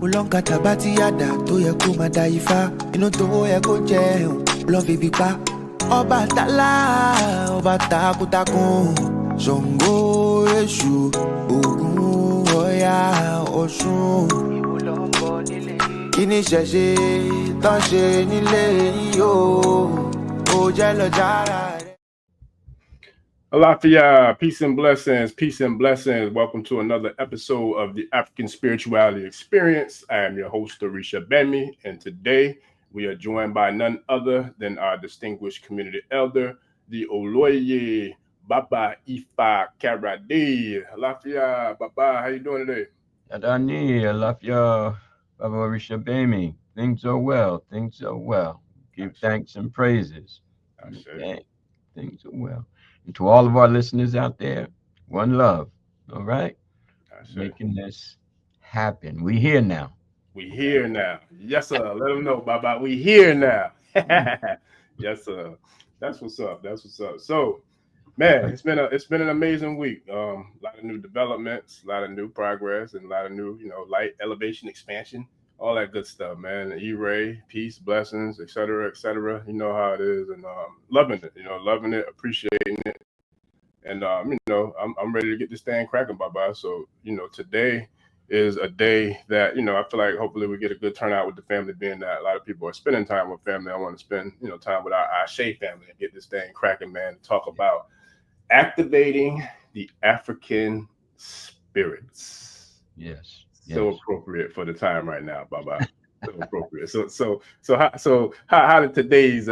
Ulonka tabati yada to ye ko mada ifa. Ino to ye ko jeun. Ulon fi bipa. Oba tala, oba takutakun. Zongo Eshu, Ogun Oya Osun. Kini ṣẹ̀ṣe tán ṣe nílé yìí o. Ó jẹ́ lọ jára. Alafia, peace and blessings, peace and blessings. Welcome to another episode of the African Spirituality Experience. I am your host, Orisha Gbemi, and today we are joined by none other than our distinguished community elder, the Oloye Baba Ifa Karade. Alafia, Baba, how you doing today? Adani, Alafia, Baba Orisha Gbemi. Things are well, things are well. Give thanks and praises. Okay. Things are well. And to all of our listeners out there, one love. All right? Making this happen. We here now. We here now. Yes, sir. Let them know, Baba. We here now. Yes, sir. That's what's up. That's what's up. So, man, it's been an amazing week. A lot of new developments, a lot of new progress, and a lot of new, light elevation, expansion, all that good stuff, man. E-ray, peace, blessings, etc., etc. You know how it is, and loving it. Loving it, appreciating it, and I'm ready to get this thing cracking, Baba. So, today is a day that, I feel like hopefully we get a good turnout with the family, being that a lot of people are spending time with family. I want to spend, time with our Ashe family and get this thing cracking, man, to talk about activating the African spirits. Yes. So appropriate for the time right now, Baba. So appropriate. So how did today's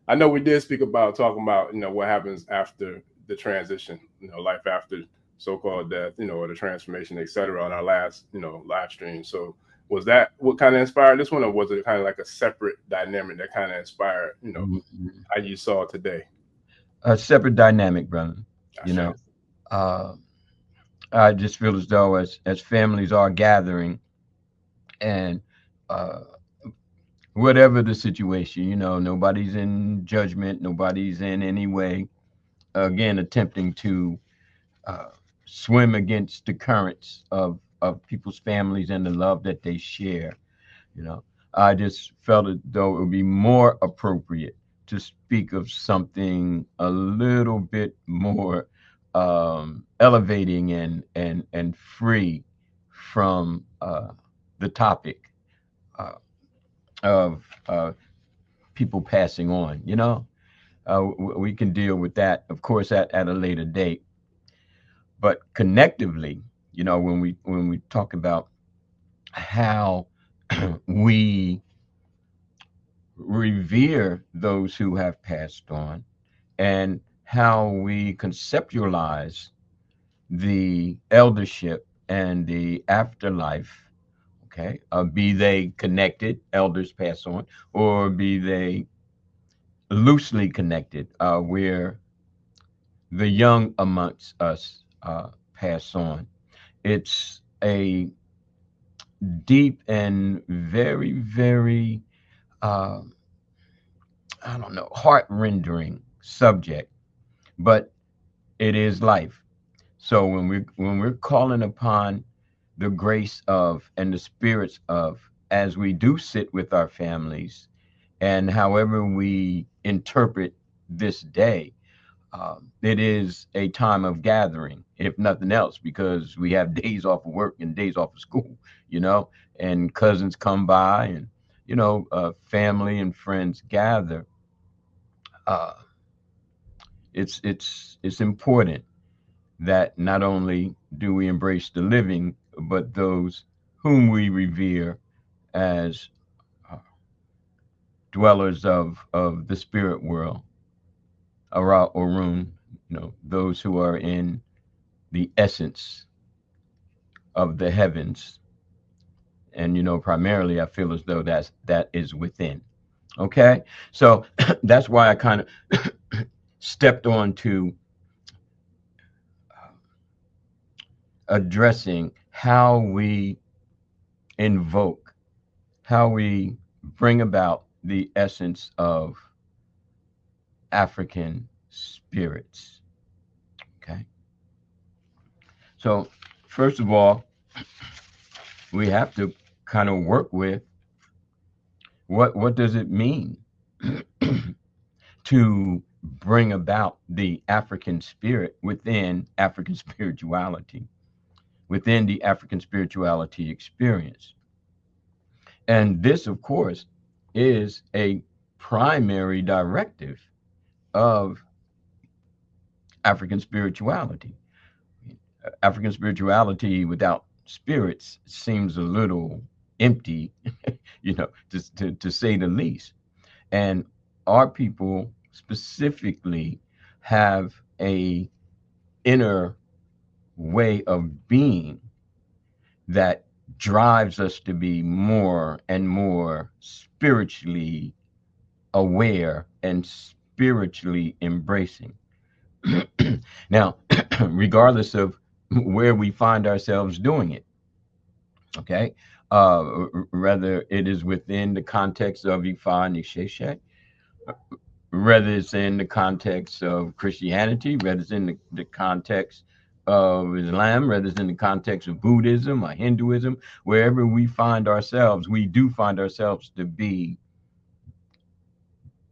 I know we did speak about talking about, what happens after the transition, life after so-called death, or the transformation, etc. on our last, live stream. So was that what kind of inspired this one, or was it kind of like a separate dynamic that kind of inspired, how you saw today? A separate dynamic, brother. I just feel as though as families are gathering and whatever the situation, nobody's in judgment, nobody's in any way, again, attempting to swim against the currents of people's families and the love that they share. I just felt as though it would be more appropriate to speak of something a little bit more elevating and free from the topic of people passing on. We can deal with that, of course, at a later date. But connectively, when we talk about how we revere those who have passed on and how we conceptualize the eldership and the afterlife, okay, be they connected, elders pass on, or be they loosely connected, where the young amongst us pass on. It's a deep and very, very, heart-rendering subject, but it is life. So when we're calling upon the grace of and the spirits of, as we do sit with our families, and however we interpret this day, it is a time of gathering, if nothing else, because we have days off of work and days off of school, and cousins come by and, family and friends gather. It's important that not only do we embrace the living, but those whom we revere as dwellers of the spirit world, Ara Orun, those who are in the essence of the heavens. And, primarily I feel as though that is within. Okay. So that's why I kind of stepped on to addressing how we invoke, how we bring about the essence of African spirits. Okay. So first of all, we have to kind of work with what does it mean to bring about the African spirit within African spirituality, within the African spirituality experience. And this, of course, is a primary directive of African spirituality. African spirituality without spirits seems a little empty, to say the least. And our people specifically have a inner way of being that drives us to be more and more spiritually aware and spiritually embracing. Now, regardless of where we find ourselves doing it, okay, whether it is within the context of Ifa and Isheshe, whether it's in the context of Christianity, whether it's in the context of Islam, whether it's in the context of Buddhism or Hinduism, wherever we find ourselves, we do find ourselves to be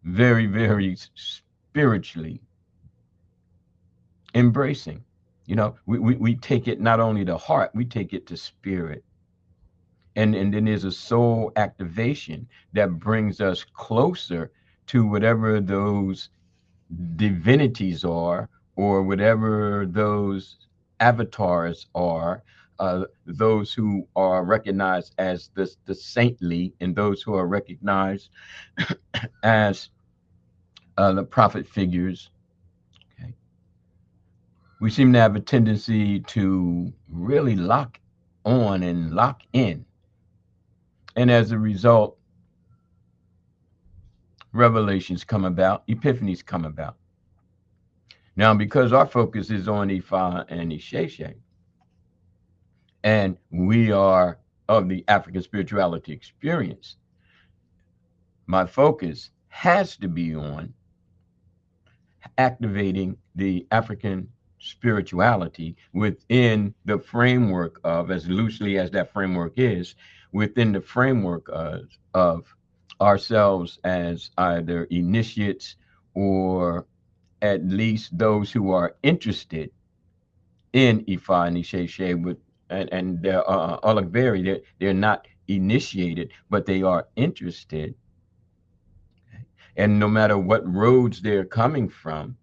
very, very spiritually embracing. We take it not only to heart, we take it to spirit. And then there's a soul activation that brings us closer to whatever those divinities are, or whatever those avatars are, those who are recognized as the saintly, and those who are recognized as the prophet figures. Okay. We seem to have a tendency to really lock on and lock in. And as a result, revelations come about, epiphanies come about. Now, because our focus is on Ifa and Isheshe, and we are of the African spirituality experience, my focus has to be on activating the African spirituality within the framework of, as loosely as that framework is, within the framework of ourselves as either initiates, or at least those who are interested in Ifa and Isheshe, and they're Oloye, they're not initiated, but they are interested. And no matter what roads they're coming from,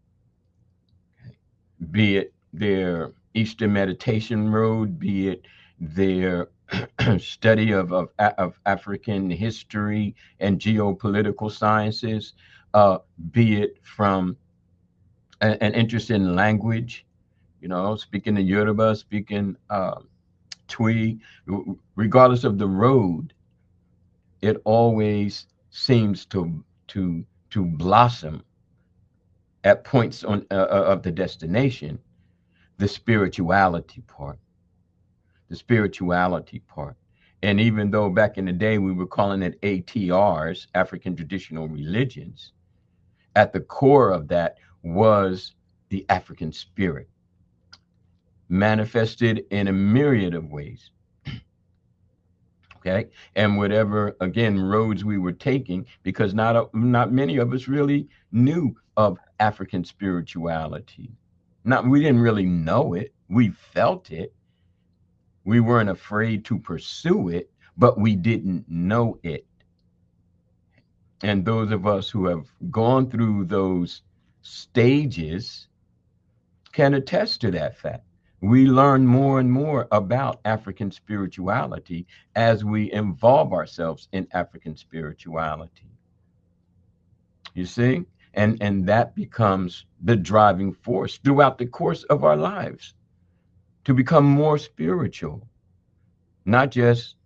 be it their Eastern meditation road, be it their study of African history and geopolitical sciences, be it from an interest in language, speaking the Yoruba, speaking Twi, regardless of the road, it always seems to blossom at points of the destination, the spirituality part. And even though back in the day we were calling it ATRs, African traditional religions, at the core of that was the African spirit, manifested in a myriad of ways. Okay, and whatever, again, roads we were taking, because not many of us really knew of African spirituality. We didn't really know it. We felt it. We weren't afraid to pursue it, but we didn't know it. And those of us who have gone through those stages can attest to that fact. We learn more and more about African spirituality as we involve ourselves in African spirituality. You see? And that becomes the driving force throughout the course of our lives to become more spiritual. Not just,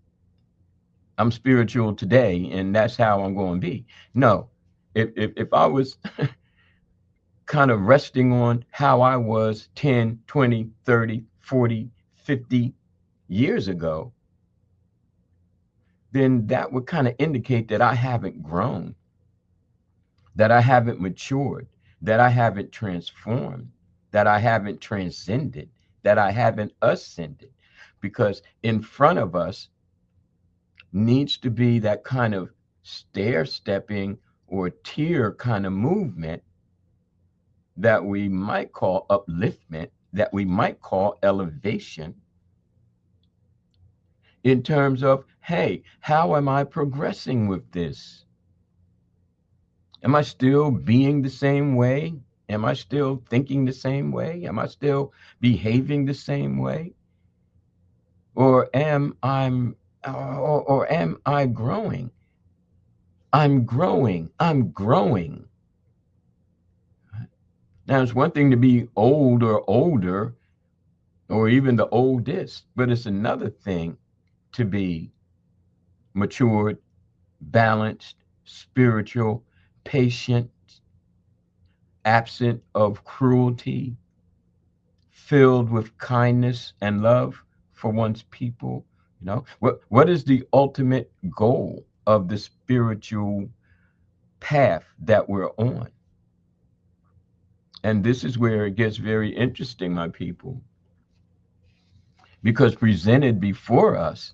I'm spiritual today and that's how I'm going to be. No, if I was kind of resting on how I was 10, 20, 30, 40, 50 years ago, then that would kind of indicate that I haven't grown, that I haven't matured, that I haven't transformed, that I haven't transcended, that I haven't ascended. Because in front of us, needs to be that kind of stair-stepping or tier kind of movement that we might call upliftment, that we might call elevation, in terms of, hey, how am I progressing with this? Am I still being the same way? Am I still thinking the same way? Am I still behaving the same way? Or am I growing? I'm growing. I'm growing. Now, it's one thing to be old or older, or even the oldest, but it's another thing to be matured, balanced, spiritual, patient, absent of cruelty, filled with kindness and love for one's people. You know, what is the ultimate goal of the spiritual path that we're on? And this is where it gets very interesting, my people, because presented before us,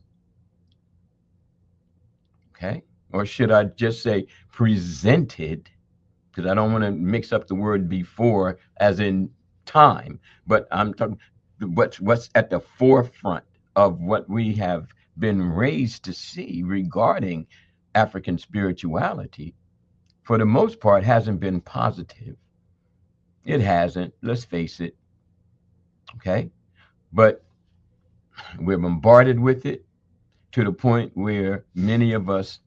okay, or should I just say presented, because I don't want to mix up the word before as in time, but I'm talking what's at the forefront of what we have been raised to see regarding African spirituality, for the most part, hasn't been positive. It hasn't, let's face it, okay? But we're bombarded with it to the point where many of us,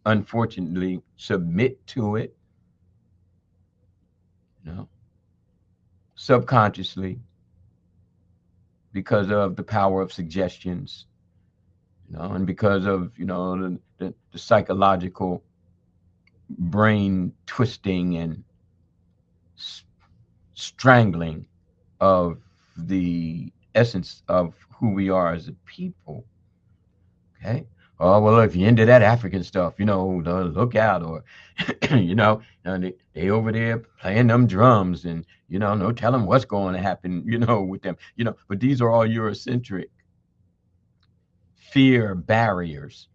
unfortunately, submit to it, you know, subconsciously, because of the power of suggestions, you know, and because of, you know, the psychological brain twisting and strangling of the essence of who we are as a people. Okay. Oh, well, if you're into that African stuff, you know, look out, or, you know, they over there playing them drums, and, you know, no telling what's going to happen, you know, with them, you know, but these are all Eurocentric fear barriers,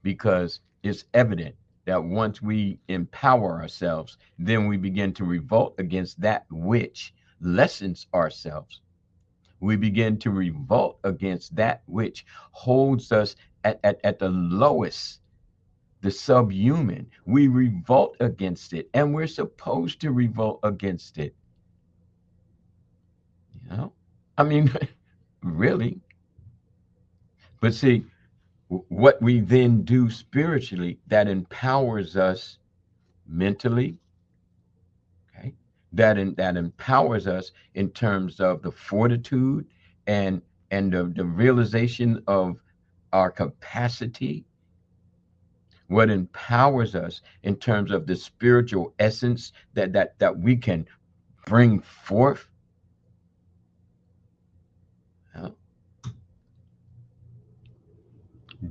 because it's evident that once we empower ourselves, then we begin to revolt against that which lessens ourselves. We begin to revolt against that which holds us at the lowest, the subhuman. We revolt against it, and we're supposed to revolt against it. You know, I mean, really. But see, what we then do spiritually that empowers us mentally, okay, that empowers us in terms of the fortitude and the realization of our capacity, what empowers us in terms of the spiritual essence that we can bring forth, you know,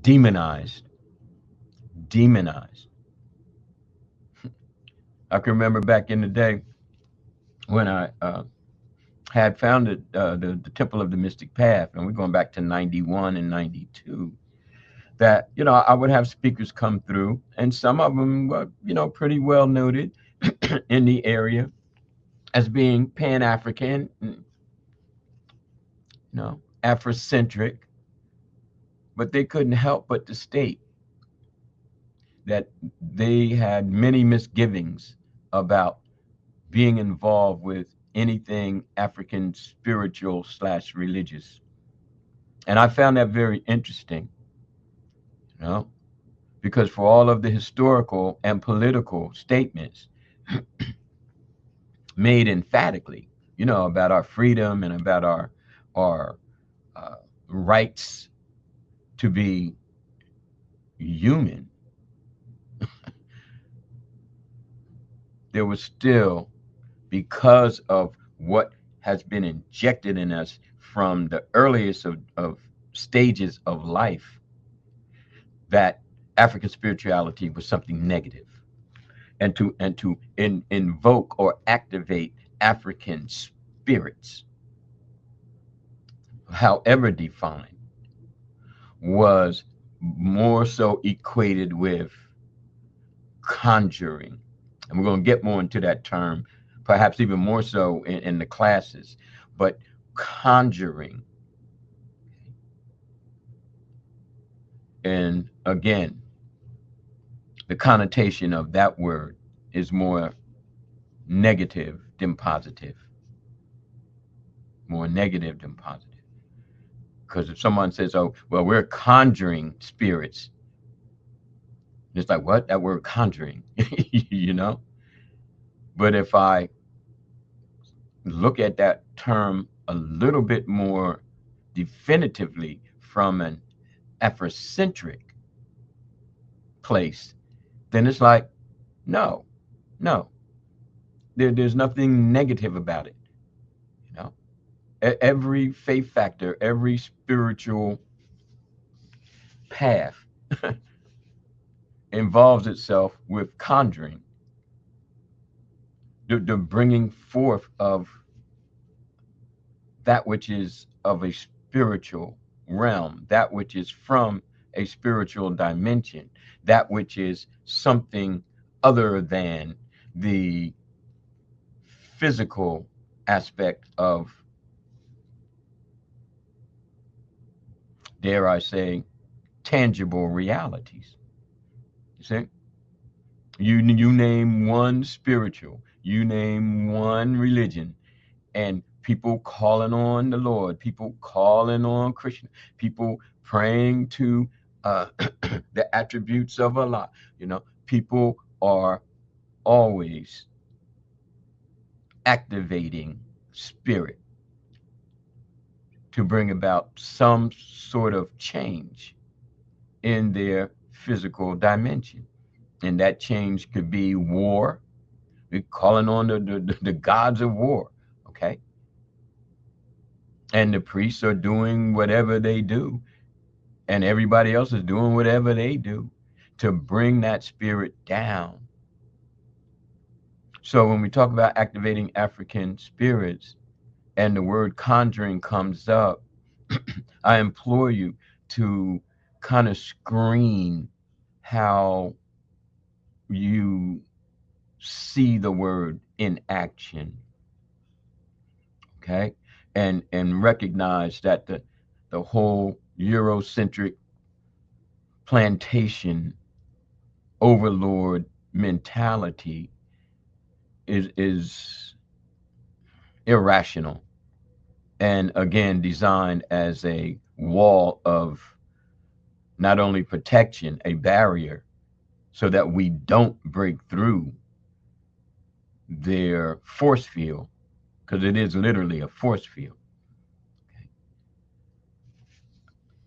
demonized. I can remember back in the day when I had founded the Temple of the Mystic Path, and we're going back to 91 and 92, that, you know, I would have speakers come through, and some of them were, you know, pretty well noted in the area as being Pan-African, you know, Afrocentric, but they couldn't help but to state that they had many misgivings about being involved with anything African spiritual / religious. And I found that very interesting, you know, because for all of the historical and political statements made emphatically, you know, about our freedom and about our rights to be human, there was still, because of what has been injected in us from the earliest of stages of life, that African spirituality was something negative, and to invoke or activate African spirits however defined, was more so equated with conjuring. And we're going to get more into that term, perhaps even more so in the classes. But conjuring, and again, the connotation of that word is more negative than positive. More negative than positive. Because if someone says, oh, well, we're conjuring spirits, it's like, what? That word conjuring, you know? But if I look at that term a little bit more definitively from an Afrocentric place, then it's like, no, there's nothing negative about it. You know, every faith factor, every spiritual path involves itself with conjuring, the bringing forth of that which is of a spiritual realm, that which is from a spiritual dimension, that which is something other than the physical aspect of, dare I say, tangible realities. You see? You name one spiritual, you name one religion, and people calling on the Lord, people calling on Krishna, people praying to the attributes of Allah. You know, people are always activating spirit to bring about some sort of change in their physical dimension. And that change could be war. We're calling on the gods of war, okay? And the priests are doing whatever they do, and everybody else is doing whatever they do to bring that spirit down. So when we talk about activating African spirits and the word conjuring comes up, I implore you to kind of screen how you see the word in action, okay? And recognize that the whole Eurocentric plantation overlord mentality is irrational, and again designed as a wall of not only protection, a barrier, so that we don't break through their force field, because it is literally a force field. Okay.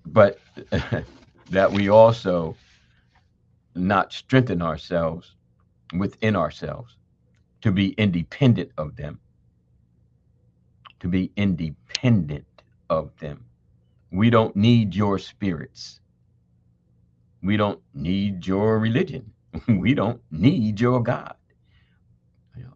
But that we also not strengthen ourselves within ourselves to be independent of them, to be independent of them. We don't need your spirits. We don't need your religion. We don't need your God. You know,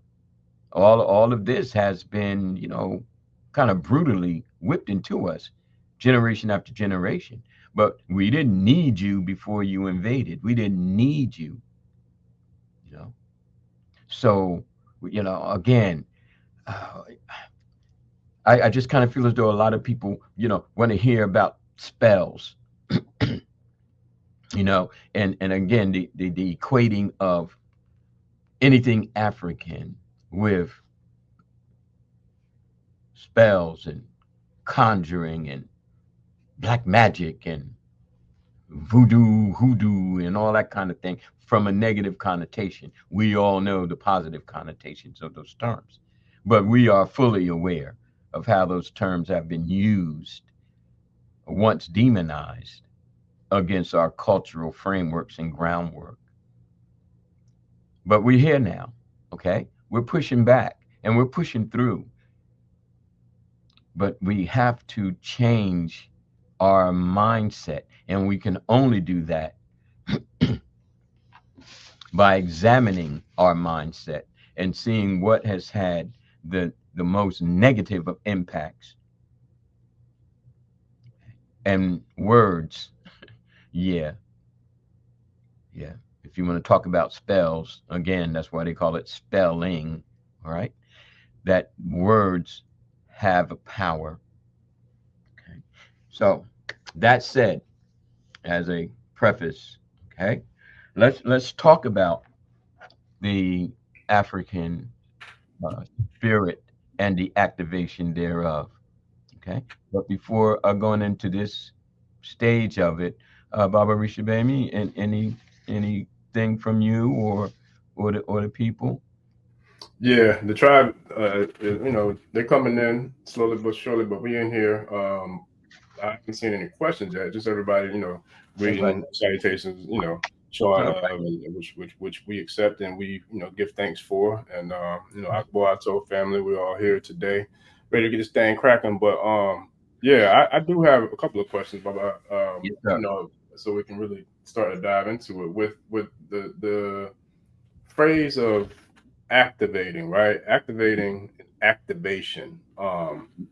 all of this has been, you know, kind of brutally whipped into us generation after generation. But we didn't need you before you invaded. We didn't need you, you know. So, you know, again, I just kind of feel as though a lot of people, you know, want to hear about spells, you know, and again, the equating of anything African with spells and conjuring and black magic and voodoo, hoodoo, and all that kind of thing from a negative connotation. We all know the positive connotations of those terms, but we are fully aware of how those terms have been used, once demonized, against our cultural frameworks and groundwork. But we're here now, okay? We're pushing back and we're pushing through. But we have to change our mindset, and we can only do that by examining our mindset and seeing what has had the most negative of impacts And words, yeah. If you want to talk about spells, again, that's why they call it spelling, all right? That words have a power. Okay. So that said, as a preface, okay, let's talk about the African spirit and the activation thereof. Okay, but before going into this stage of it, Baba Risha Gbemi, and anything from you or the people? Yeah, the tribe, they're coming in slowly but surely, but we in here. I haven't seen any questions yet. Just everybody, Okay. greeting, salutations, showing All love, and which we accept and we, give thanks for. And Akbar, Ato family, we're all here today, ready to get this thing cracking. But yeah, I do have a couple of questions about Yes, sir. so we can really start to dive into it with the phrase of activating, right? Activating activation.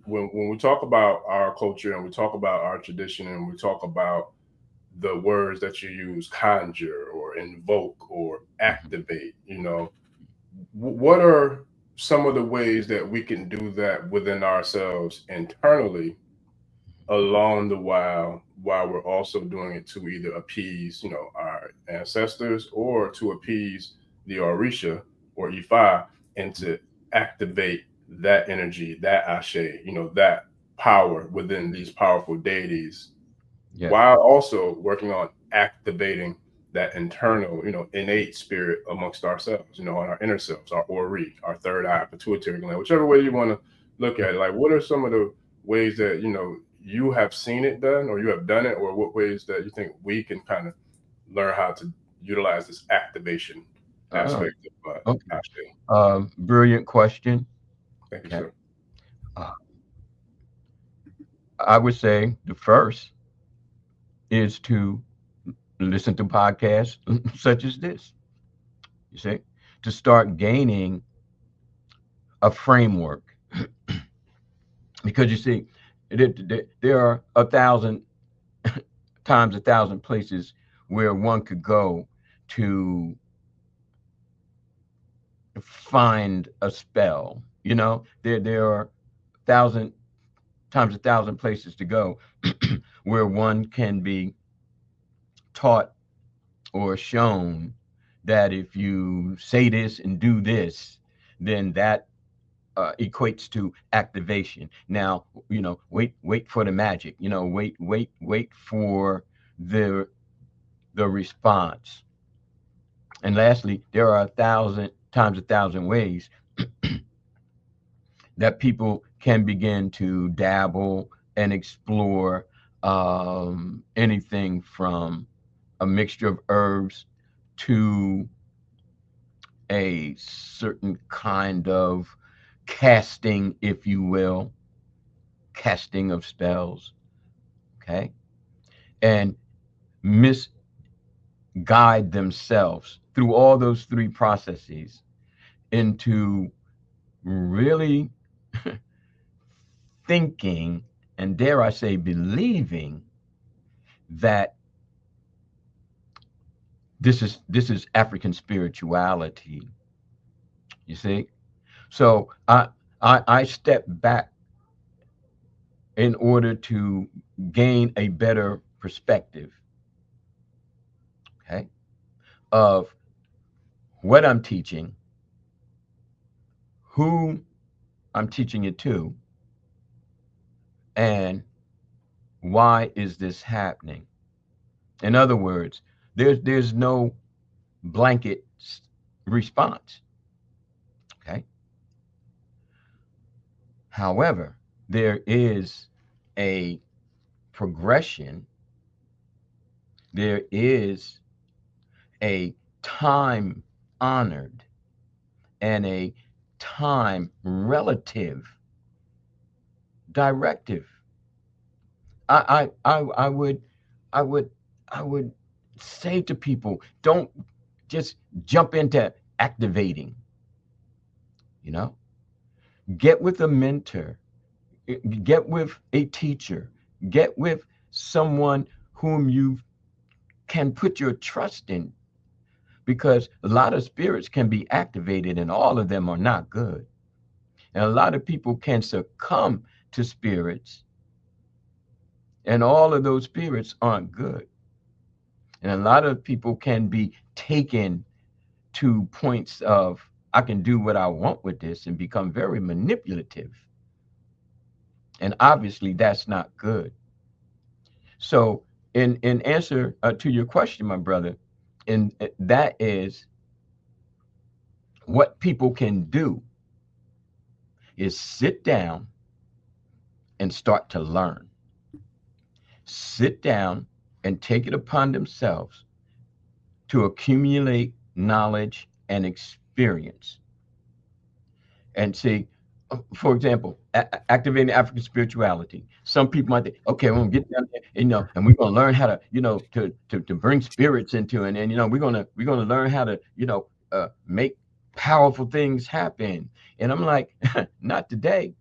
When we talk about our culture and we talk about our tradition and we talk about the words that you use, conjure or invoke or activate, what are some of the ways that we can do that within ourselves internally along the while we're also doing it to either appease our ancestors or to appease the Orisha or Ifa, and to activate that energy, that ashe, that power within these powerful deities, Yes. while also working on activating that internal, innate spirit amongst ourselves, in our inner selves, our ori, our third eye, pituitary gland, whichever way you want to look at it. Like, what are some of the ways that you have seen it done, or you have done it, or what ways that you think we can kind of learn how to utilize this activation Oh, aspect of okay. Ashe? Brilliant question. Thank you, Okay. sir. Uh, I would say the first is to listen to podcasts such as this. You see, to start gaining a framework, because you see, there are 1,000 times 1,000 places where one could go to find a spell. There are 1,000 times 1,000 places to go where one can be taught or shown that if you say this and do this, then that equates to activation. Now, wait for the magic. Wait for the response. And lastly, there are 1,000 times 1,000 ways that people can begin to dabble and explore anything from a mixture of herbs to a certain kind of casting, if you will, casting of spells, okay? And misguide themselves through all those three processes into really thinking, and dare I say believing, that this is African spirituality. You see? So I step back in order to gain a better perspective, okay, of what I'm teaching, who I'm teaching it to, and why is this happening. In other words, there's no blanket response, okay? However, there is a progression, there is a time honored and a time relative directive. I would I would I would say to people, don't just jump into activating, you know? Get with a mentor, get with a teacher, get with someone whom you can put your trust in, because a lot of spirits can be activated and all of them are not good. And a lot of people can succumb to spirits and all of those spirits aren't good. And a lot of people can be taken to points of, I can do what I want with this, and become very manipulative. And obviously that's not good. So in answer to your question, my brother, and that is what people can do is sit down and start to learn. Sit down and take it upon themselves to accumulate knowledge and experience. And see, for example, activating African spirituality. Some people might think, okay, we're gonna get down there, and we're gonna learn how to, to bring spirits into it, and we're gonna learn how to, make powerful things happen. And I'm like, not today,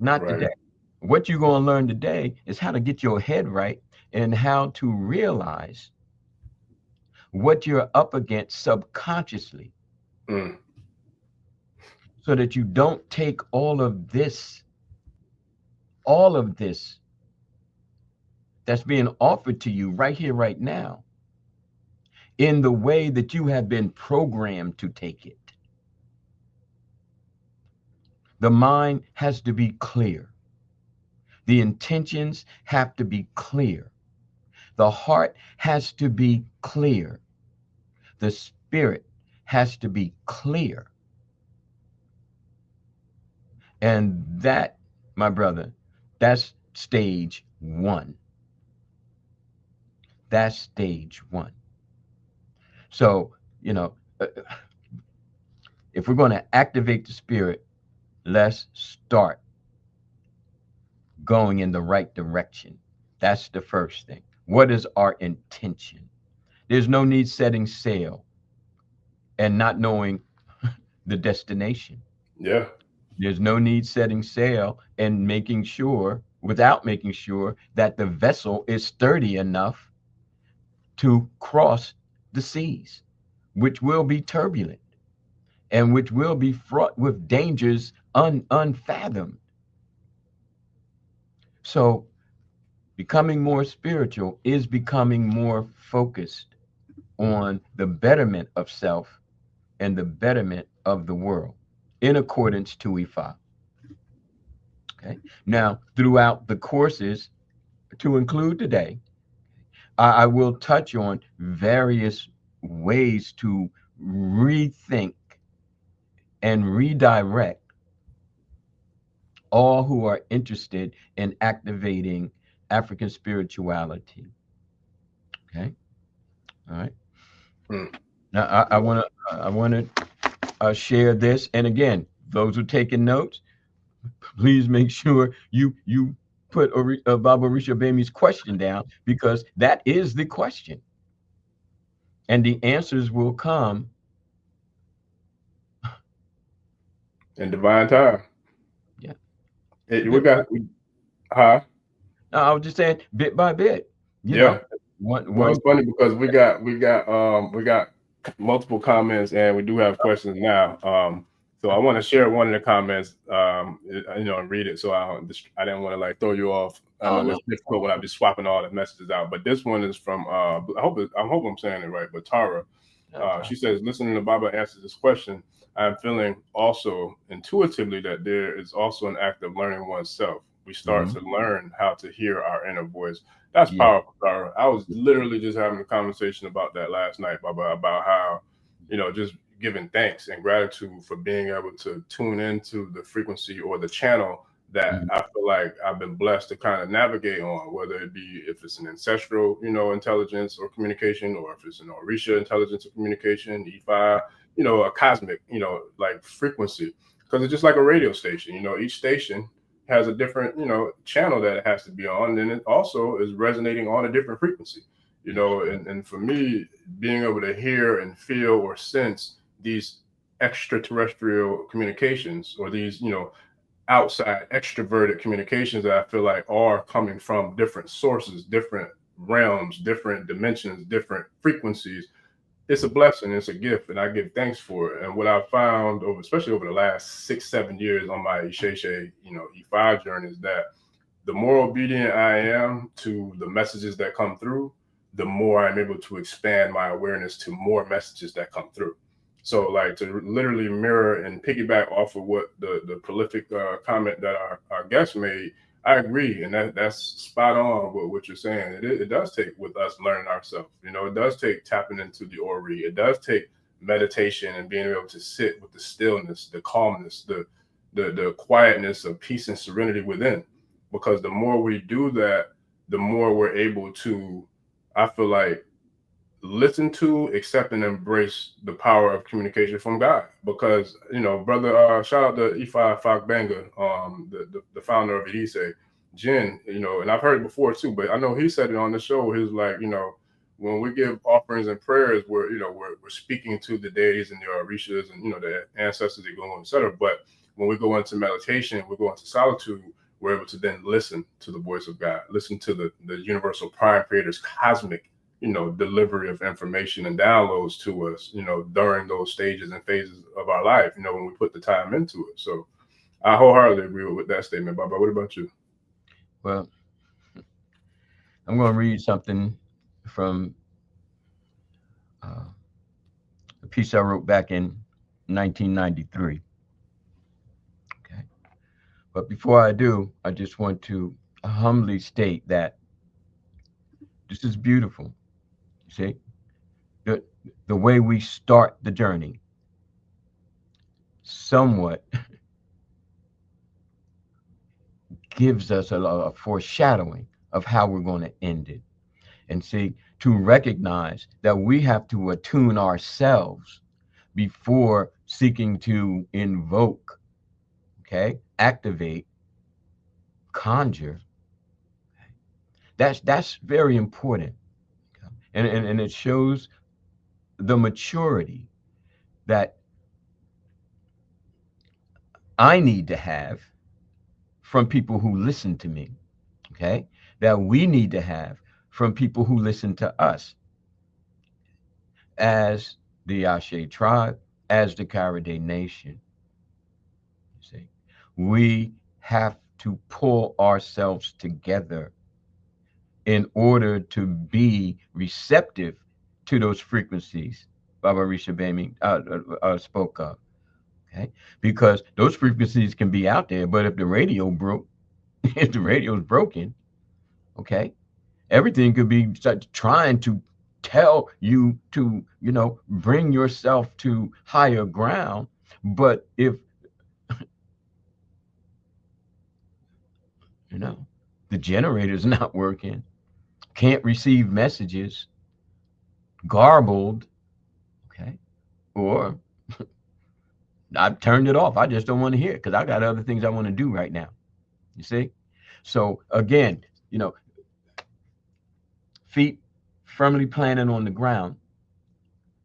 not Right. today. What you're gonna learn today is how to get your head right and how to realize what you're up against subconsciously. Mm. So that you don't take all of this that's being offered to you right here, right now, in the way that you have been programmed to take it. The mind has to be clear. The intentions have to be clear. The heart has to be clear. The spirit has to be clear. And that, my brother, that's stage one. That's stage one. So, if we're going to activate the spirit, let's start going in the right direction. That's the first thing. What is our intention? There's no need setting sail and not knowing the destination. Yeah. There's no need setting sail and without making sure that the vessel is sturdy enough to cross the seas, which will be turbulent and which will be fraught with dangers unfathomed. So becoming more spiritual is becoming more focused on the betterment of self and the betterment of the world in accordance to Ifa. Okay. Now, throughout the courses, to include today, I will touch on various ways to rethink and redirect all who are interested in activating African spirituality. Okay. All right. Mm. Now I want to share this, and again, those who are taking notes, please make sure you put Baba Orisha Gbemi's question down, because that is the question, and the answers will come In divine time. Yeah. I was just saying, bit by bit. Well, One. it's funny because we got multiple comments and we do have questions now. So I want to share one of the comments, and read it. So I didn't want to like throw you off. I know it's difficult when I be swapping all the messages out, but this one is from I hope I'm saying it right, but Tara. She says, listening to Baba answer this question, I'm feeling also intuitively that there is also an act of learning oneself. We start to learn how to hear our inner voice. That's powerful, Tara. I was literally just having a conversation about that last night, Baba, about how, just giving thanks and gratitude for being able to tune into the frequency or the channel that I feel like I've been blessed to kind of navigate on, whether it be if it's an ancestral, intelligence or communication, or if it's an Orisha intelligence or communication, Ifa, a cosmic, like frequency, because it's just like a radio station. Each station has a different, channel that it has to be on, and it also is resonating on a different frequency. And for me, being able to hear and feel or sense these extraterrestrial communications or these, outside extroverted communications that I feel like are coming from different sources, different realms, different dimensions, different frequencies. It's a blessing, it's a gift, and I give thanks for it. And what I've found especially over the last 6-7 years on my Isheshe, E5 journey, is that the more obedient I am to the messages that come through, the more I'm able to expand my awareness to more messages that come through. So, like, to literally mirror and piggyback off of what the prolific comment that our guest made, I agree, and that's spot on with what you're saying. It does take with us learning ourselves. It does take tapping into the Ori. It does take meditation and being able to sit with the stillness, the calmness, the quietness of peace and serenity within. Because the more we do that, the more we're able to, I feel like, listen to, accept, and embrace the power of communication from God. Because, brother, shout out to Ifa Fagbanga, the founder of Idise, Jin, and I've heard it before too, but I know he said it on the show. He was like, when we give offerings and prayers, we're speaking to the deities and the Orishas and, the ancestors that go on, etc. But when we go into meditation, we go into solitude, we're able to then listen to the voice of God, listen to the universal prime creator's cosmic delivery of information and downloads to us, during those stages and phases of our life, when we put the time into it. So I wholeheartedly agree with that statement, Baba. What about you? Well, I'm going to read something from a piece I wrote back in 1993. Okay. But before I do, I just want to humbly state that this is beautiful. See, the way we start the journey somewhat gives us a foreshadowing of how we're going to end it. And see, to recognize that we have to attune ourselves before seeking to invoke, okay, activate, conjure. That's very important. And it shows the maturity that I need to have from people who listen to me, okay? That we need to have from people who listen to us as the Ashe tribe, as the Karade nation. See, we have to pull ourselves together in order to be receptive to those frequencies Baba Orisha Gbemi spoke of. Okay, because those frequencies can be out there, but if the radio broke, if the radio is broken, okay, everything could be trying to tell you to, bring yourself to higher ground. But if, the generator's not working, can't receive messages, garbled, okay, or I've turned it off. I just don't want to hear it because I got other things I want to do right now. You see? So again, feet firmly planted on the ground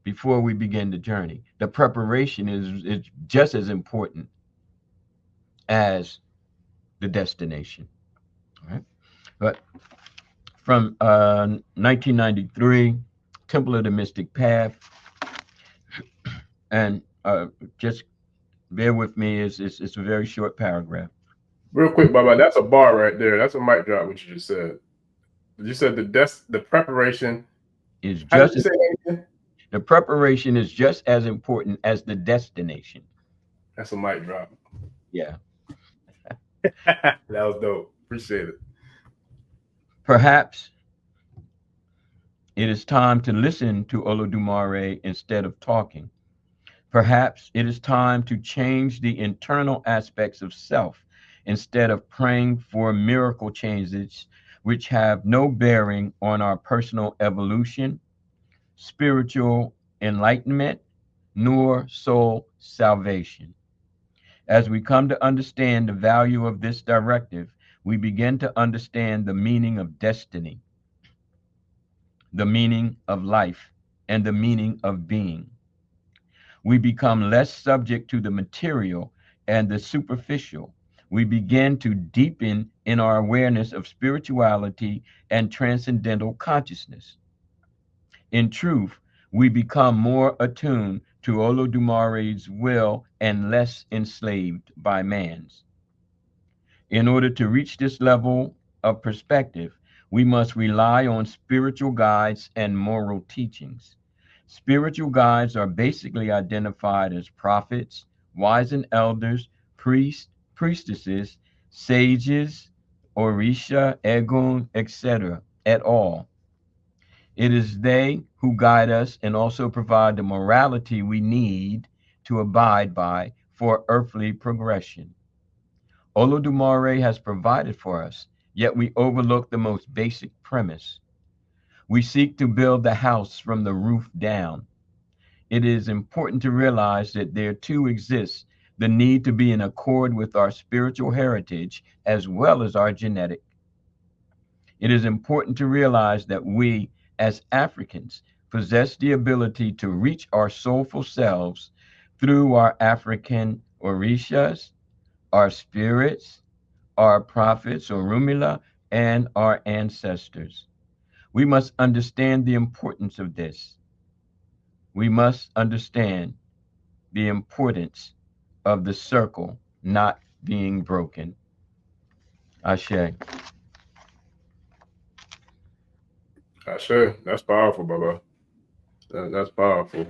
before we begin the journey. The preparation is just as important as the destination. All right. But from 1993, Temple of the Mystic Path, and just bear with me, it's a very short paragraph. Real quick, Baba, that's a bar right there. That's a mic drop, what you just said. You said the preparation is just the preparation is just as important as the destination. That's a mic drop. Yeah. That was dope. Appreciate it. Perhaps it is time to listen to Olodumare instead of talking. Perhaps it is time to change the internal aspects of self instead of praying for miracle changes which have no bearing on our personal evolution, spiritual enlightenment, nor soul salvation. As we come to understand the value of this directive, we begin to understand the meaning of destiny, the meaning of life, and the meaning of being. We become less subject to the material and the superficial, we begin to deepen in our awareness of spirituality and transcendental consciousness. In truth, we become more attuned to Olodumare's will and less enslaved by man's. In order to reach this level of perspective, we must rely on spiritual guides and moral teachings. Spiritual guides are basically identified as prophets, wise and elders, priests, priestesses, sages, Orisha, Egun, etc. et al. It is they who guide us and also provide the morality we need to abide by for earthly progression. Olodumare has provided for us, yet we overlook the most basic premise. We seek to build the house from the roof down. It is important to realize that there too exists the need to be in accord with our spiritual heritage as well as our genetic. It is important to realize that we, as Africans, possess the ability to reach our soulful selves through our African Orishas, our spirits, our prophets, Orumila, and our ancestors. We must understand the importance of this. We must understand the importance of the circle not being broken. Ashe. Sure, that's powerful, Baba. That's powerful.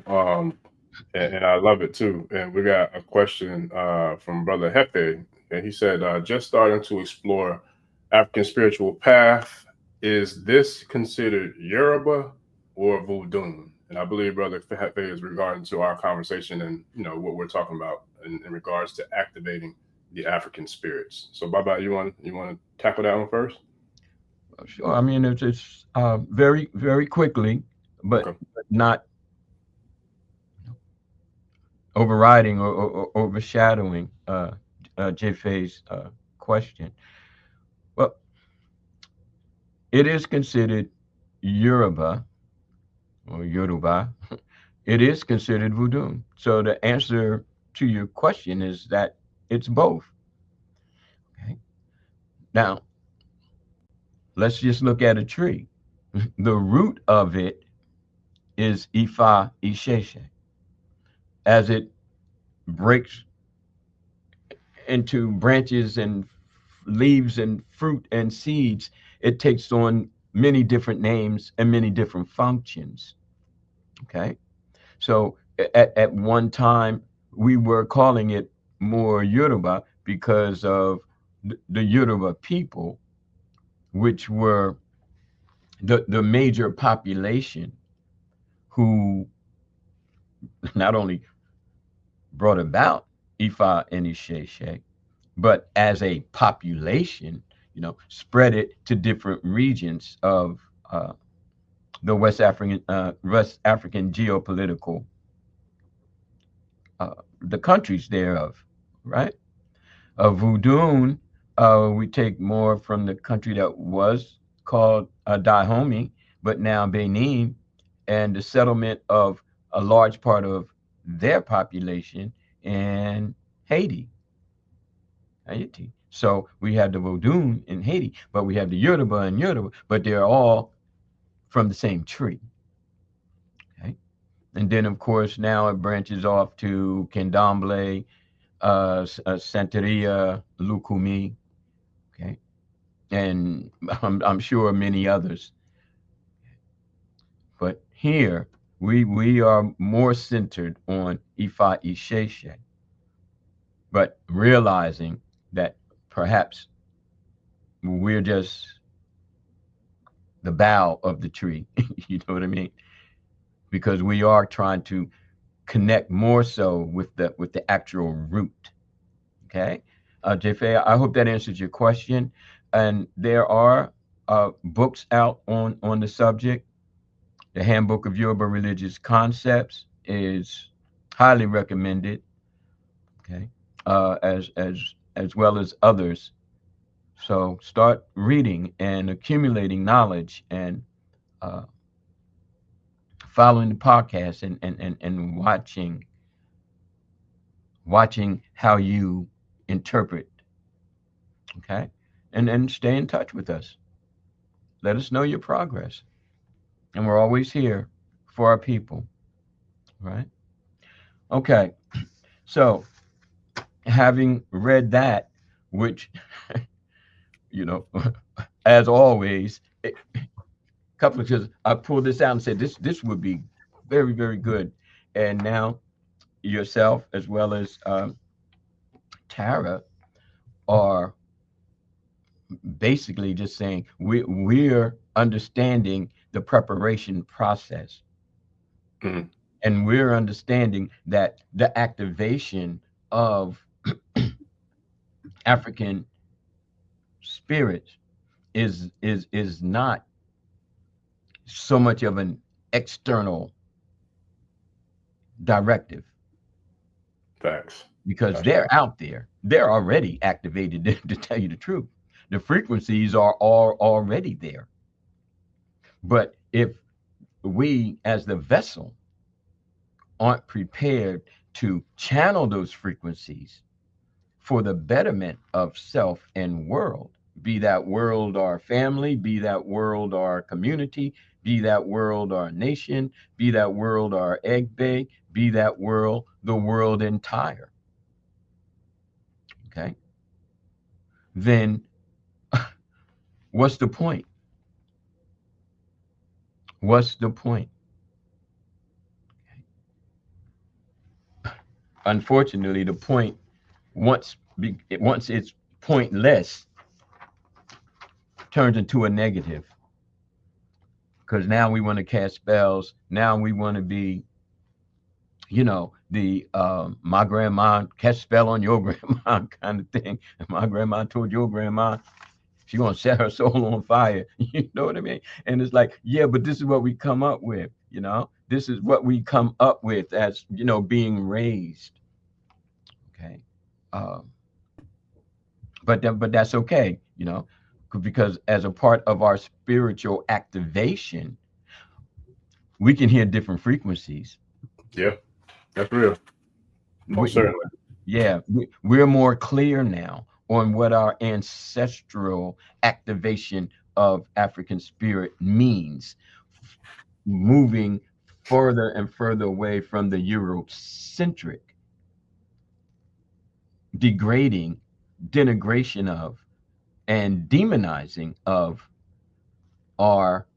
And I love it too. And we got a question from Brother Hefe, and he said, just starting to explore African spiritual path. Is this considered Yoruba or Vodun? And I believe Brother Hefe is regarding to our conversation and what we're talking about in regards to activating the African spirits. So, Baba, you want to tackle that one first? Sure. I mean, it's very, very quickly, but Okay. not overriding or overshadowing Jefe's question. Well, it is considered Yoruba or Yoruba. It is considered Vodun. So the answer to your question is that it's both. Okay. Now, let's just look at a tree. The root of it is Ifa Isheshe. As it breaks into branches and leaves and fruit and seeds, it takes on many different names and many different functions. Okay. So at one time, we were calling it more Yoruba because of the Yoruba people, which were the major population who not only brought about Ifa and Isheshe, but as a population, spread it to different regions of the West African geopolitical, the countries thereof, right? Vodun, we take more from the country that was called Dahomey, but now Benin, and the settlement of a large part of their population in Haiti. So we have the Vodun in Haiti, but we have the Yoruba in Yoruba, but they're all from the same tree. Okay. And then, of course, now it branches off to Candomblé, Santeria, Lukumi, okay, and I'm sure many others. But here we are more centered on Ifa Isheshe, but realizing that perhaps we're just the bough of the tree. You know what I mean? Because we are trying to connect more so with the actual root. Okay, Jefe, I hope that answers your question. And there are books out on the subject. The Handbook of Yoruba Religious Concepts is highly recommended. Okay, as well as others. So start reading and accumulating knowledge and following the podcast and watching how you interpret Okay. And stay in touch with us. Let us know your progress. And we're always here for our people. Right. Okay. So having read that, which, you know, as always, a couple of times I pulled this out and said this would be very, very good. And now yourself as well as Tara are basically just saying we're understanding the preparation process. Mhm. And we're understanding that the activation of African spirits is not so much of an external directive, Facts. because That's they're out there. They're already activated, to tell you the truth. The frequencies are already there. But if we, as the vessel, aren't prepared to channel those frequencies for the betterment of self and world, be that world our family, be that world our community, be that world our nation, be that world our egg bay, be that world the world entire. Okay. Then what's the point? What's the point? Unfortunately, the point, once it's pointless, turns into a negative, because now we want to cast spells. Now we want to be, the my grandma cast spell on your grandma kind of thing. And my grandma told your grandma she gonna set her soul on fire. You know what I mean? And it's like, yeah, but this is what we come up with. This is what we come up with as being raised. Okay. Um, but that's okay. Because as a part of our spiritual activation, we can hear different frequencies. yeah, that's real. Most We, certainly. yeah, we're more clear now on what our ancestral activation of African spirit means, moving further and further away from the Eurocentric, degrading, denigration of, and demonizing of our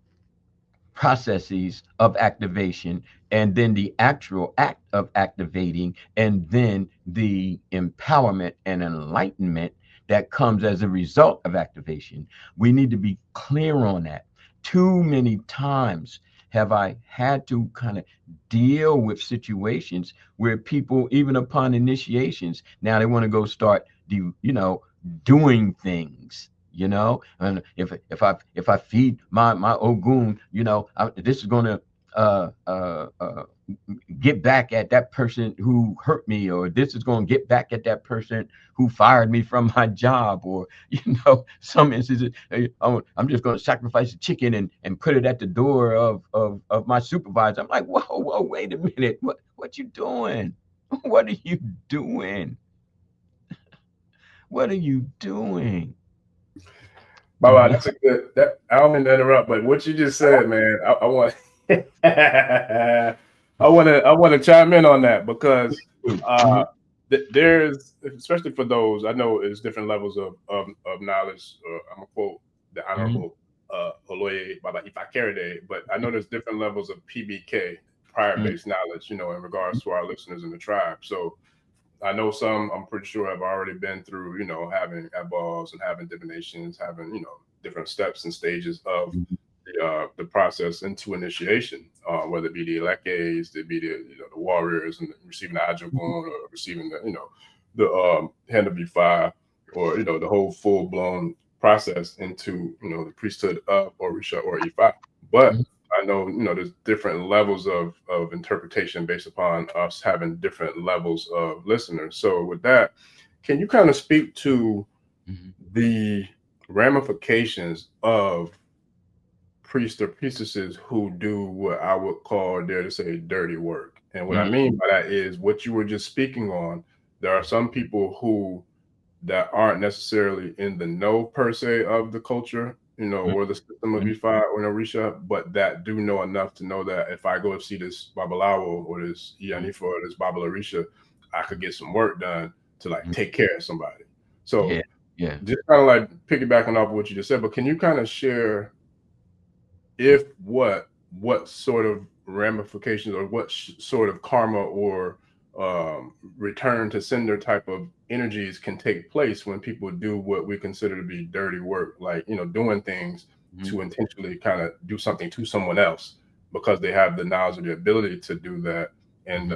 processes of activation, and then the actual act of activating, and then the empowerment and enlightenment that comes as a result of activation. We need to be clear on that. Too many times have I had to kind of deal with situations where people, even upon initiations, now they want to go start doing things, and if I feed my Ogun, this is going to get back at that person who hurt me, or this is going to get back at that person who fired me from my job, or some instances, I'm just going to sacrifice a chicken and put it at the door of my supervisor. I'm like, whoa, wait a minute, what you doing? What are you doing? What are you doing? Baba, that's a good. I don't mean to interrupt, but what you just said, man, I want, I want to chime in on that because there's, especially for those I know, there's different levels of knowledge. I'm gonna quote the Honorable Oloye Baba Ifa Karade, but I know there's different levels of PBK, prior based knowledge, in regards to our listeners in the tribe. So I know some, I'm pretty sure, have already been through, having eyeballs and having divinations, having, different steps and stages of the process into initiation, whether it be the Elekes, it be the warriors and receiving the Ajogun, or receiving the hand of Ifa, or the whole full blown process into the priesthood of Orisha or Ifa. But I know there's different levels of interpretation based upon us having different levels of listeners. So with that, can you kind of speak to the ramifications of priests or priestesses who do what I would call, dare to say, dirty work? And what I mean by that is what you were just speaking on. There are some people who that aren't necessarily in the know per se of the culture, you know, or the system of Ifa or Orisha, but that do know enough to know that if I go see this Babalawo or this Ianifa or this Baba Orisha, I could get some work done to like take care of somebody. So yeah. just kind of like piggybacking off of what you just said, but can you kind of share if what sort of ramifications or what sort of karma or return to sender type of energies can take place when people do what we consider to be dirty work, like, you know, doing things to intentionally kind of do something to someone else because they have the knowledge or the ability to do that, and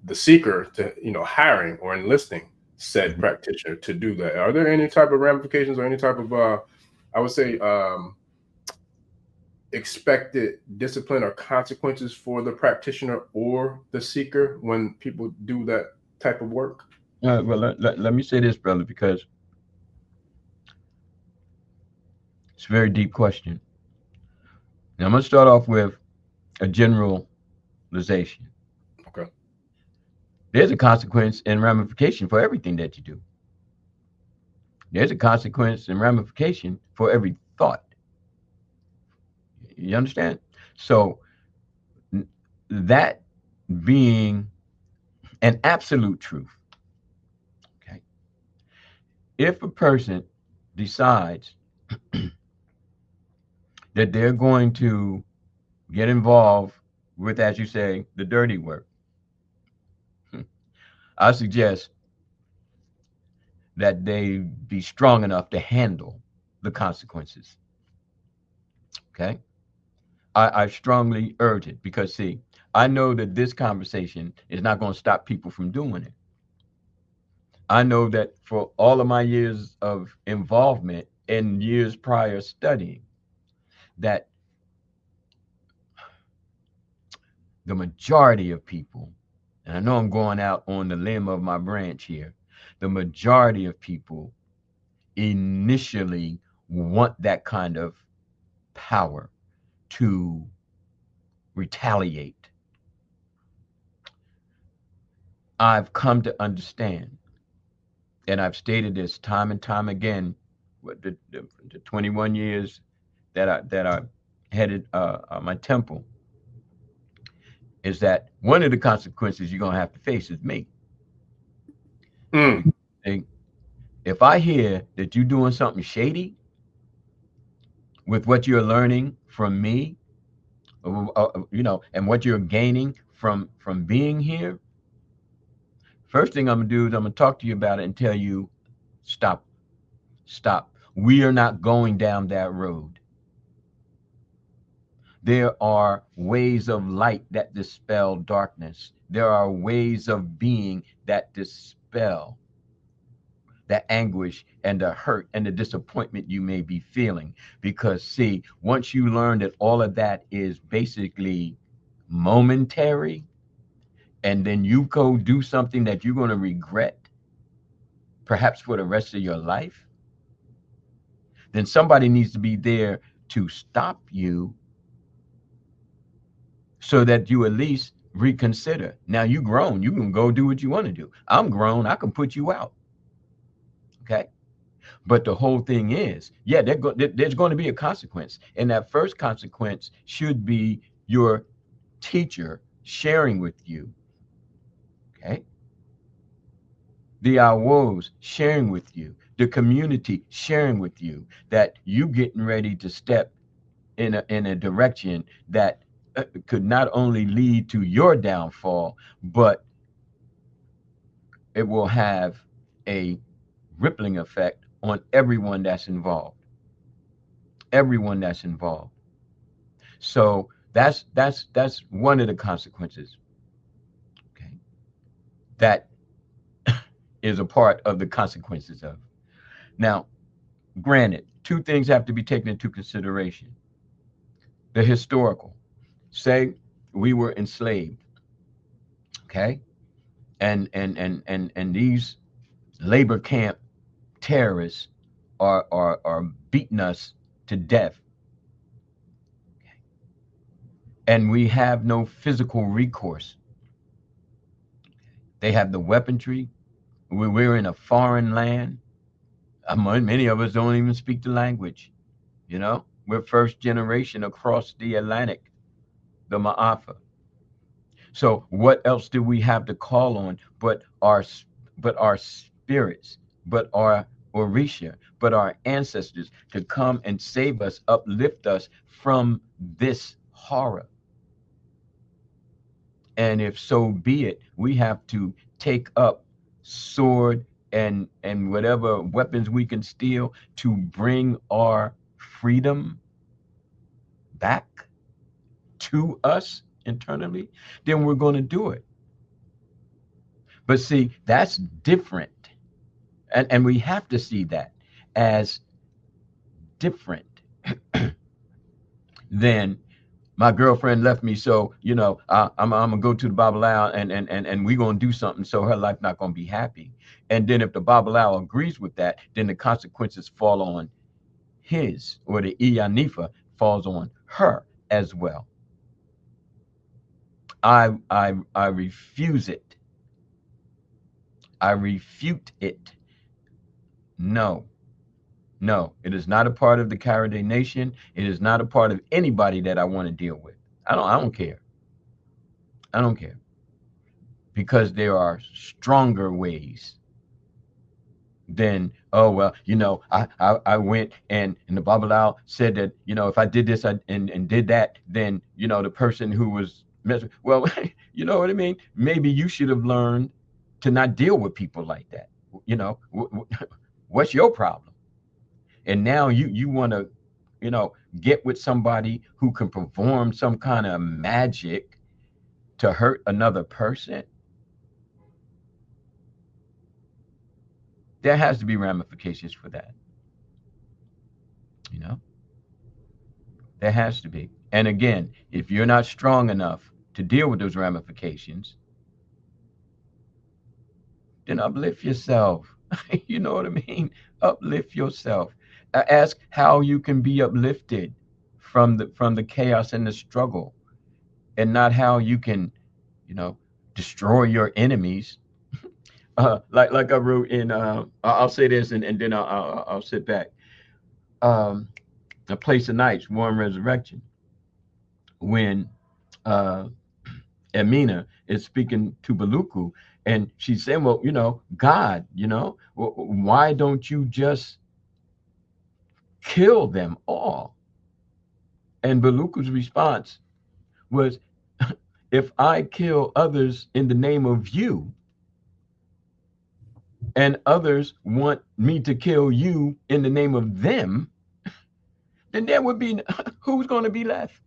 the seeker to, you know, hiring or enlisting said practitioner to do that. Are there any type of ramifications or any type of I would say expected discipline or consequences for the practitioner or the seeker when people do that type of work? Well, let me say this, brother, because it's a very deep question. Now, I'm going to start off with a generalization. Okay. There's a consequence and ramification for everything that you do. There's a consequence and ramification for every thought. You understand? So that being an absolute truth, okay? If a person decides that they're going to get involved with, as you say, the dirty work, I suggest that they be strong enough to handle the consequences. Okay? I strongly urge it because, see, I know that this conversation is not going to stop people from doing it. I know that for all of my years of involvement and years prior studying, that the majority of people, and I know I'm going out on the limb of my branch here, the majority of people initially want that kind of power to retaliate. I've come to understand, and I've stated this time and time again, the 21 years that I headed my temple, is that one of the consequences you're going to have to face is me. If I hear that you're doing something shady with what you're learning from me, you know, and what you're gaining from being here, first thing I'm gonna do is I'm gonna talk to you about it and tell you, stop. We are not going down that road. There are ways of light that dispel darkness. There are ways of being that dispel the anguish and the hurt and the disappointment you may be feeling. Because, see, once you learn that all of that is basically momentary, and then you go do something that you're going to regret, perhaps for the rest of your life, then somebody needs to be there to stop you so that you at least reconsider. Now you grown, you can go do what you want to do. I'm grown, I can put you out. Okay. But the whole thing is, yeah, there's going to be a consequence. And that first consequence should be your teacher sharing with you. Okay. The awos sharing with you, the community sharing with you that you getting ready to step in a direction that could not only lead to your downfall, but it will have a rippling effect on everyone that's involved. Everyone that's involved. So that's one of the consequences. Okay. That is a part of the consequences of. Now, granted, two things have to be taken into consideration. The historical. Say we were enslaved. Okay. And these labor camp terrorists are beating us to death, and we have no physical recourse. They have the weaponry. We're in a foreign land. Many of us don't even speak the language. You know, we're first generation across the Atlantic, the Ma'afa. So what else do we have to call on but our spirits, but our Orisha, but our ancestors to come and save us, uplift us from this horror? And if so be it, we have to take up sword and whatever weapons we can steal to bring our freedom back to us internally, then we're going to do it. But see, that's different. And we have to see that as different than my girlfriend left me, so I'm gonna go to the Babalawo and we're gonna do something so her life not gonna be happy. And then if the Babalawo agrees with that, then the consequences fall on his, or the Iyanifa falls on her as well. I refuse it. I refute it. No, it is not a part of the Karade nation. It is not a part of anybody that I want to deal with. I don't care. I don't care. Because there are stronger ways than, oh well, I went and the Babalawo said that, if I did this and did that, then the person who was well, you know what I mean? Maybe you should have learned to not deal with people like that. What's your problem? And now you want to, get with somebody who can perform some kind of magic to hurt another person. There has to be ramifications for that. There has to be. And again, if you're not strong enough to deal with those ramifications, then uplift yourself. You know what I mean? Uplift yourself. Ask how you can be uplifted from the chaos and the struggle, and not how you can, destroy your enemies. Like I wrote in, I'll say this and then I'll sit back. A Place of Nights, War and Resurrection, when Amina is speaking to Baluku, and she's saying, well, God, why don't you just kill them all? And Baluku's response was, if I kill others in the name of you, and others want me to kill you in the name of them, then there would be, who's going to be left?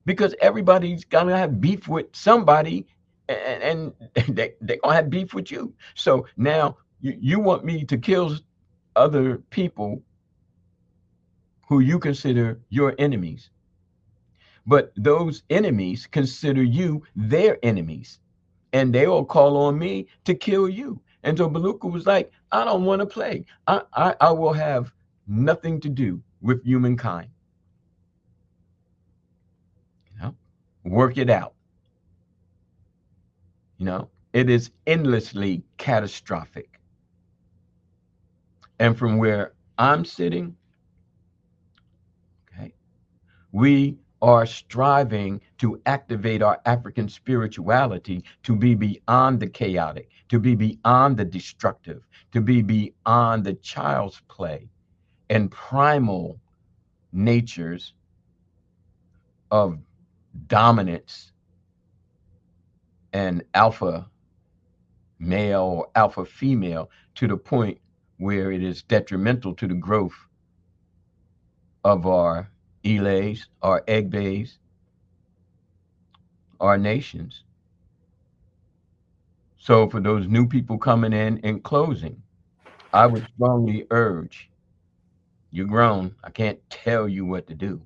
Because everybody's going to have beef with somebody, and they're going to have beef with you. So now you want me to kill other people who you consider your enemies. But those enemies consider you their enemies, and they will call on me to kill you. And so Baluku was like, I don't want to play. I will have nothing to do with humankind. Work it out. It is endlessly catastrophic. And from where I'm sitting, okay, we are striving to activate our African spirituality to be beyond the chaotic, to be beyond the destructive, to be beyond the child's play and primal natures of dominance and alpha male or alpha female, to the point where it is detrimental to the growth of our Ilays, our Egbays, our nations. So for those new people coming in closing, I would strongly urge, you're grown, I can't tell you what to do,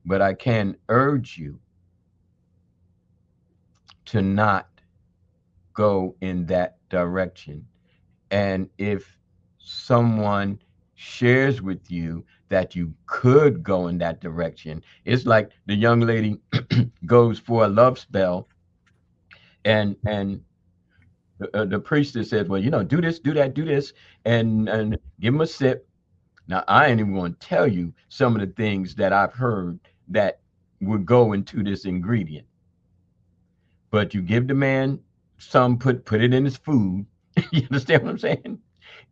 but I can urge you to not go in that direction. And if someone shares with you that you could go in that direction, it's like the young lady goes for a love spell, and the priestess says, well, do this, do that, do this, and give them a sip. Now, I ain't even going to tell you some of the things that I've heard that would go into this ingredient. But you give the man some, put it in his food. You understand what I'm saying?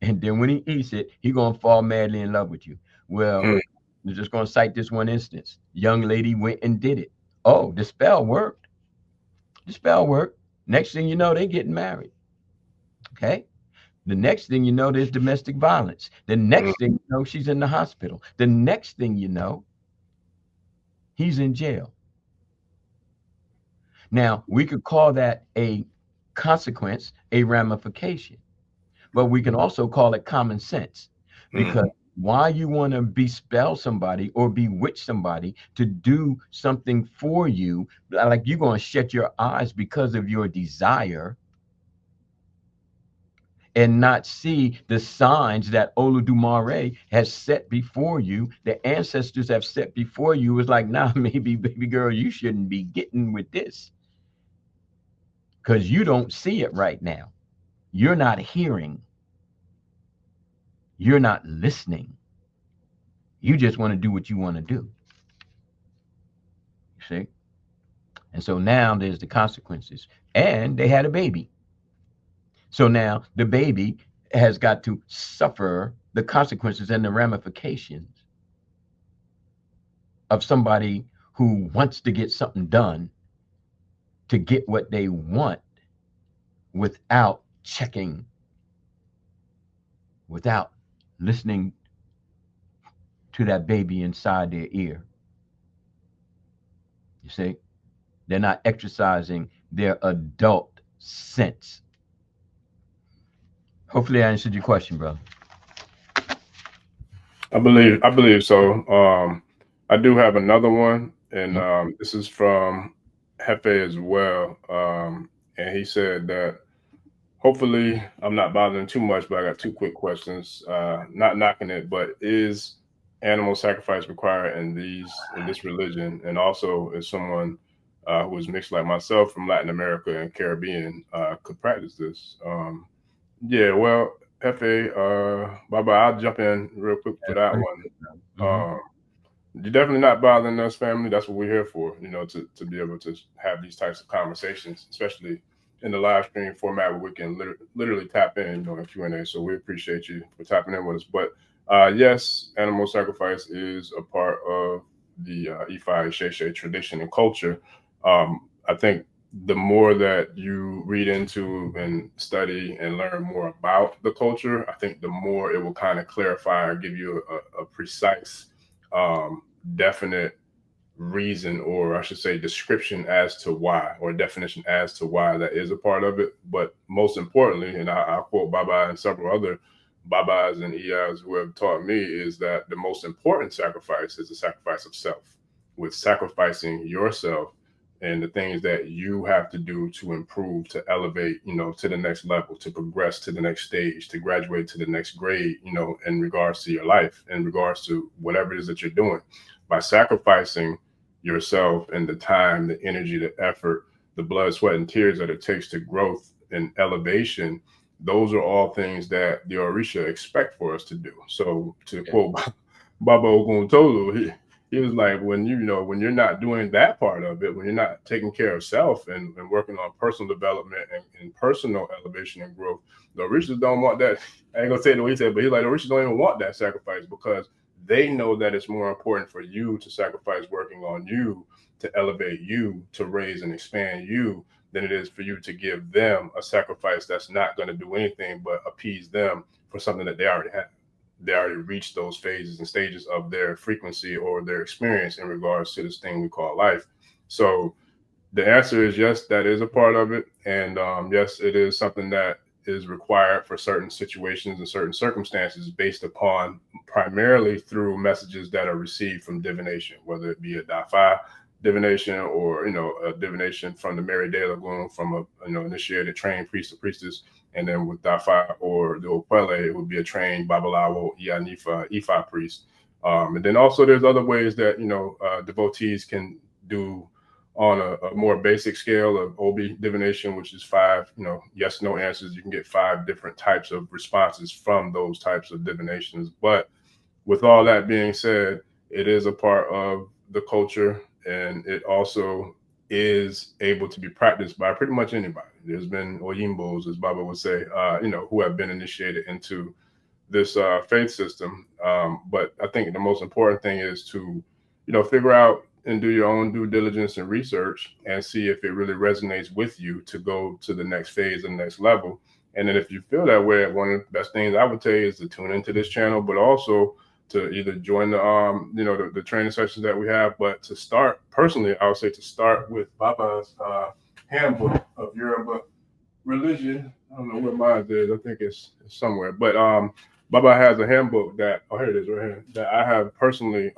And then when he eats it, he gonna fall madly in love with you. Well, I'm just gonna cite this one instance. Young lady went and did it. Oh, the spell worked. The spell worked. Next thing you know, they getting married. Okay. The next thing you know, there's domestic violence. The next thing you know, she's in the hospital. The next thing you know, he's in jail. Now, we could call that a consequence, a ramification, but we can also call it common sense, because why you want to bespell somebody or bewitch somebody to do something for you, like you're going to shut your eyes because of your desire and not see the signs that Olodumare has set before you, the ancestors have set before you. It's like, nah, maybe, baby girl, you shouldn't be getting with this because you don't see it right now. You're not hearing. You're not listening. You just want to do what you want to do. You see? And so now there's the consequences. And they had a baby. So now the baby has got to suffer the consequences and the ramifications of somebody who wants to get something done to get what they want without checking, without listening to that baby inside their ear. You see? They're not exercising their adult sense. Hopefully I answered your question, brother. I believe so. I do have another one, and this is from Hefe as well. And he said that hopefully I'm not bothering too much, but I got two quick questions. Not knocking it, but is animal sacrifice required in this religion? And also, is someone who is mixed like myself from Latin America and Caribbean could practice this? Yeah, well, Hefe, bye bye. I'll jump in real quick for that one. You're definitely not bothering us, family. That's what we're here for, to be able to have these types of conversations, especially in the live stream format where we can literally tap in, in Q&A. So we appreciate you for tapping in with us. But yes, animal sacrifice is a part of the Ifa Sheshe tradition and culture. I think the more that you read into and study and learn more about the culture, I think the more it will kind of clarify or give you a precise definite reason, or I should say description as to why, or definition as to why that is a part of it. But most importantly, and I'll quote Baba and several other Babas and Iyas who have taught me, is that the most important sacrifice is the sacrifice of self, with sacrificing yourself and the things that you have to do to improve, to elevate, to the next level, to progress to the next stage, to graduate to the next grade, in regards to your life, in regards to whatever it is that you're doing. By sacrificing yourself and the time, the energy, the effort, the blood, sweat, and tears that it takes to growth and elevation, those are all things that the Orisha expect for us to do. So to quote Baba Oguntolu, he was like, when when you're not doing that part of it, when you're not taking care of self and working on personal development and personal elevation and growth, the Orishas don't want that. I ain't gonna say the way he said, but he's like, the Orishas don't even want that sacrifice, because they know that it's more important for you to sacrifice working on you, to elevate you, to raise and expand you, than it is for you to give them a sacrifice that's not going to do anything but appease them for something that they already have. They already reached those phases and stages of their frequency or their experience in regards to this thing we call life. So the answer is yes, that is a part of it. And yes, it is something that is required for certain situations and certain circumstances, based upon primarily through messages that are received from divination, whether it be a Dafa divination or a divination from the Mary De Lagoon, from a initiated trained priest or priestess. And then with Dafa or the Okwele, it would be a trained Babalawo Ifa priest. And then also there's other ways that devotees can do on a more basic scale of Obi divination, which is 5, yes, no answers. You can get 5 different types of responses from those types of divinations. But with all that being said, it is a part of the culture, and it also is able to be practiced by pretty much anybody. There's been Oyimbos, as Baba would say, who have been initiated into this faith system. But I think the most important thing is to, figure out and do your own due diligence and research and see if it really resonates with you to go to the next phase and next level. And then if you feel that way, one of the best things I would tell you is to tune into this channel, but also to either join the training sessions that we have. But to start personally, I would say to start with Baba's handbook of Yoruba religion. I don't know where mine is. I think it's somewhere. But Baba has a handbook that, here it is right here, that I have personally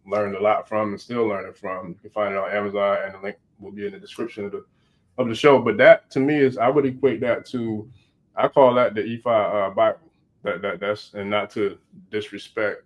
learned a lot from and still learning from. You can find it on Amazon, and the link will be in the description of the show. But that to me is, I would equate that to, I call that the Ifa Bible. That's, and not to disrespect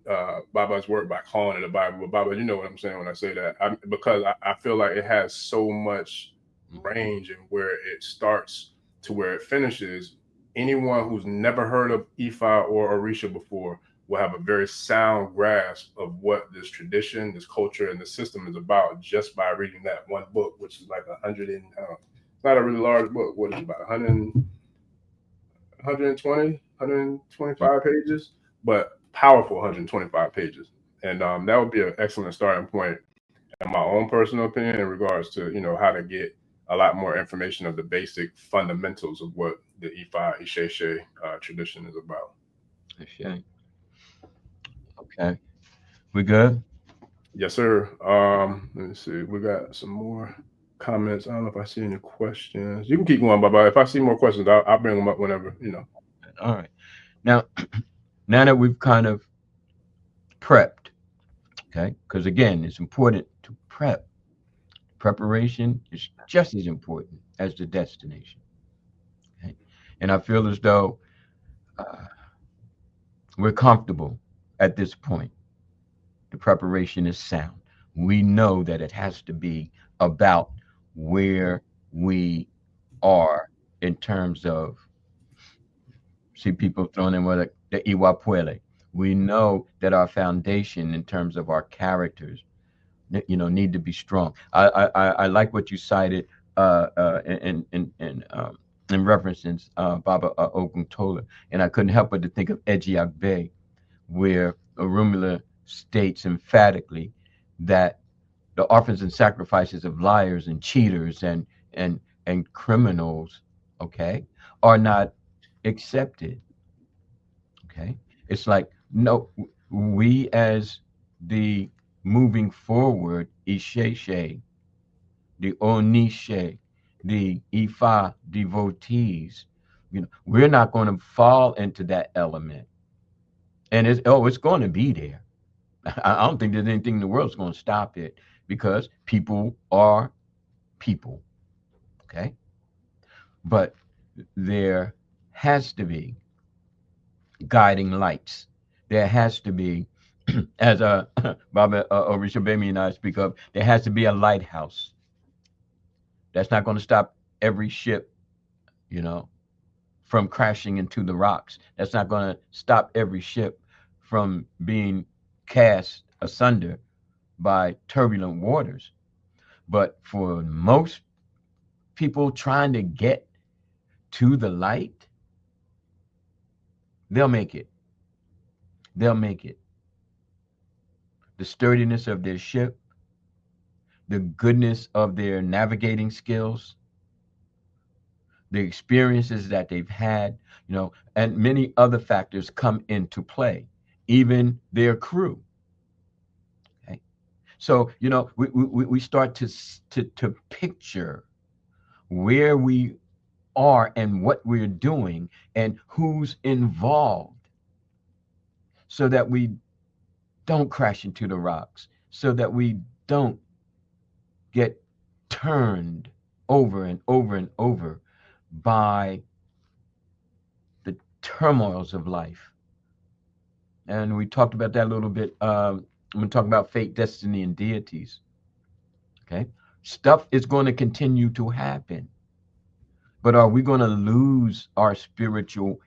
Baba's work by calling it a Bible, but Baba, you know what I'm saying when I say that, because I feel like it has so much range and where it starts to where it finishes. Anyone who's never heard of Ifa or Orisha before will have a very sound grasp of what this tradition, this culture, and the system is about just by reading that one book, which is like 100 and it's not a really large book. What is it, about 125 pages, but powerful 125 pages. And that would be an excellent starting point, in my own personal opinion, in regards to, how to get a lot more information of the basic fundamentals of what the Ifa Isheshe tradition is about. Okay. Okay. We good? Yes, sir. Let me see. We got some more comments. I don't know if I see any questions. You can keep going, Baba. If I see more questions, I'll bring them up whenever, All right. Now, now that we've kind of prepped, okay, because again, it's important to prep. Preparation is just as important as the destination. Okay? And I feel as though we're comfortable at this point. The preparation is sound. We know that it has to be about where we are in terms of, see people throwing in with the Iwa. We know that our foundation in terms of our characters, need to be strong. I like what you cited in references Baba Oguntola, and I couldn't help but to think of Ejiagbe, where Orunmila states emphatically that the offerings and sacrifices of liars and cheaters and criminals, okay, are not accepted. Okay, it's like, no, we as the moving forward Isheshe, the Onishe, the Ifa devotees, we're not going to fall into that element, and it's going to be there. I don't think there's anything in the world that's going to stop it, because people are people. Okay, but there has to be guiding lights. There has to be, as Baba Orisha Gbemi and I speak of, there has to be a lighthouse. That's not going to stop every ship, from crashing into the rocks. That's not going to stop every ship from being cast asunder by turbulent waters. But for most people trying to get to the light, they'll make it. They'll make it. The sturdiness of their ship, the goodness of their navigating skills, the experiences that they've had, and many other factors come into play, even their crew. Okay, so we start to picture where we are and what we're doing and who's involved, so that we don't crash into the rocks, so that we don't get turned over and over and over by the turmoils of life. And we talked about that a little bit when we talk about fate, destiny, and deities. Okay, Stuff is going to continue to happen. But are we going to lose our spiritual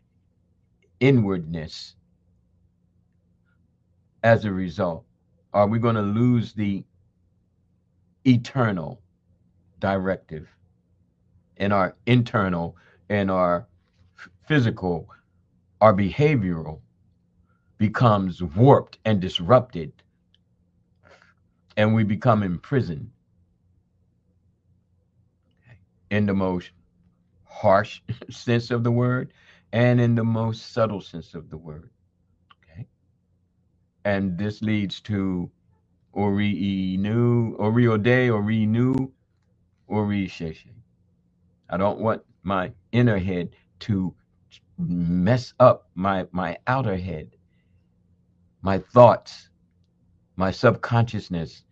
inwardness as a result? Are we going to lose the eternal directive in our internal and our physical, our behavioral becomes warped and disrupted, and we become imprisoned in the most harsh sense of the word and in the most subtle sense of the word. Okay. And this leads to Ori Ode, Orisha. I don't want my inner head to mess up my outer head, my thoughts, my subconsciousness.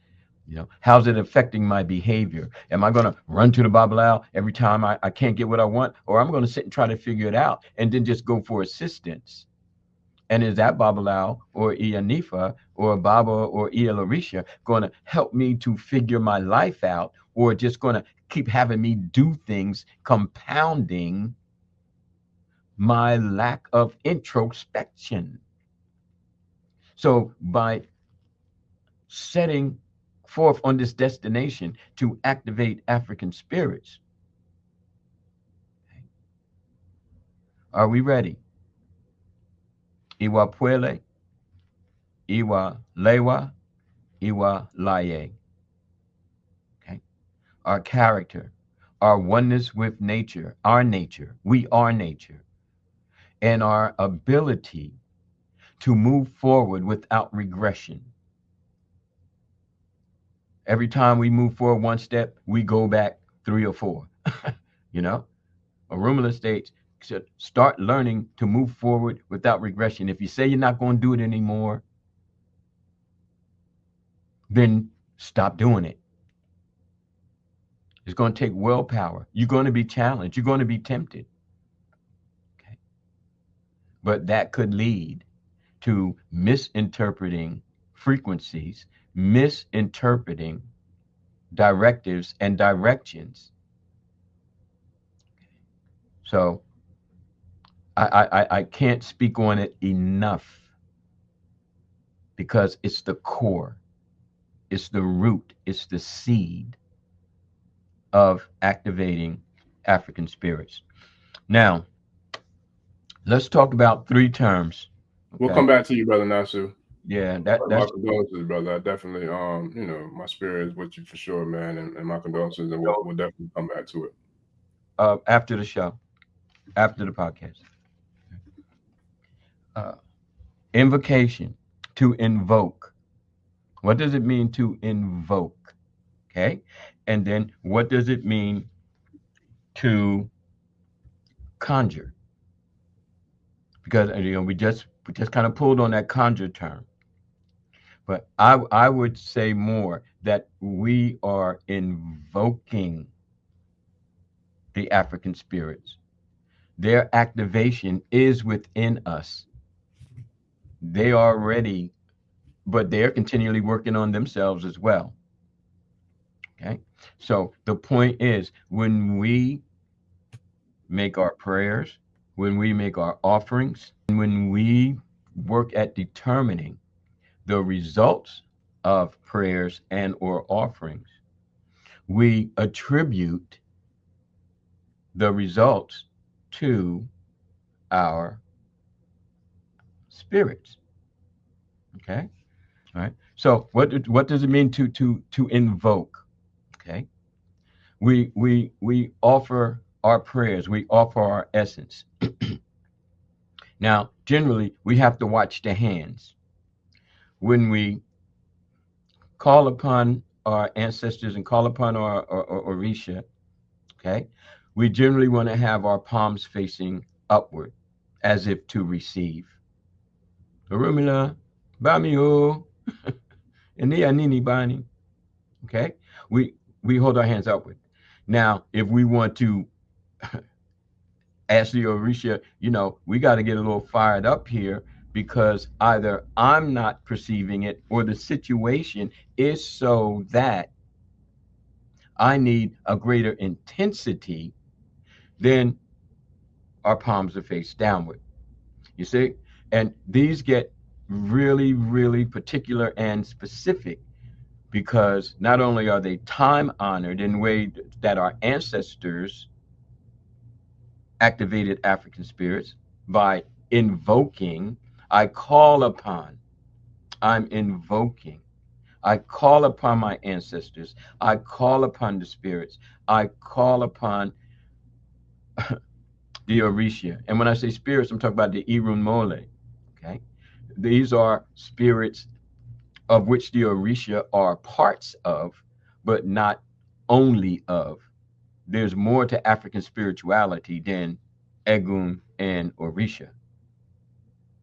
How's it affecting my behavior? Am I going to run to the Babalawo every time I can't get what I want? Or I'm going to sit and try to figure it out and then just go for assistance? And is that Babalawo or Ianifa or Baba or Orisha going to help me to figure my life out, or just going to keep having me do things, compounding my lack of introspection? So by setting forth on this destination to activate African spirits, are we ready? Iwa Puele, Iwa Lewa, Iwa Laye. Okay. Our character, our oneness with nature, we are nature, and our ability to move forward without regression. Every time we move forward one step, we go back 3 or 4. Arumala states, should start learning to move forward without regression. If you say you're not going to do it anymore, then stop doing it. It's going to take willpower. You're going to be challenged. You're going to be tempted. Okay. But that could lead to misinterpreting frequencies, misinterpreting directives and directions. So I can't speak on it enough, because it's the core, it's the root, it's the seed of activating African spirits. Now, let's talk about 3 terms. Okay? We'll come back to you, Brother Nasu. Yeah, that's my condolences, brother. I definitely, my spirit is with you for sure, man, and my condolences, and we'll definitely come back to it. After the show, after the podcast. Invocation, to invoke. What does it mean to invoke? Okay. And then what does it mean to conjure? Because we just kind of pulled on that conjure term. But I would say more that we are invoking the African spirits. Their activation is within us. They are ready, but they're continually working on themselves as well. Okay. So the point is, when we make our prayers, when we make our offerings, and when we work at determining the results of prayers and or offerings, we attribute the results to our spirits. Okay. All right. So what does it mean to invoke? Okay. We offer our prayers, we offer our essence. Now, generally, we have to watch the hands. When we call upon our ancestors and call upon our Orisha, okay, we generally want to have our palms facing upward, as if to receive. Arumila, Bamio, Inianini Bani. Okay, we hold our hands upward. Now, if we want to ask the Orisha, we got to get a little fired up here, because either I'm not perceiving it or the situation is so that I need a greater intensity, then our palms are face downward. You see? And these get really, really particular and specific because not only are they time honored in a way that our ancestors activated African spirits by invoking, I call upon, I'm invoking. I call upon my ancestors. I call upon the spirits. I call upon the Orisha. And when I say spirits, I'm talking about the Irun Mole. Okay. These are spirits of which the Orisha are parts of, but not only of. There's more to African spirituality than Egun and Orisha.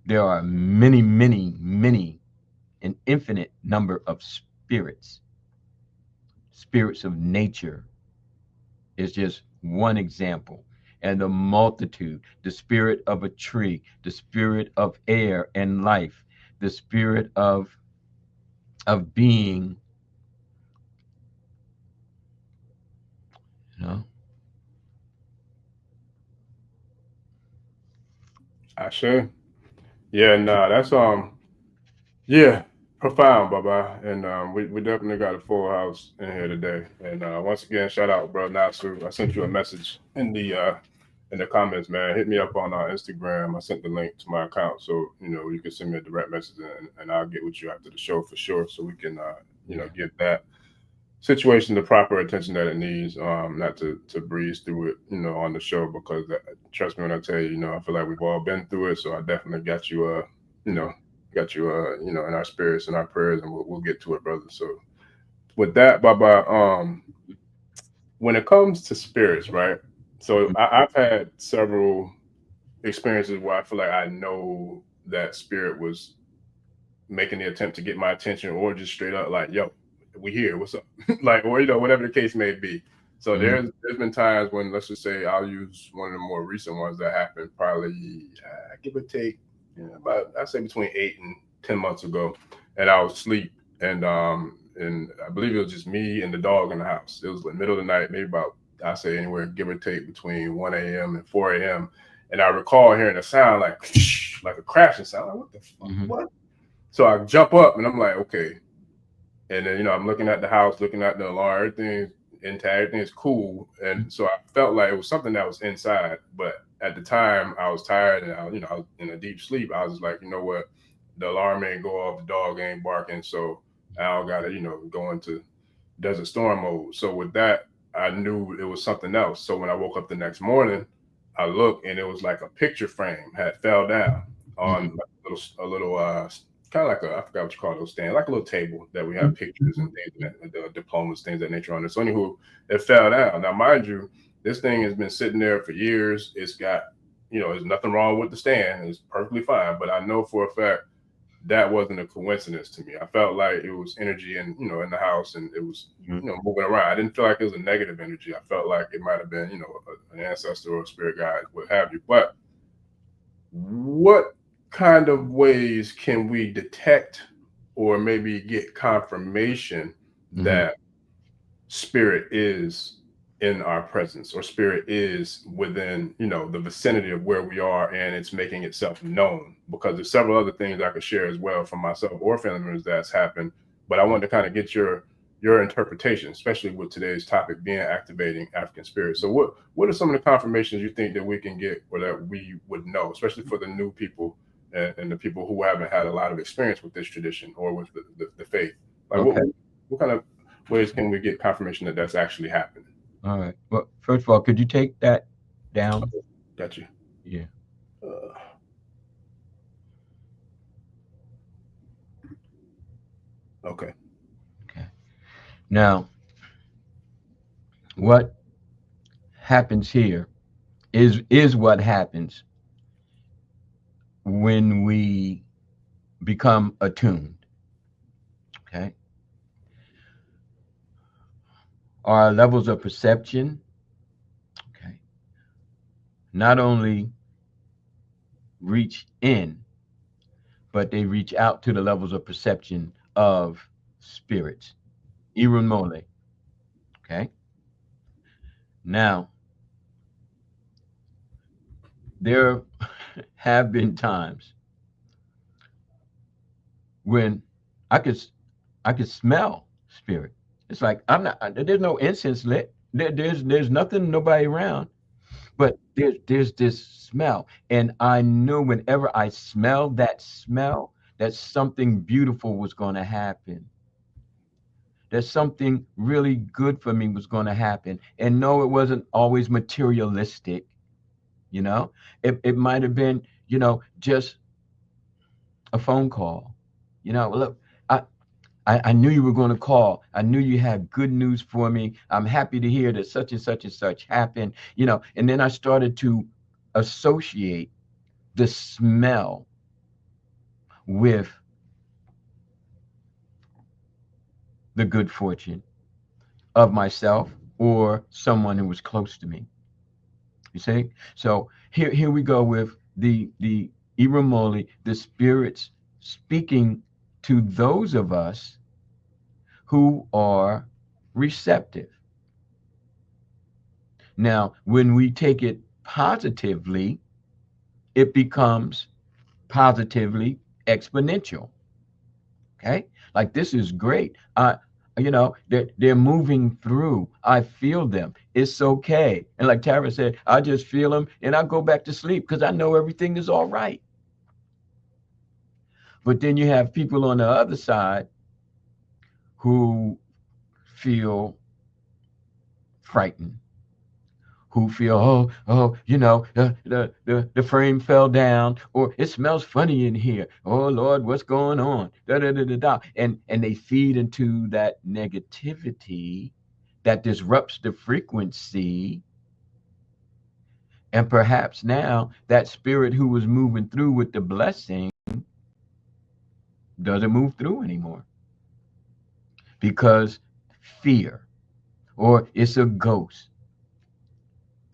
There are many, many, many, an infinite number of spirits. Spirits of nature is just one example. And the multitude, the spirit of a tree, the spirit of air and life, the spirit of being, you know. I sure. Yeah, nah, that's yeah, profound, Baba. And we definitely got a full house in here today. And once again, shout out, bro, Nasu. I sent you a message in the comments, man. Hit me up on Instagram. I sent the link to my account, so you can send me a direct message, and I'll get with you after the show for sure, so we can get that situation the proper attention that it needs. Not to breeze through it, on the show, because trust me when I tell you, I feel like we've all been through it. So I definitely got you, you know, in our spirits and our prayers, and we'll get to it, brother. So with that, Baba, when it comes to spirits, right? So I've had several experiences where I feel like I know that spirit was making the attempt to get my attention, or just straight up like, yo, we here, what's up? Like, or whatever the case may be. So there's been times when, let's just say, I'll use one of the more recent ones that happened probably give or take about, I'd say, between 8 and 10 months ago. And I was asleep, and I believe it was just me and the dog in the house. It was the middle of the night, maybe about, I say, anywhere give or take between 1 a.m. and 4 a.m. And I recall hearing a sound like like a crashing sound. Like, what the fuck? What? So I jump up and I'm like, okay. And then, I'm looking at the house, looking at the alarm, everything's intact, everything's cool. And so I felt like it was something that was inside. But at the time, I was tired, and I was in a deep sleep. I was like, you know what? The alarm ain't go off, the dog ain't barking. So I don't got to, go into desert storm mode. So with that, I knew it was something else. So when I woke up the next morning, I looked, and it was like a picture frame had fell down on a little kind of like I forgot what you call those stands, like a little table that we have pictures and things, diplomas, things of that nature on it. So anywho, it fell down. Now, mind you, this thing has been sitting there for years. It's got, there's nothing wrong with the stand. It's perfectly fine. But I know for a fact that wasn't a coincidence to me. I felt like it was energy in the house, and it was, moving around. I didn't feel like it was a negative energy. I felt like it might have been, an ancestor or a spirit guide, what have you. But what kind of ways can we detect or maybe get confirmation that spirit is in our presence, or spirit is within the vicinity of where we are, and it's making itself known? Because there's several other things I could share as well from myself or family members that's happened, but I wanted to kind of get your interpretation, especially with today's topic being activating African spirit. So what are some of the confirmations you think that we can get, or that we would know, especially for the new people and the people who haven't had a lot of experience with this tradition or with the faith? Like, what kind of ways can we get confirmation that that's actually happening? All right. Well, first of all, could you take that down? Okay. Got you. Yeah. Okay. Okay. Now, what happens here is what happens when we become attuned. Okay. Our levels of perception, okay, not only reach in, but they reach out to the levels of perception of spirits. Irun Mole. Okay. Now, there have been times when I could smell spirit. It's like I'm not. There's no incense lit. There's nothing. Nobody around. But there's this smell, and I knew whenever I smelled that smell, that something beautiful was going to happen. That something really good for me was going to happen. And no, it wasn't always materialistic. You know, it might have been, just a phone call. Look, I, I knew you were going to call. I knew you had good news for me. I'm happy to hear that such and such and such happened, and then I started to associate the smell with the good fortune of myself or someone who was close to me. You see? So here we go with the Iramoli, the spirits speaking to those of us who are receptive. Now, when we take it positively, it becomes positively exponential. Okay? Like this is great. They're moving through. I feel them. It's okay. And like Tara said, I just feel them and I go back to sleep because I know everything is all right. But then you have people on the other side who feel frightened, who feel, the frame fell down, or it smells funny in here. Oh Lord, what's going on? Da, da, da, da, da. And they feed into that negativity that disrupts the frequency. And perhaps now that spirit who was moving through with the blessing doesn't move through anymore because fear, or it's a ghost.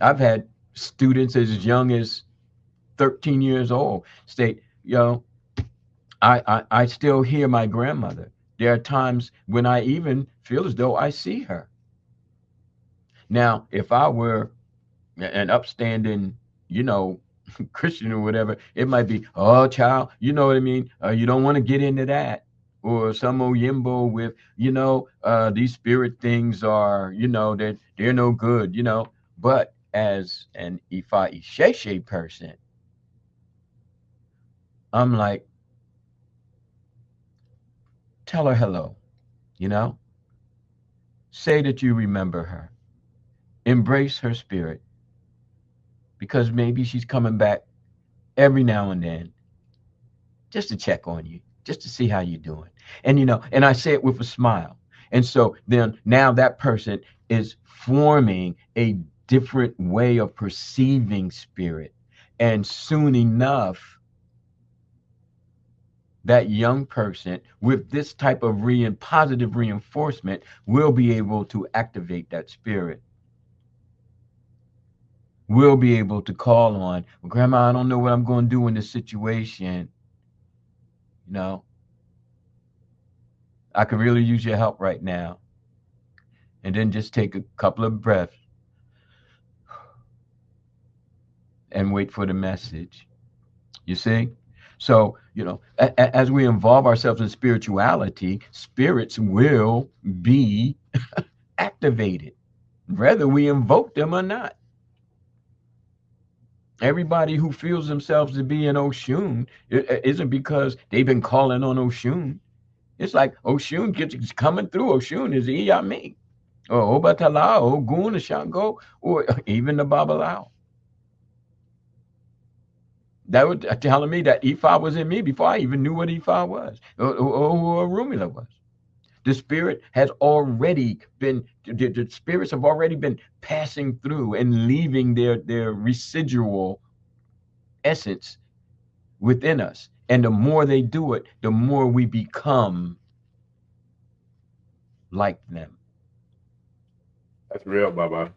I've had students as young as 13 years old state, I still hear my grandmother. There are times when I even feel as though I see her. Now, if I were an upstanding, Christian or whatever, it might be, oh, child, you know what I mean? You don't want to get into that. Or some Oyimbo with, these spirit things are, they're no good, But as an Ifa Isheshe person, I'm like, tell her hello, you know? Say that you remember her. Embrace her spirit because maybe she's coming back every now and then just to check on you, just to see how you're doing. And and I say it with a smile. And so then now that person is forming a different way of perceiving spirit. And soon enough, that young person with this type of positive reinforcement will be able to activate that spirit. Will be able to call on, well, Grandma, I don't know what I'm going to do in this situation. I could really use your help right now. And then just take a couple of breaths and wait for the message. You see? So, as we involve ourselves in spirituality, spirits will be activated, whether we invoke them or not. Everybody who feels themselves to be an Oshun, it isn't because they've been calling on Oshun. It's like Oshun gets coming through. Oshun is Iyami, or Obatala, or Ogun, or Shango, or even the Babalao. That was telling me that Ifa was in me before I even knew what Ifa was, or who Rumila was. The spirit has already been, the spirits have already been passing through and leaving their residual essence within us. And the more they do it, the more we become like them. That's real, Baba.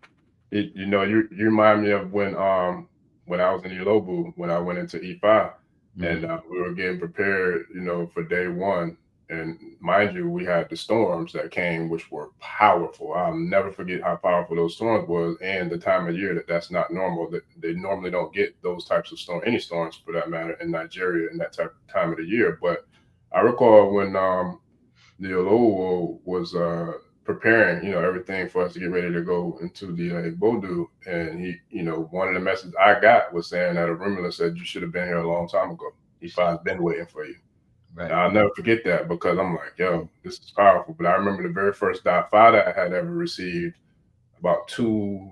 You remind me of when I was in Ilobu, when I went into Ifa, and we were getting prepared, for day one, And mind you, we had the storms that came, which were powerful. I'll never forget how powerful those storms was, and the time of year that's not normal. That they normally don't get those types of storms, any storms for that matter, in Nigeria in that type of time of the year. But I recall when the Oloye was preparing, everything for us to get ready to go into the Vodun, and he, one of the messages I got was saying that Arumula said you should have been here a long time ago. Ifa's been waiting for you. Right. And I'll never forget that, because I'm like, yo, this is powerful. But I remember the very first Fada I had ever received about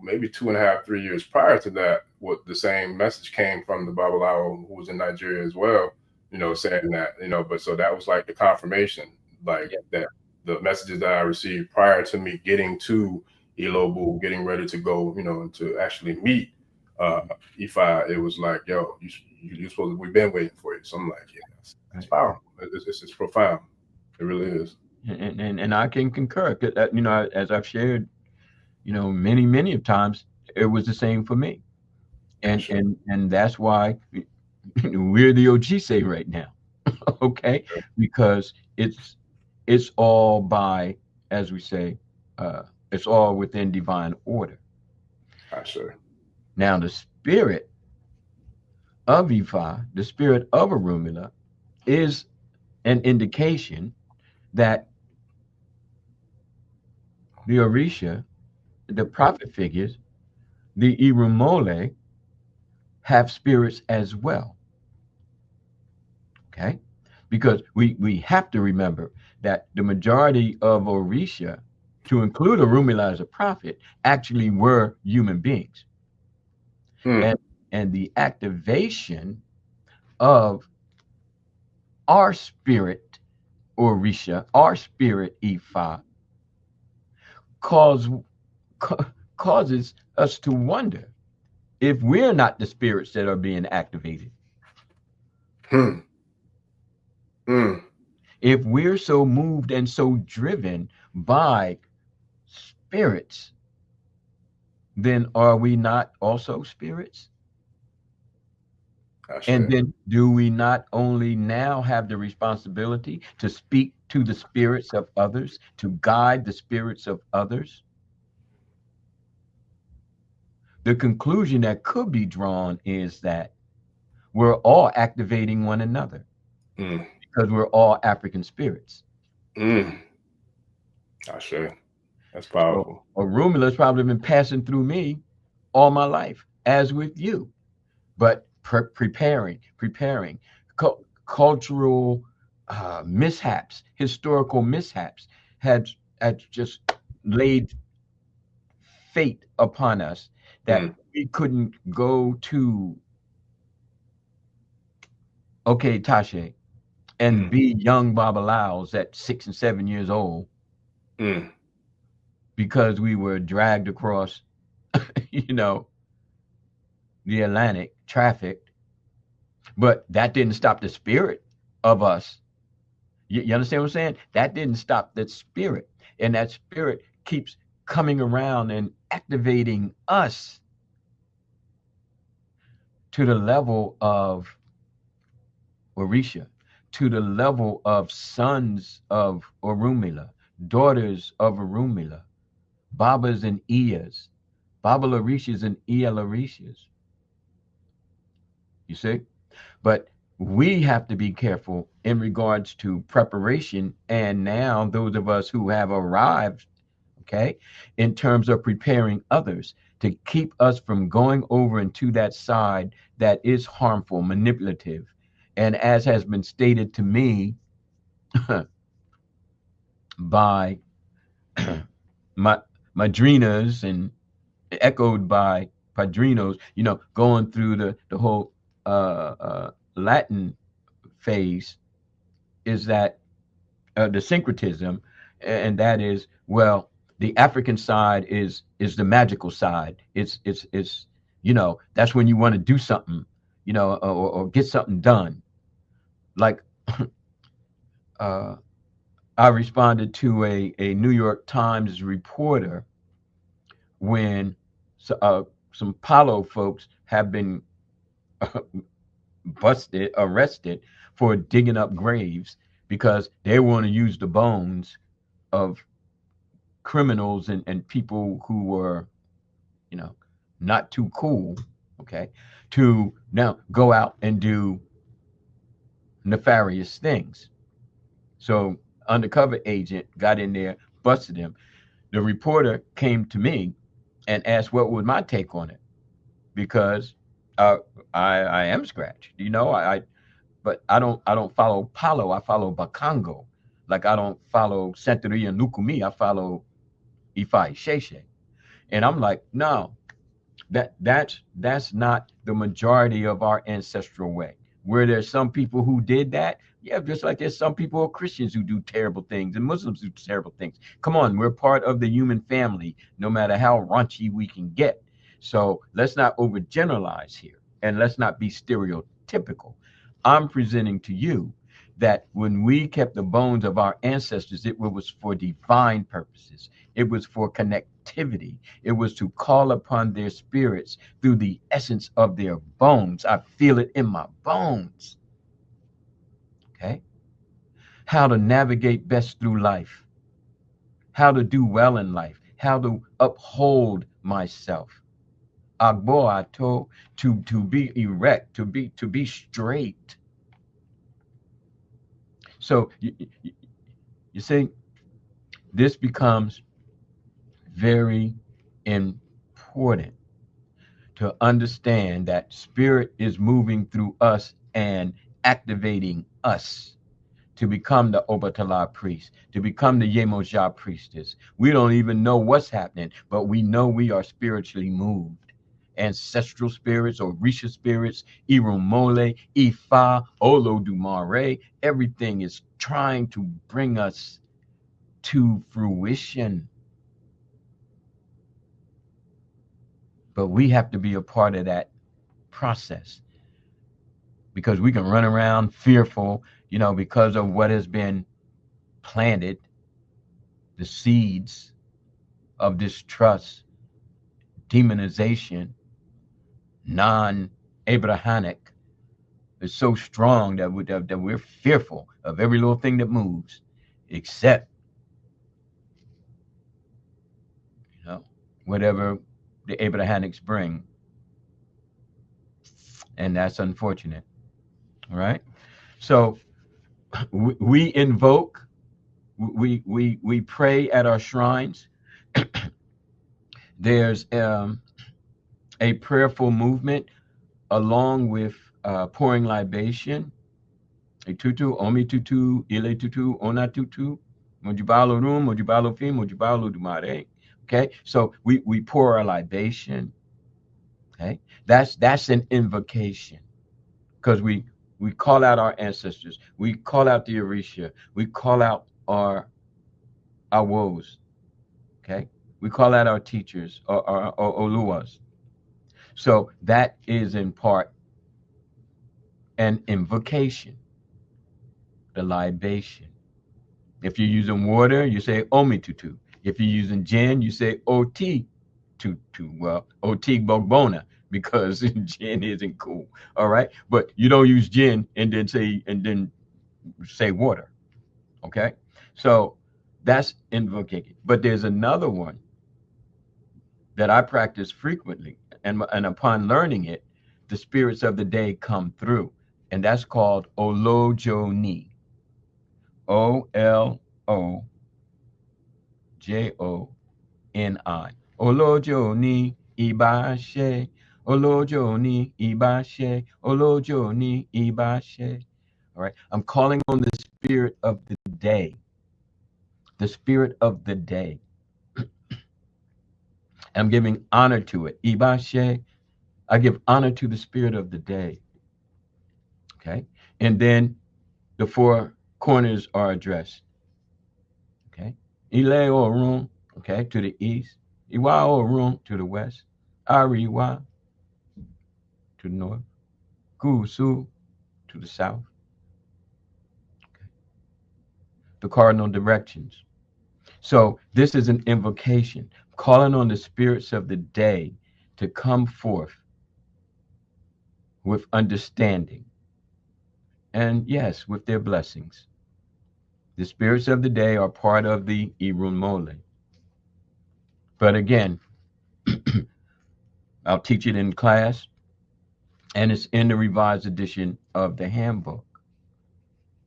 maybe 2.5, 3 years prior to that, what the same message came from the Babalawo who was in Nigeria as well, saying that, but so that was like the confirmation, like that the messages that I received prior to me getting to Ilobu, getting ready to go, and to actually meet Ifa, it was like, yo, you're supposed to, we've been waiting for you. So I'm like, yeah, it's powerful. It's profound. It really is. And I can concur. As I've shared, many of times, it was the same for me. And Sure. and that's why we're the Ojise right now. Okay? Sure. Because it's all by, as we say, it's all within divine order. Sure. Now the spirit of Ifa, the spirit of Orunmila, is an indication that the Orisha, the prophet figures, the Irumole, have spirits as well. Okay? Because we have to remember that the majority of Orisha, to include Orunmila as a prophet, actually were human beings. And the activation of our spirit Orisha, our spirit Ifa, causes us to wonder if we're not the spirits that are being activated. If we're so moved and so driven by spirits, then are we not also spirits? And then do we not only now have the responsibility to speak to the spirits of others, to guide the spirits of others? The conclusion that could be drawn is that we're all activating one another because we're all African spirits. Sure. That's powerful. So, Orunmila's probably been passing through me all my life, as with you, but preparing cultural mishaps, historical mishaps had just laid fate upon us that we couldn't go to Tashe and be young Babalaos at 6 and 7 years old because we were dragged across the Atlantic, trafficked. But that didn't stop the spirit of us. You understand what I'm saying? That didn't stop that spirit. And that spirit keeps coming around and activating us to the level of Orisha, to the level of sons of Orunmila, daughters of Orunmila, Babas and Iyas, Babal Orishas and Iyal Orishas. You see? But we have to be careful in regards to preparation. And now those of us who have arrived, okay, in terms of preparing others to keep us from going over into that side that is harmful, manipulative. And as has been stated to me by madrinas and echoed by padrinos, going through the whole Latin phase, is that the syncretism, and that is, well, the African side is the magical side. It's that's when you want to do something, or get something done. Like I responded to a New York Times reporter when some Palo folks have been arrested for digging up graves because they want to use the bones of criminals and people who were, you know, not too cool, okay, to now go out and do nefarious things. So undercover agent got in there, busted him. The reporter came to me and asked what was my take on it, because uh, I am scratched, you know. But I don't follow Palo. I follow Bakongo. Like I don't follow Santeria Nukumi. I follow Ifa Sheshe. And I'm like, no, that's not the majority of our ancestral way. Where there's some people who did that, yeah, just like there's some people, Christians, who do terrible things and Muslims who do terrible things. Come on, we're part of the human family, no matter how raunchy we can get. So let's not overgeneralize here, and let's not be stereotypical. I'm presenting to you that when we kept the bones of our ancestors, it was for divine purposes. It was for connectivity. It was to call upon their spirits through the essence of their bones. I feel it in my bones. Okay? How to navigate best through life, how to do well in life, how to uphold myself. Agbo ato, to be erect, to be straight. So you see, this becomes very important to understand that spirit is moving through us and activating us to become the Obatala priest, to become the Yemoja priestess. We don't even know what's happening, but we know we are spiritually moved. Ancestral spirits, Orisha spirits, Irumole, Ifa, Olodumare, everything is trying to bring us to fruition. But we have to be a part of that process, because we can run around fearful, you know, because of what has been planted, the seeds of distrust, demonization, non-Abrahamic is so strong that we're fearful of every little thing that moves, except, you know, whatever the Abrahamics bring. And that's unfortunate. All right. So we invoke, we pray at our shrines. There's a prayerful movement along with pouring libation. E tutu, omi tutu, ile tutu, ona tutu, mojibalo rum, mojibalo fim, mojibalo dumare. Okay, so we pour our libation. Okay, that's an invocation, because we call out our ancestors, we call out the Orisha, we call out our woes. Okay, we call out our teachers, our Oluwas. So that is in part an invocation, the libation. If you're using water, you say Omi tutu. If you're using gin, you say Oti tutu. Well, Oti bogbona, because gin isn't cool. All right. But you don't use gin and then say water. Okay. So that's invoking. But there's another one that I practice frequently. And upon learning it, the spirits of the day come through. And that's called Olojoni. Olojoni. Olojoni Ibashe. Olojoni Ibashe. Olojoni Ibashe. All right. I'm calling on the spirit of the day. The spirit of the day. I'm giving honor to it. Ibashe. I give honor to the spirit of the day. Okay. And then the four corners are addressed. Okay. Ile Orun, okay, to the east. Iwa Orun to the west. Ariwa to the north. Gusu to the south. Okay. The cardinal directions. So this is an invocation, calling on the spirits of the day to come forth with understanding, and yes, with their blessings. The spirits of the day are part of the Irunmole. But again, I'll teach it in class, and it's in the revised edition of the handbook.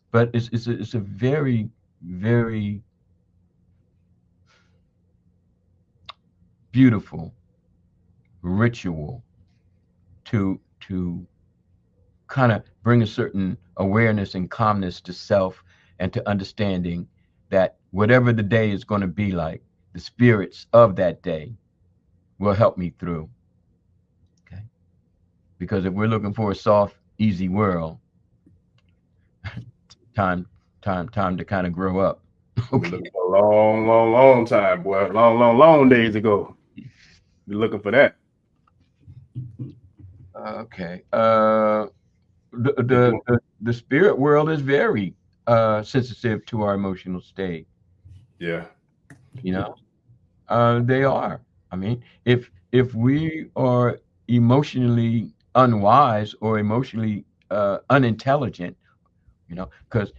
But it's a very, very beautiful ritual to kind of bring a certain awareness and calmness to self, and to understanding that whatever the day is going to be like, the spirits of that day will help me through. Okay? Because if we're looking for a soft, easy world, time to kind of grow up. Okay. We're looking for a long time, boy. Long days ago. We're looking for that. Okay. The spirit world is very sensitive to our emotional state. Yeah. You know, they are. I mean, if we are emotionally unwise or emotionally unintelligent, you know, because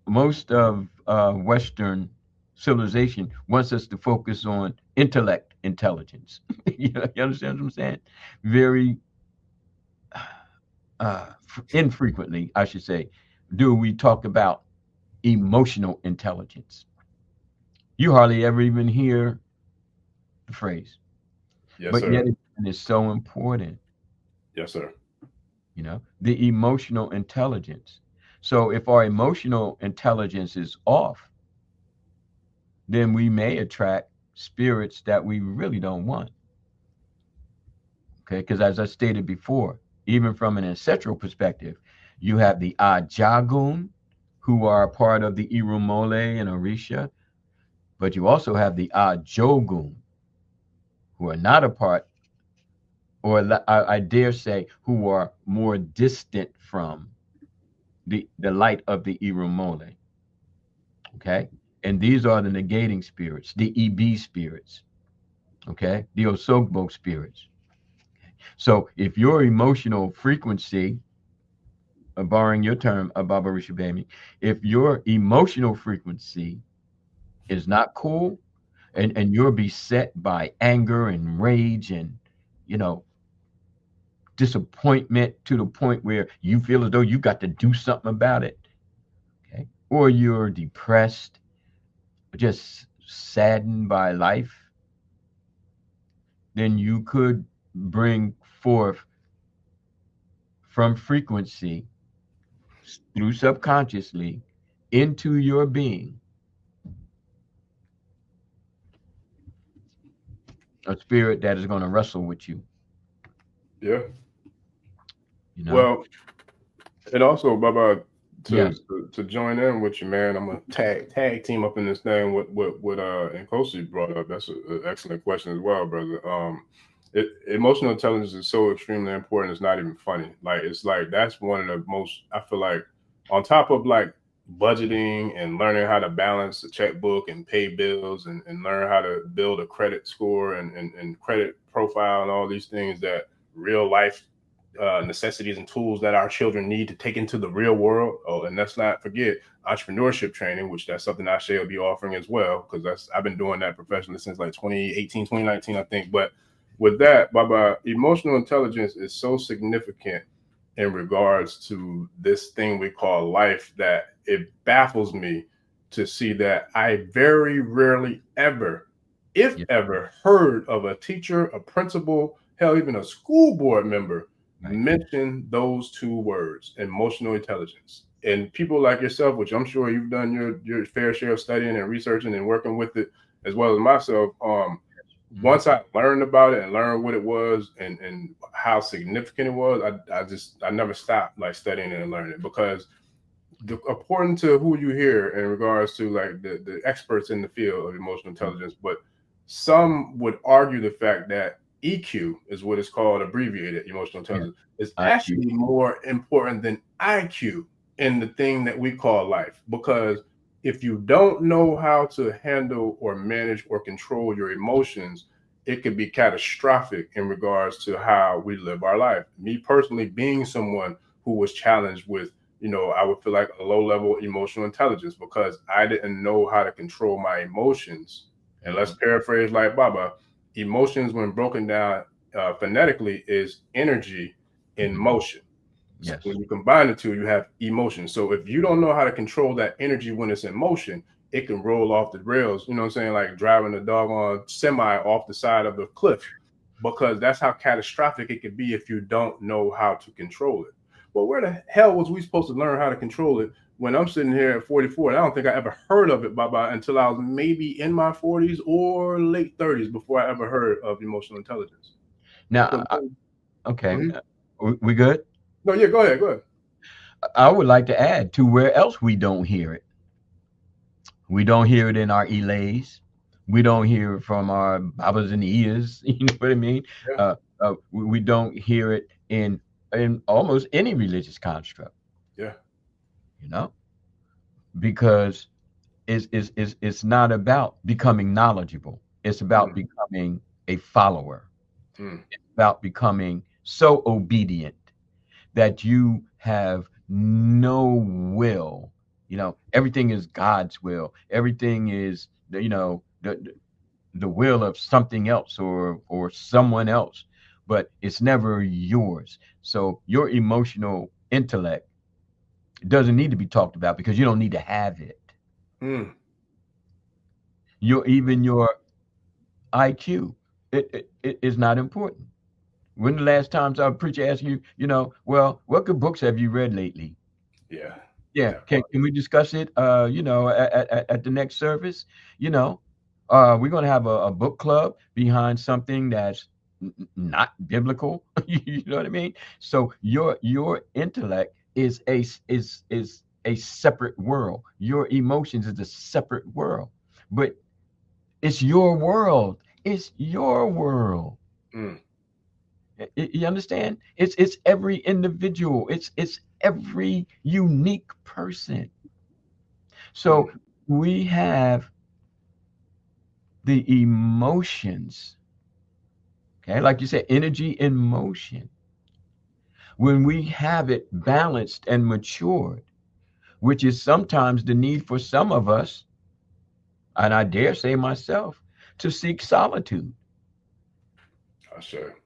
most of Western civilization wants us to focus on intellect intelligence. You understand what I'm saying? Very infrequently, I should say, do we talk about emotional intelligence. You hardly ever even hear the phrase. Yes, But sir. yet it is so important. Yes, sir. You know, the emotional intelligence. So if our emotional intelligence is off, then we may attract spirits that we really don't want. Okay, because as I stated before, even from an ancestral perspective, you have the Ajagun, who are a part of the Irumole and Orisha, but you also have the Ajogun, who are not a part, or I dare say, who are more distant from the light of the Irumole. Okay, and these are the negating spirits, the EB spirits. Okay, the Osogbo spirits. So if your emotional frequency, borrowing your term, Baba Rishabami, if your emotional frequency is not cool, and you're beset by anger and rage and, you know, disappointment to the point where you feel as though you got to do something about it, okay, or you're depressed, just saddened by life, then you could bring forth from frequency through subconsciously into your being a spirit that is going to wrestle with you. Yeah. You know. Well, and also, Baba, Yes. to join in with you, man, I'm gonna tag team up in this thing. What Nkosi brought up. That's an excellent question as well, brother. Emotional intelligence is so extremely important. It's not even funny. Like, it's like that's one of the most, I feel like, on top of like budgeting and learning how to balance the checkbook and pay bills and learn how to build a credit score and credit profile and all these things that real life necessities and tools that our children need to take into the real world. Oh, and let's not forget entrepreneurship training, which that's something I shall be offering as well, because I've been doing that professionally since like 2018, 2019, I think. But with that, Baba, emotional intelligence is so significant in regards to this thing we call life that it baffles me to see that I very rarely ever, if ever, heard of a teacher, a principal, hell, even a school board member mention those two words, emotional intelligence. And people like yourself, which I'm sure you've done your fair share of studying and researching and working with it, as well as myself. Once I learned about it and learned what it was and how significant it was, I never stopped like studying it and learning it, because according to who you hear in regards to like the experts in the field of emotional intelligence, but some would argue the fact that EQ is what is called abbreviated emotional intelligence is actually more important than IQ in the thing that we call life. Because if you don't know how to handle or manage or control your emotions, it could be catastrophic in regards to how we live our life. Me personally, being someone who was challenged with you know, I would feel like a low level emotional intelligence because I didn't know how to control my emotions. And let's paraphrase like Baba, emotions when broken down phonetically is energy in motion. So Yes. when you combine the two, you have emotion. So if you don't know how to control that energy when it's in motion, it can roll off the rails. You know what I'm saying? Like driving a doggone semi off the side of the cliff, because that's how catastrophic it could be if you don't know how to control it. Well, where the hell was we supposed to learn how to control it when I'm sitting here at 44? And I don't think I ever heard of it, Baba, until I was maybe in my 40s or late 30s before I ever heard of emotional intelligence. Now, okay, we good? No, yeah, go ahead, go ahead. I would like to add to where else we don't hear it. We don't hear it in our elays. We don't hear it from our babas and ears. You know what I mean? Yeah. We don't hear it in almost any religious construct. Yeah. You know, because it's not about becoming knowledgeable. It's about becoming a follower. It's about becoming so obedient that you have no will. You know, everything is God's will. Everything is, you know, the will of something else or someone else, but it's never yours. So your emotional intellect doesn't need to be talked about because you don't need to have it. Even your IQ, it is not important. When the last times our preacher asked you, you know, well, what good books have you read lately? Yeah. Yeah, can we discuss it? You know, at the next service, you know, we're gonna have a book club behind something that's not biblical. You know what I mean? So your intellect is a separate world. Your emotions is a separate world, but it's your world. It's your world. You understand? It's every individual. It's every unique person. So we have the emotions, okay? Like you said, energy in motion. When we have it balanced and matured, which is sometimes the need for some of us, and I dare say myself, to seek solitude. Sure.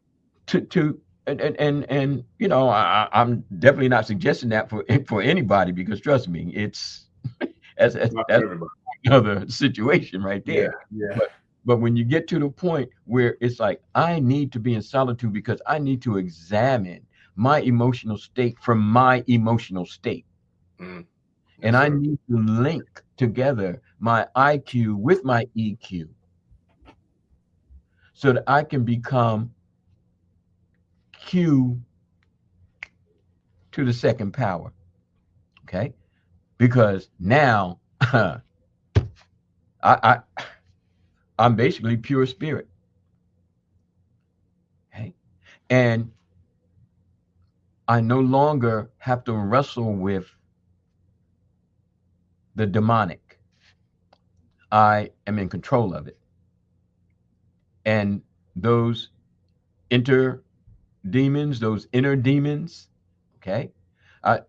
And you know, I'm definitely not suggesting that for anybody because trust me, it's that's another situation right Yeah. there. Yeah. But when you get to the point where it's like I need to be in solitude because I need to examine my emotional state from my emotional state, and I need to link together my IQ with my EQ so that I can become Q to the second power. Okay, because now I I'm basically pure spirit. Okay, and I no longer have to wrestle with the demonic. I am in control of it. And those inner demons, okay, I,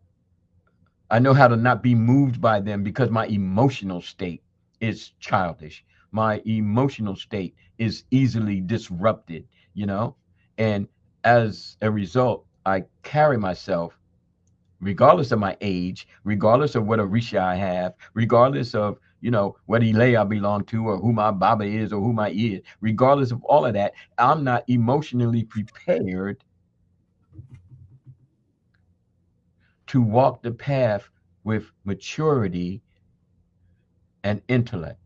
I know how to not be moved by them because my emotional state is childish. My emotional state is easily disrupted, you know? And as a result, I carry myself regardless of my age, regardless of what Orisha I have, regardless of, you know, what Oloye I belong to or who my Baba is or who my is, regardless of all of that, I'm not emotionally prepared to walk the path with maturity and intellect,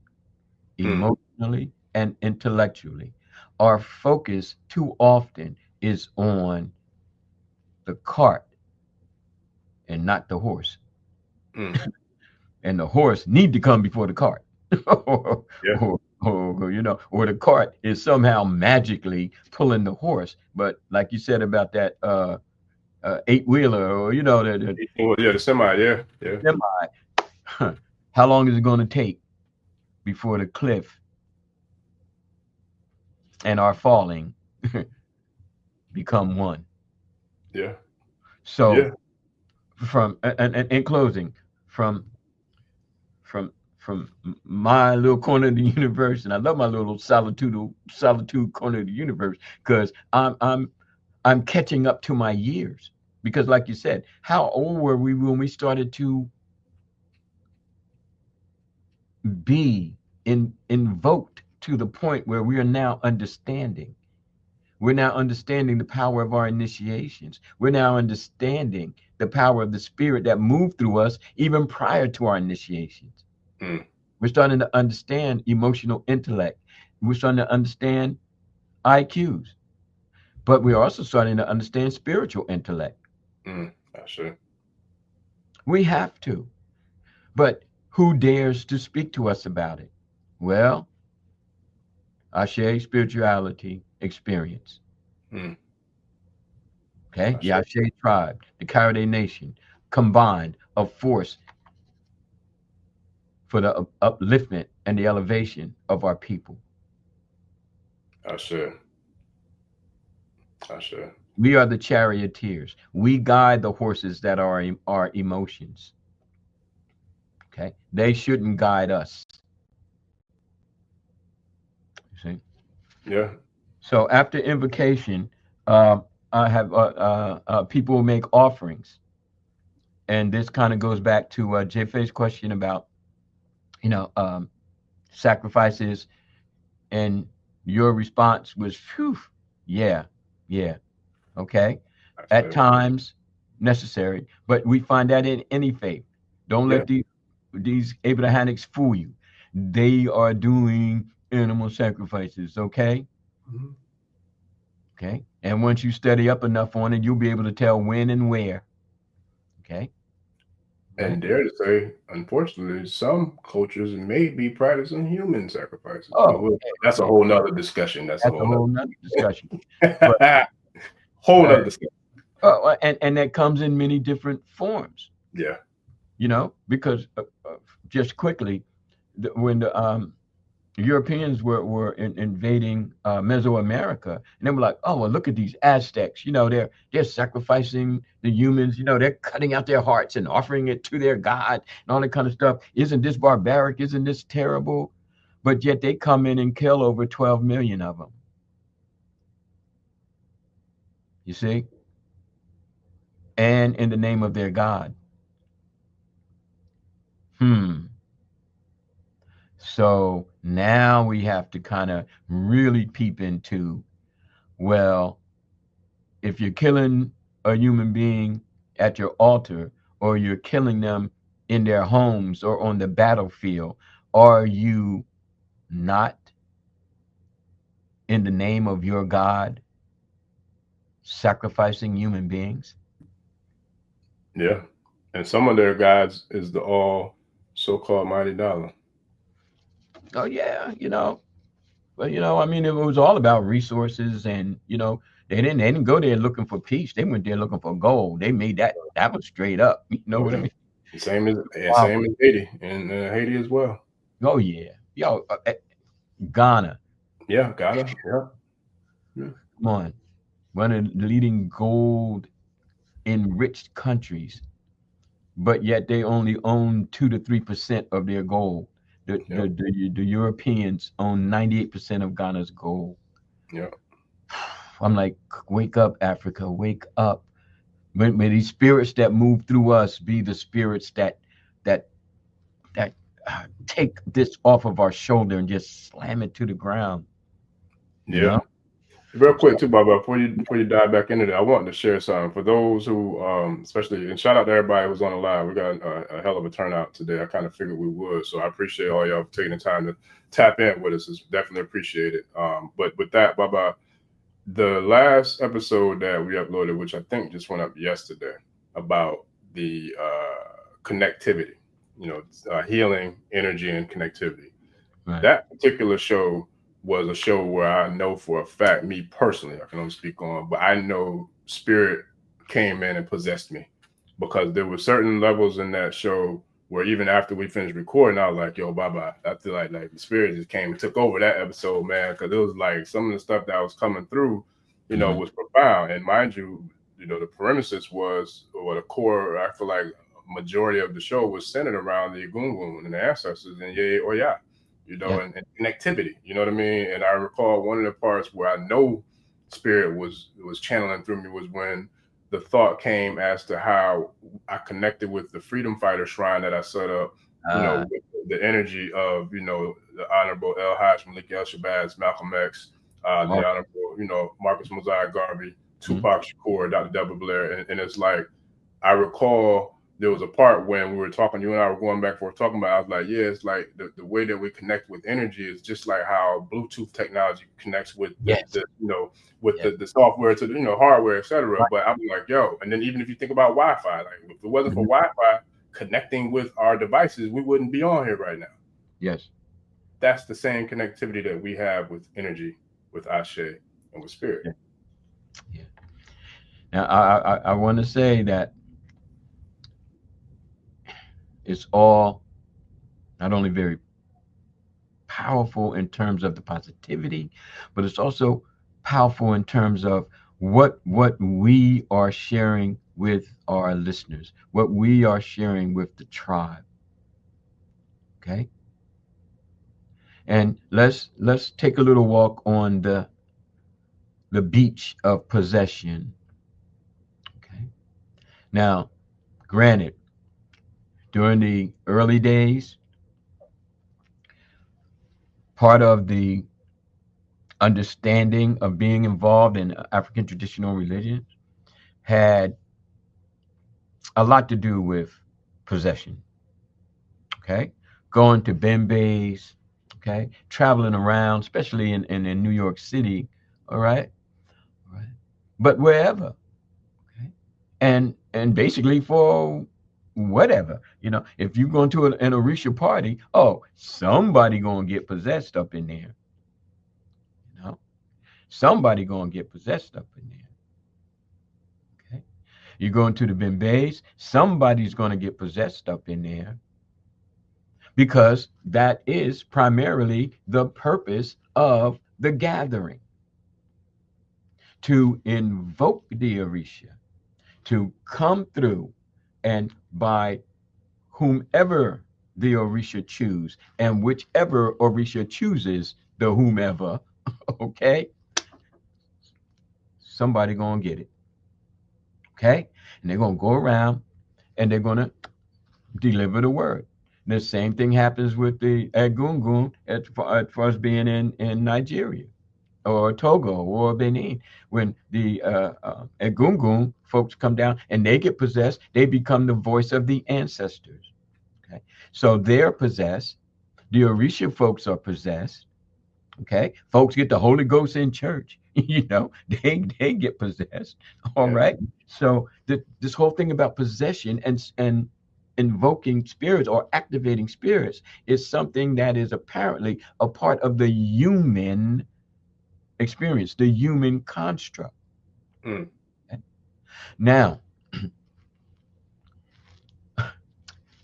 emotionally and intellectually. Our focus too often is on the cart and not the horse. And the horse need to come before the cart. or, you know, or the cart is somehow magically pulling the horse. But like you said about that eight wheeler, or you know, the semi, yeah. Semi, how long is it going to take before the cliff and our falling become one? Yeah. So from and in closing, from from from my little corner of the universe, and I love my little solitude corner of the universe, because I'm catching up to my years. Because, like you said, how old were we when we started to be invoked to the point where we are now understanding? We're now understanding the power of our initiations. We're now understanding the power of the spirit that moved through us even prior to our initiations. Mm. We're starting to understand emotional intellect. We're starting to understand IQs, but we're also starting to understand spiritual intellect. Sure. We have to. But who dares to speak to us about it? Well, Ashe spirituality experience. Mm. Okay, the Sure. Ashe tribe, the Karade nation, combined a force for the upliftment and the elevation of our people. Sure. Sure. We are the charioteers. We guide the horses that are our emotions. Okay, they shouldn't guide us. You see. Yeah. So after invocation, I have people make offerings, and this kind of goes back to Jeff's question about you know sacrifices, and your response was, "Phew, yeah, yeah, okay." At Sure. times necessary, but we find that in any faith. Don't Yeah. let these Abrahamics fool you. They are doing animal sacrifices, okay? Mm-hmm. Okay. And once you study up enough on it, you'll be able to tell when and where. Okay. Right. And dare to say, unfortunately, some cultures may be practicing human sacrifices, but Oh, that's a yeah, whole nother discussion. That's a that's a whole whole nother discussion. But nother, whole uh, nother discussion. and that comes in many different forms, Yeah. because just quickly, when the Europeans were invading Mesoamerica, and they were like, "Oh, well, look at these Aztecs. They're sacrificing the humans. They're cutting out their hearts and offering it to their god and all that kind of stuff. Isn't this barbaric? Isn't this terrible?" But yet they come in and kill over 12 million of them. You see, and in the name of their god. Hmm. So now we have to kind of really peep into, well, if you're killing a human being at your altar, or you're killing them in their homes or on the battlefield, are you not, in the name of your God, sacrificing human beings? Yeah. And some of their gods is the all so-called mighty dollar. Oh yeah, but I mean, it was all about resources, and they didn't go there looking for peace. They went there looking for gold. They made that was straight up. You know Oh what I yeah. mean? Wow. Same as Haiti, and Haiti as well. Oh yeah. Ghana. Yeah, Ghana. Yeah. Yeah. Come on. One of the leading gold enriched countries, but yet they only own 2 to 3% of their gold. Yeah. The Europeans own 98% of Ghana's gold. Yeah. I'm like, wake up, Africa, wake up. May these spirits that move through us be the spirits that that take this off of our shoulder and just slam it to the ground. You Yeah. know? Real quick too, Baba, before you dive back into that, I wanted to share something for those who, especially, and shout out to everybody who's on the live. We got a hell of a turnout today. I kind of figured we would, so I appreciate all y'all for taking the time to tap in with us. It's definitely appreciated. But with that, Baba, the last episode that we uploaded, which I think just went up yesterday, about the connectivity, healing, energy, and connectivity. Right. That particular show was a show where I know for a fact, me personally, I can only speak on, but I know spirit came in and possessed me, because there were certain levels in that show where even after we finished recording, I was like, yo, bye bye. I feel like the spirit just came and took over that episode, man, because it was like some of the stuff that was coming through, Mhm. was profound. And mind you, you know, the premises was, or the core, I feel like majority of the show was centered around the Egungun and the ancestors and Ye Oya, you know, and connectivity, you know what I mean? And I recall one of the parts where I know spirit was channeling through me was when the thought came as to how I connected with the freedom fighter shrine that I set up, you know, with the energy of, you know, the Honorable El Haj Malik El Shabazz, Malcolm X, the Honorable, you know, Marcus Mosiah Garvey, Tupac Shakur, Dr. Deborah Blair. And it's like, I recall there was a part when we were talking, you and I were going back and forth talking about, I was like, yeah, it's like the way that we connect with energy is just like how Bluetooth technology connects with the you know, with the software to the, you know, hardware, etc. Right. But I'm like, yo, and then even if you think about Wi-Fi, like if it wasn't for Wi-Fi connecting with our devices, we wouldn't be on here right now. Yes. That's the same connectivity that we have with energy, with Ashe, and with spirit. Yeah. Now, I want to say that it's all not only very powerful in terms of the positivity, but it's also powerful in terms of what we are sharing with our listeners, what we are sharing with the tribe. Okay. And let's take a little walk on the beach of possession. Okay. Now, granted, during the early days, part of the understanding of being involved in African traditional religions had a lot to do with possession. Okay. Going to Bembe's, okay, traveling around, especially in New York City, all right. All right. But wherever. Okay. And basically for whatever, you know, if you go to an Orisha party, oh, somebody gonna get possessed up in there. You know, somebody gonna get possessed up in there. Okay. You go into the Bembe's, somebody's gonna get possessed up in there. Because that is primarily the purpose of the gathering, to invoke the Orisha, to come through, and by whomever the Orisha choose, and whichever Orisha chooses the whomever, okay, somebody gonna get it, okay, and they're gonna go around and they're gonna deliver the word. The same thing happens with the Egungun as far as being in Nigeria or Togo or Benin. When the Egungun folks come down and they get possessed, they become the voice of the ancestors. Okay, so they're possessed. The Orisha folks are possessed. Okay, folks get the Holy Ghost in church. You know, they get possessed. All right. So this whole thing about possession and invoking spirits or activating spirits is something that is apparently a part of the human experience, the human construct. Okay? Now,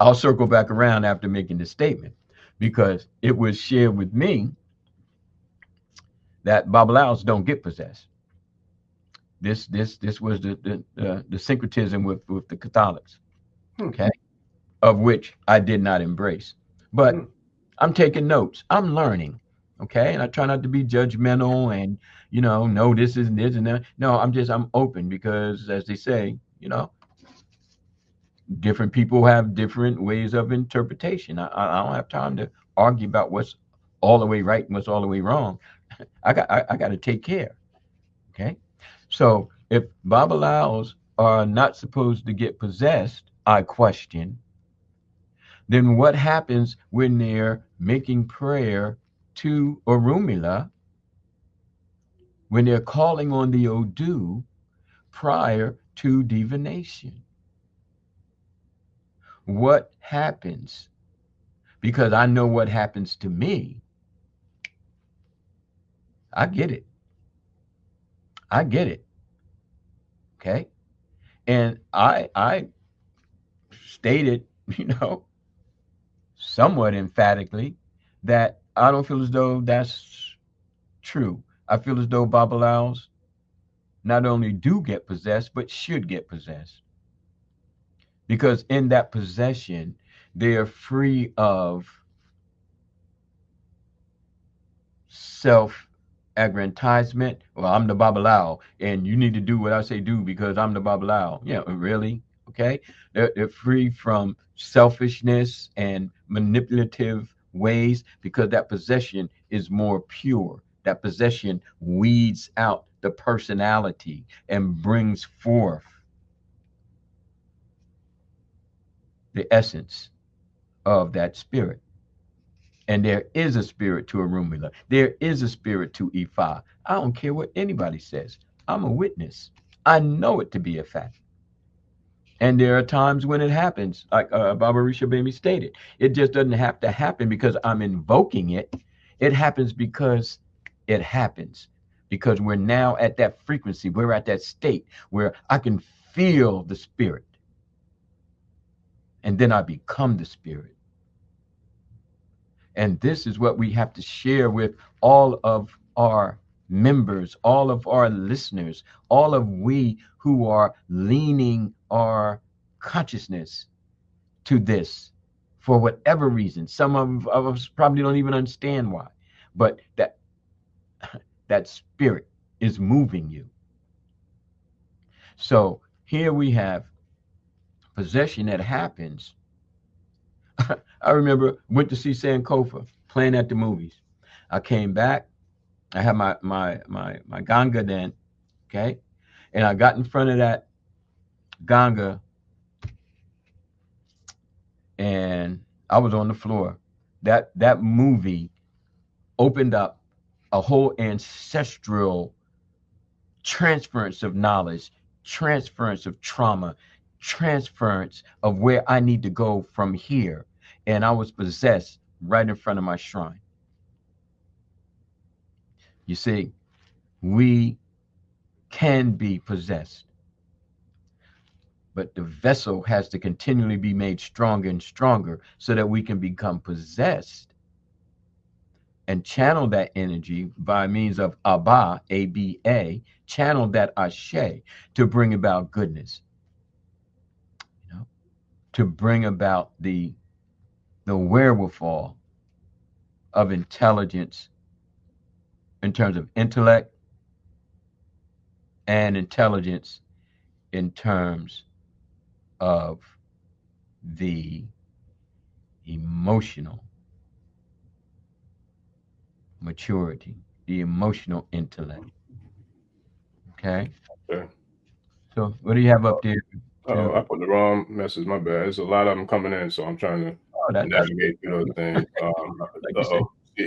I'll circle back around after making this statement because it was shared with me that Babalawos don't get possessed. This was the syncretism with the Catholics, okay, of which I did not embrace. But I'm taking notes. I'm learning, okay, and I try not to be judgmental and no, this is this and that. No, I'm open because, as they say, different people have different ways of interpretation. I don't have time to argue about what's all the way right and what's all the way wrong. I got to take care. Okay. So if Babalawos are not supposed to get possessed, I question, then what happens when they're making prayer to Orunmila, when they're calling on the Odu prior to divination? What happens? Because I know what happens to me. I get it. I get it. Okay. And I stated, somewhat emphatically that I don't feel as though that's true. I feel as though Babalawos not only do get possessed, but should get possessed. Because in that possession, they are free of self-aggrandizement. Well, I'm the Babalao, and you need to do what I say do because I'm the Babalao. Yeah, really? Okay. They're free from selfishness and manipulative ways because that possession is more pure. That possession weeds out the personality and brings forth the essence of that spirit. And there is a spirit to Orunmila. There is a spirit to Ifa. I don't care what anybody says. I'm a witness. I know it to be a fact. And there are times when it happens, like Baba Orisha Gbemi stated. It just doesn't have to happen because I'm invoking it. It happens because it happens. Because we're now at that frequency. We're at that state where I can feel the spirit. And then I become the spirit. And this is what we have to share with all of our members, all of our listeners, all of we who are leaning our consciousness to this for whatever reason. Some of us probably don't even understand why, but that spirit is moving you. So here we have possession that happens. I remember went to see Sankofa playing at the movies. I came back. I had my ganga then, okay, and I got in front of that ganga, and I was on the floor. That movie opened up a whole ancestral transference of knowledge, transference of trauma, transference of where I need to go from here, and I was possessed right in front of my shrine. You see, we can be possessed, but the vessel has to continually be made stronger and stronger so that we can become possessed and channel that energy by means of Abba, A-B-A, channel that Ashe to bring about goodness, you know, to bring about the wherewithal of intelligence in terms of intellect and intelligence in terms of the emotional maturity, the emotional intellect. Okay. Okay. So what do you have up there? Oh, I put the wrong message. My bad. There's a lot of them coming in, so I'm trying to That's navigate through those things. like you said.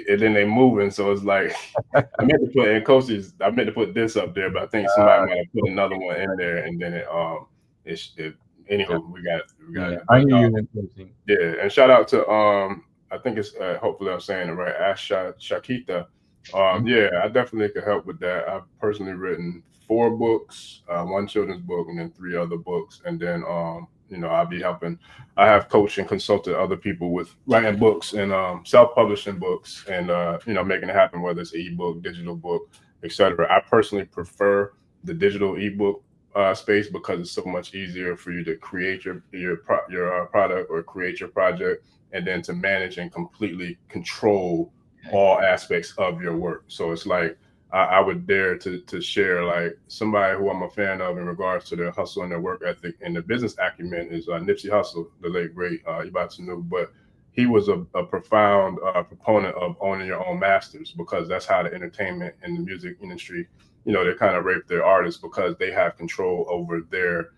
And then they moving, so it's like I meant to put in coaches. I meant to put this up there, but I think somebody might have put another one in there, and then anywho, we got Yeah, it. I But hear you in closing. yeah, and shout out to I think it's hopefully I'm saying it right, Shakita. Yeah, I definitely could help with that. I've personally written 4 books, 1 children's book, and then 3 other books, and then I'll be helping. I have coached and consulted other people with writing books and self-publishing books, and making it happen, whether it's an ebook, digital book, etc. I personally prefer the digital ebook space because it's so much easier for you to create your product or create your project, and then to manage and completely control all aspects of your work. So it's like I would dare to share, like, somebody who I'm a fan of in regards to their hustle and their work ethic and their business acumen is Nipsey Hussle, the late great Ibatanu. But he was a profound proponent of owning your own masters, because that's how the entertainment and the music industry, they kind of rape their artists because they have control over their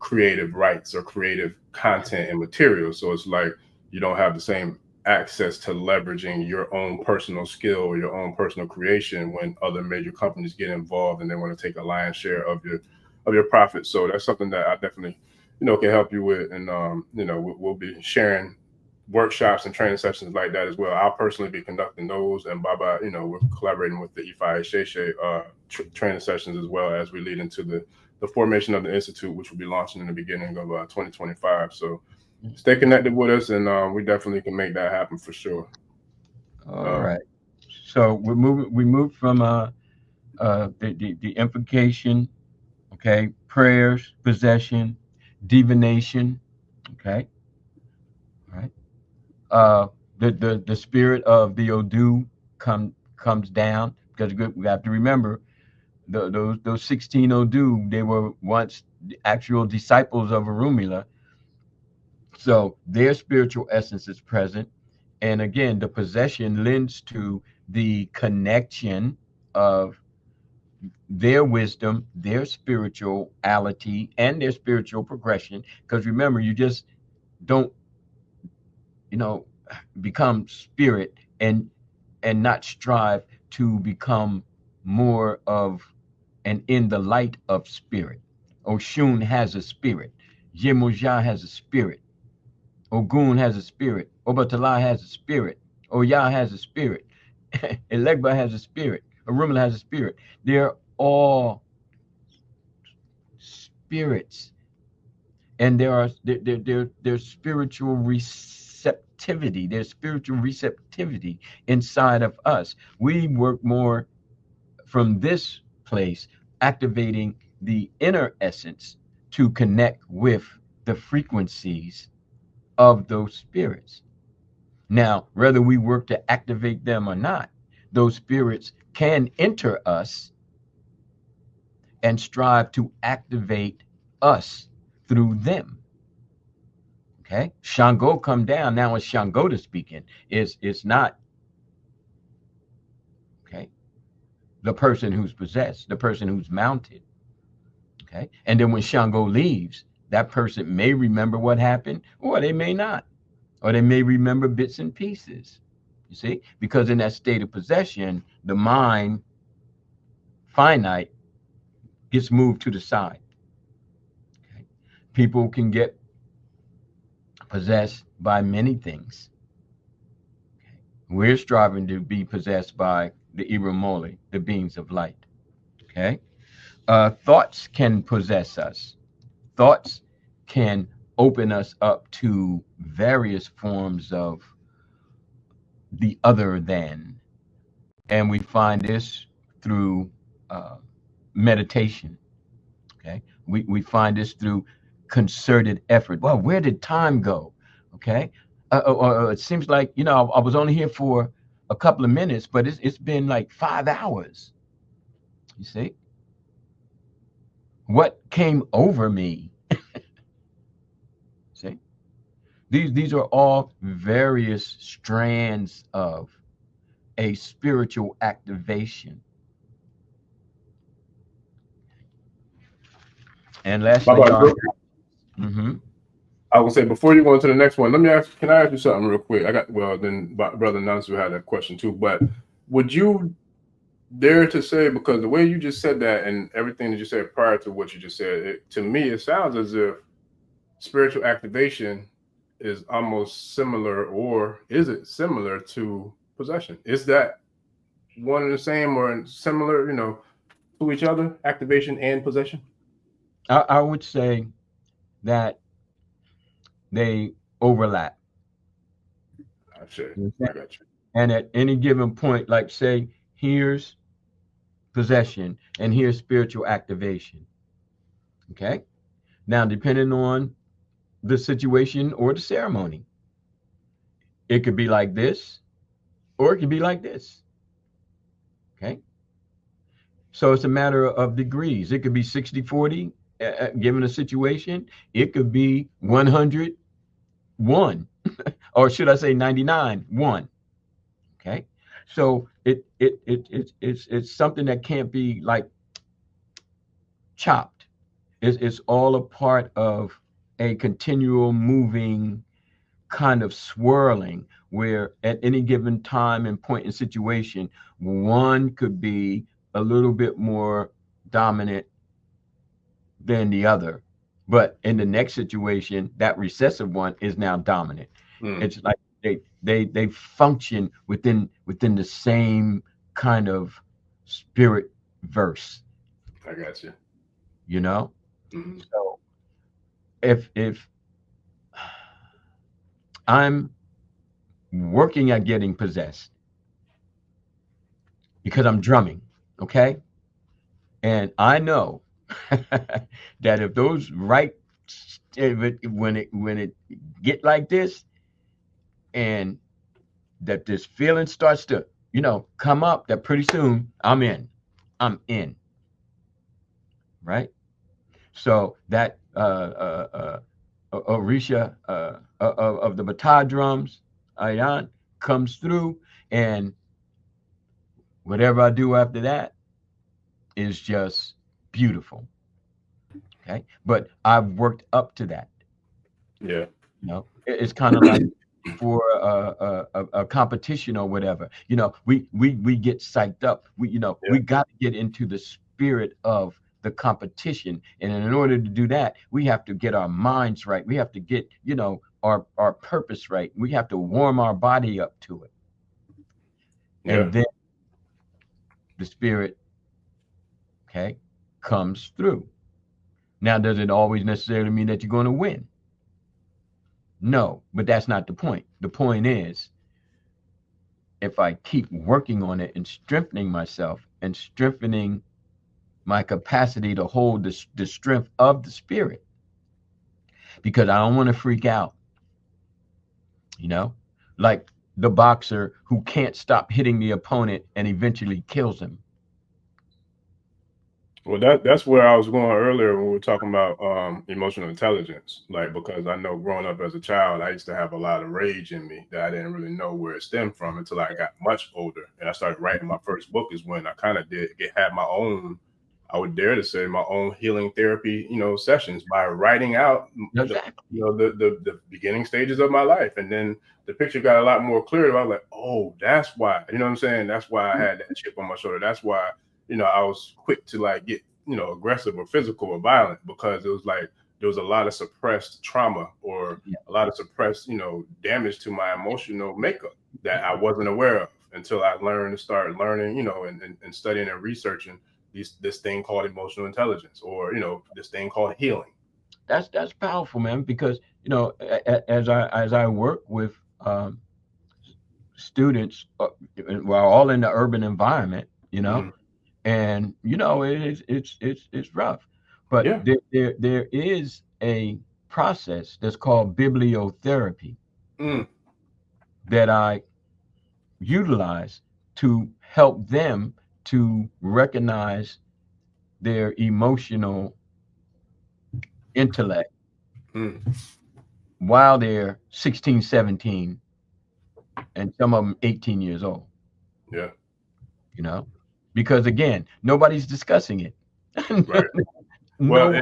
creative rights or creative content and material. So it's like you don't have the same access to leveraging your own personal skill or your own personal creation when other major companies get involved and they want to take a lion's share of your profits. So that's something that I definitely can help you with, and we'll be sharing workshops and training sessions like that as well. I'll personally be conducting those, and Baba, we're collaborating with the Ifa training sessions, as well as we lead into the formation of the institute, which will be launching in the beginning of 2025. So stay connected with us, and we definitely can make that happen for sure. All right. So we moved from the invocation, okay, prayers, possession, divination, okay, all right. The spirit of the Odu comes down, because we have to remember those 16 Odu, they were once the actual disciples of Orunmila, so their spiritual essence is present. And again, the possession lends to the connection of their wisdom, their spirituality, and their spiritual progression. Because remember, you just don't, you know, become spirit and not strive to become more of and in the light of spirit. Oshun has a spirit. Yemoja has a spirit. Ogun has a spirit. Obatala has a spirit. Oya has a spirit. Elegba has a spirit. Orunmila has a spirit. They're all spirits, and there's spiritual receptivity. There's spiritual receptivity inside of us. We work more from this place, activating the inner essence to connect with the frequencies of those spirits. Now, whether we work to activate them or not, those spirits can enter us and strive to activate us through them. Okay, Shango come down. Now it's Shango to speaking. It's not, okay, the person who's possessed, the person who's mounted. Okay, and then when Shango leaves, that person may remember what happened, or they may not, or they may remember bits and pieces. You see, because in that state of possession, the mind, finite, gets moved to the side. Okay? People can get possessed by many things. Okay? We're striving to be possessed by the Irumoli, the beings of light. Okay, thoughts can possess us. Thoughts can open us up to various forms of the other than, and we find this through meditation. Okay, we find this through concerted effort. Well, where did time go? Okay, it seems like, you know, I was only here for a couple of minutes, but it's been like 5 hours. You see, what came over me? See, these are all various strands of a spiritual activation. And lastly, Baba, mhm. I will say, before you go into the next one, let me ask. Can I ask you something real quick? Then Brother Nansu had a question too. But would you dare to say, because the way you just said that and everything that you said prior to what you just said, to me it sounds as if spiritual activation is almost similar, or is it similar to possession? Is that one and the same or similar, to each other, activation and possession? I would say that they overlap. I got you. And at any given point, like say, here's possession and here's spiritual activation. Okay. Now, depending on the situation or the ceremony, it could be like this, or it could be like this. Okay. So it's a matter of degrees. It could be 60-40, given a situation. It could be 100-1, or should I say 99-1. Okay. So it's something that can't be like chopped. It's all a part of a continual moving kind of swirling, where at any given time and point in situation, one could be a little bit more dominant than the other, but in the next situation, that recessive one is now dominant. It's like they function within the same kind of spirit verse. I got you. You know, Mm-hmm. so if I'm working at getting possessed because I'm drumming, okay, And I know that if those right, when it get like this, and that this feeling starts to, come up, that pretty soon I'm in, right? So that Orisha of the bata drums, ayan, comes through, and whatever I do after that is just beautiful. Okay, but I've worked up to that. Yeah. It's kind of like for a competition or whatever. We get psyched up. We got to get into the spirit of the competition, and in order to do that, we have to get our minds right. We have to get our purpose right. We have to warm our body up to it, and then the spirit, okay, comes through. Now, does it always necessarily mean that you're going to win? No, but that's not the point. The point is, if I keep working on it and strengthening myself and strengthening my capacity to hold the strength of the spirit, because I don't want to freak out, like the boxer who can't stop hitting the opponent and eventually kills him. Well, that's where I was going earlier when we were talking about emotional intelligence. Like, because I know growing up as a child, I used to have a lot of rage in me that I didn't really know where it stemmed from until I got much older. And I started writing my first book is when I kind of had my own, I would dare to say, my own healing therapy, sessions by writing out the beginning stages of my life. And then the picture got a lot more clear. I was like, oh, that's why, you know what I'm saying? That's why I had that chip on my shoulder. That's why I was quick to like get, aggressive or physical or violent, because it was like there was a lot of suppressed trauma or a lot of suppressed, damage to my emotional makeup that I wasn't aware of until I started learning, and studying and researching this thing called emotional intelligence, or, this thing called healing. That's powerful, man, because, as I work with students, we're all in the urban environment, Mm-hmm. and it's rough, but there is a process that's called bibliotherapy that I utilize to help them to recognize their emotional intellect while they're 16, 17, and some of them 18 years old. Yeah. Because again, nobody's discussing it. Right. No.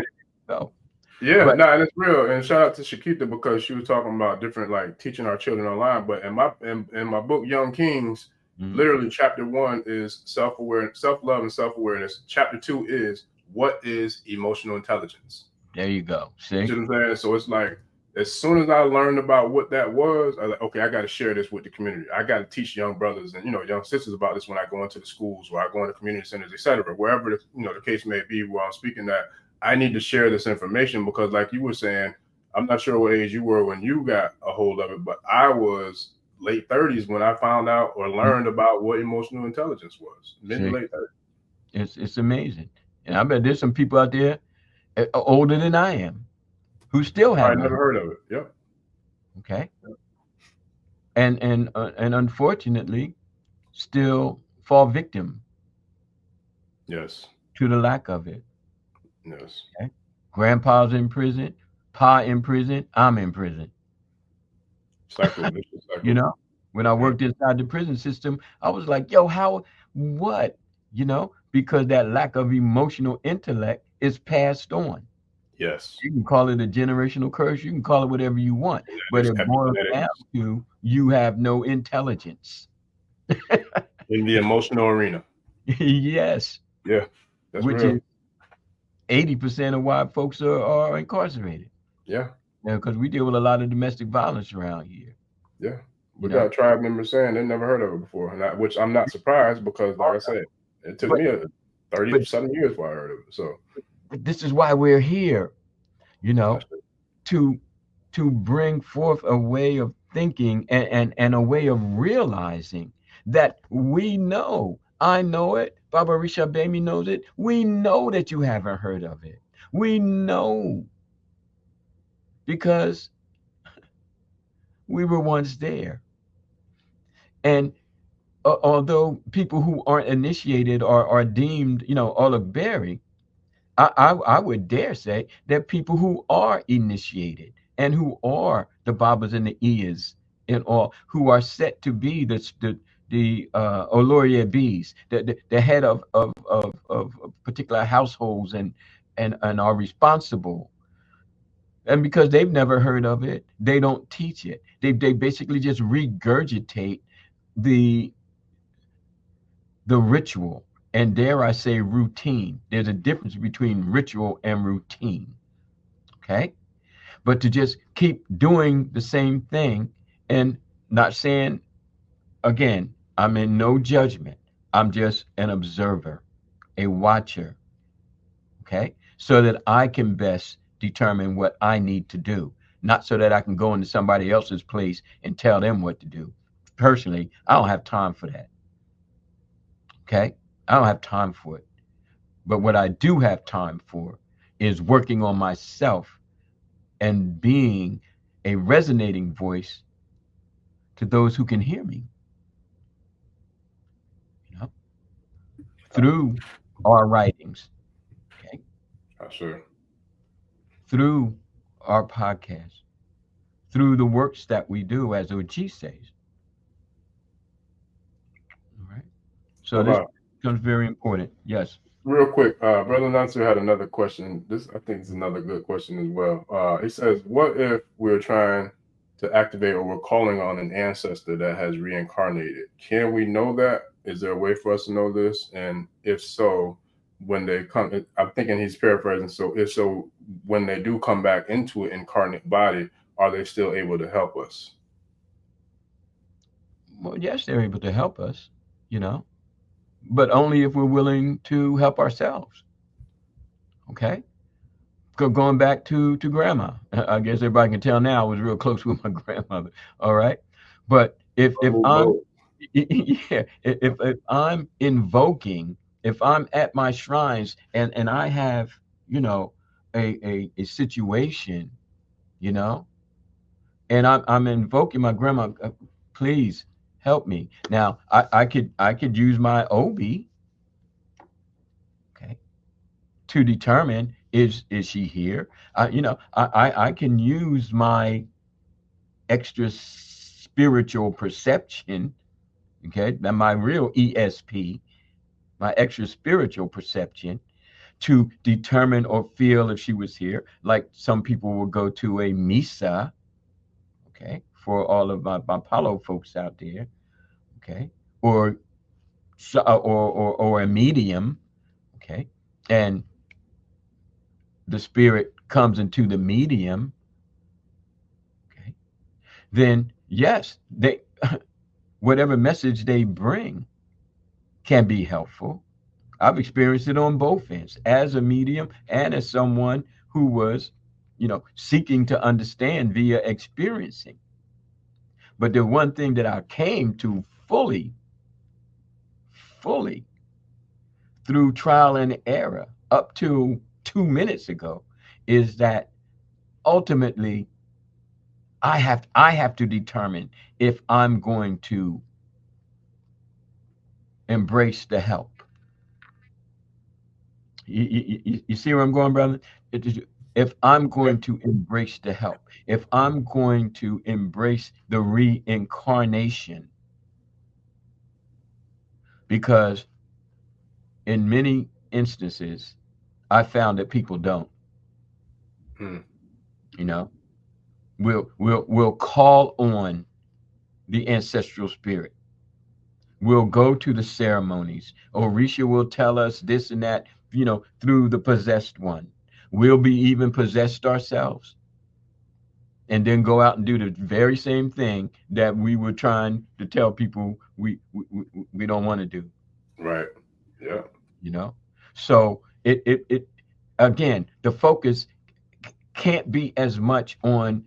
Yeah, and it's real. And shout out to Shakita, because she was talking about different, like, teaching our children online. But in my book, Young Kings, literally chapter 1 is self-awareness, self-love, and self-awareness. Chapter 2 is what is emotional intelligence. There you go. See? You know what I'm saying? So it's like, as soon as I learned about what that was, I was like, okay, I got to share this with the community. I got to teach young brothers and, young sisters about this when I go into the schools, or I go into community centers, etc., wherever the case may be where I'm speaking, that I need to share this information, because, like you were saying, I'm not sure what age you were when you got a hold of it, but I was late 30s when I found out or learned about what emotional intelligence was. Mid to late 30s. It's amazing. And I bet there's some people out there older than I am who still haven't. I never heard of it. Yep. Okay. Yep. And unfortunately, still fall victim. Yes. To the lack of it. Yes. Okay. Grandpa's in prison, Pa in prison, I'm in prison. Cycle. When I worked inside the prison system, I was like, yo, what? Because that lack of emotional intellect is passed on. Yes. You can call it a generational curse. You can call it whatever you want. But it boils down to you have no intelligence. In the emotional arena. Yes. Yeah. That's which real. Is 80% of why folks are incarcerated. Yeah. Because we deal with a lot of domestic violence around here. Yeah. We got tribe members saying they never heard of it before, which I'm not surprised, because, like I said, it took me 37 years before I heard of it. So this is why we're here, to bring forth a way of thinking and a way of realizing that we know I know it. Baba Orisha Gbemi knows it. We know that you haven't heard of it. We know because we were once there. And although people who aren't initiated are deemed, Oloye, I would dare say that people who are initiated and who are the Babas and the Iyas and all, who are set to be the Oloye bees, the head of particular households and are responsible. And because they've never heard of it, they don't teach it. They basically just regurgitate the the ritual, and dare I say routine. There's a difference between ritual and routine. Okay. But to just keep doing the same thing and not saying, again, I'm in no judgment. I'm just an observer, a watcher. Okay. So that I can best determine what I need to do, not so that I can go into somebody else's place and tell them what to do. Personally, I don't have time for that. Okay. I don't have time for it. But what I do have time for is working on myself and being a resonating voice to those who can hear me, you know, through our writings, okay, Sure. through our podcast, through the works that we do, as OG says. All right. So this Baba, becomes very important. Yes. real quick, Brother Nancy had another question. This, I think, is another good question as well. It says, what if we're trying to activate or we're calling on an ancestor that has reincarnated? Can we know that? Is there a way for us to know this? And if so, when they come, I'm thinking he's paraphrasing. So if so, when they do come back into an incarnate body, are they still able to help us? Well, yes, they're able to help us, you know, but only if we're willing to help ourselves. Okay. Going back to grandma. I guess everybody can tell now I was real close with my grandmother. All right. But if I'm yeah, if I'm invoking, if I'm at my shrines and I have, a situation, you know, and I'm invoking my grandma, please help me. Now I could use my Obi, okay, to determine is she here. I can use my extra spiritual perception, okay, and my real ESP, my extra spiritual perception, to determine or feel if she was here. Like some people will go to a Misa, okay, for all of my Palo folks out there, okay, or or a medium, okay, and the spirit comes into the medium, okay, then yes, they whatever message they bring can be helpful. I've experienced it on both ends as a medium and as someone who was, seeking to understand via experiencing. But the one thing that I came to fully through trial and error up to 2 minutes ago is that ultimately I have to determine if I'm going to embrace the help. You see where I'm going, brother? If I'm going to embrace the help, if I'm going to embrace the reincarnation, because in many instances, I found that people don't. Hmm. You know, we'll call on the ancestral spirit. We'll go to the ceremonies. Orisha will tell us this and that, through the possessed one. We'll be even possessed ourselves, and then go out and do the very same thing that we were trying to tell people we don't want to do. Right. Yeah. So it again, the focus can't be as much on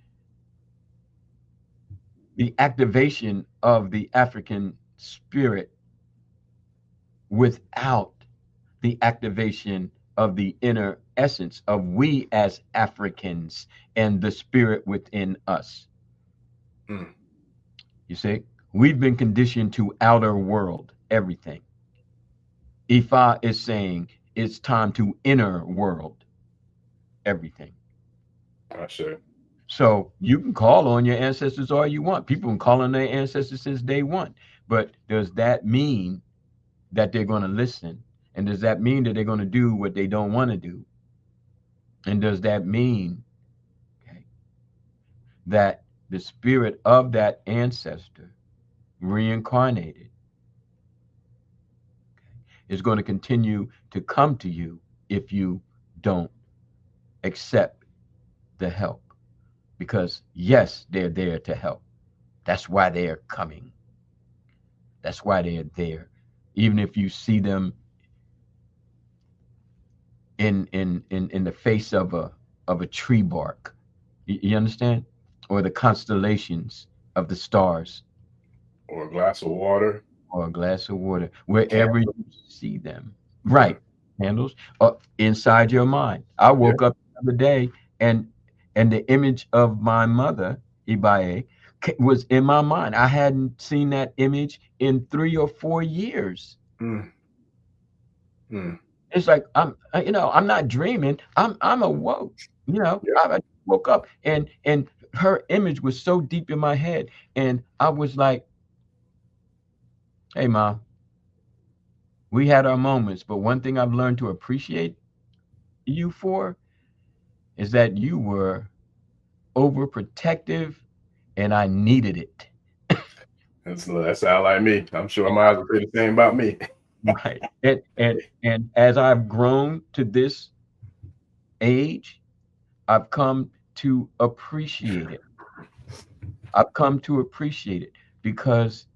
the activation of the African spirit without the activation of the inner essence of we as Africans and the spirit within us. Mm. You see, we've been conditioned to outer world, everything. Ifa is saying it's time to inner world, everything. I sure. So you can call on your ancestors all you want. People can call on their ancestors since day one. But does that mean that they're going to listen? And does that mean that they're going to do what they don't want to do? And does that mean, okay, that the spirit of that ancestor reincarnated is going to continue to come to you if you don't accept the help? Because yes, they're there to help. That's why they are coming. That's why they are there. Even if you see them in the face of a tree bark, you understand, or the constellations of the stars, Or a glass of water. or a glass of water, wherever Candle. you see them. Right, candles, inside your mind. I Yeah. woke up the other day, and the image of my mother, Ibaye, was in my mind. I hadn't seen that image in 3 or 4 years. Mm. Mm. It's like I'm not dreaming. I'm awoke. Yeah. I woke up, and her image was so deep in my head, and I was like, "Hey, Mom, we had our moments, but one thing I've learned to appreciate you for is that you were overprotective, and I needed it." That sounds like me. I'm sure my eyes will say the same about me. Right. And as I've grown to this age, I've come to appreciate it. I've come to appreciate it because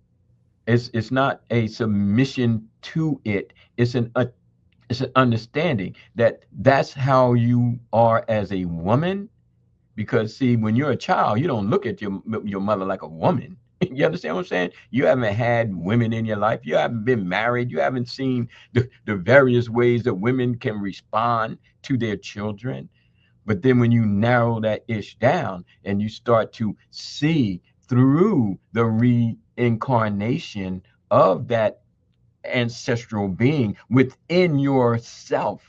it's not a submission to it. It's an understanding that that's how you are as a woman. Because see, when you're a child, you don't look at your mother like a woman. You understand what I'm saying? You haven't had women in your life. You haven't been married. You haven't seen the various ways that women can respond to their children. But then when you narrow that ish down and you start to see through the reincarnation of that ancestral being within yourself,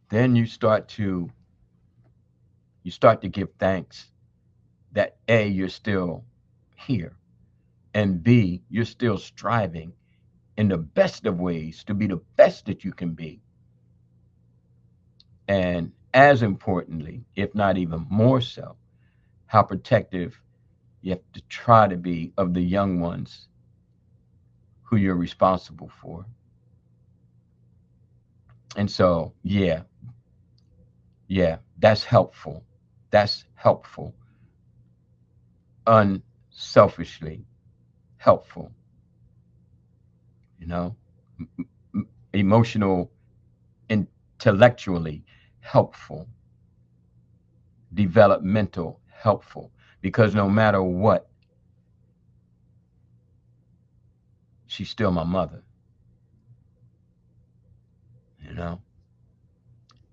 then you start to give thanks that A, you're still here, and B, you're still striving in the best of ways to be the best that you can be. And as importantly, if not even more so, how protective you have to try to be of the young ones who you're responsible for. And so, yeah, that's helpful. That's helpful. Unselfishly helpful. Emotional, intellectually helpful, developmental helpful, because no matter what, she's still my mother.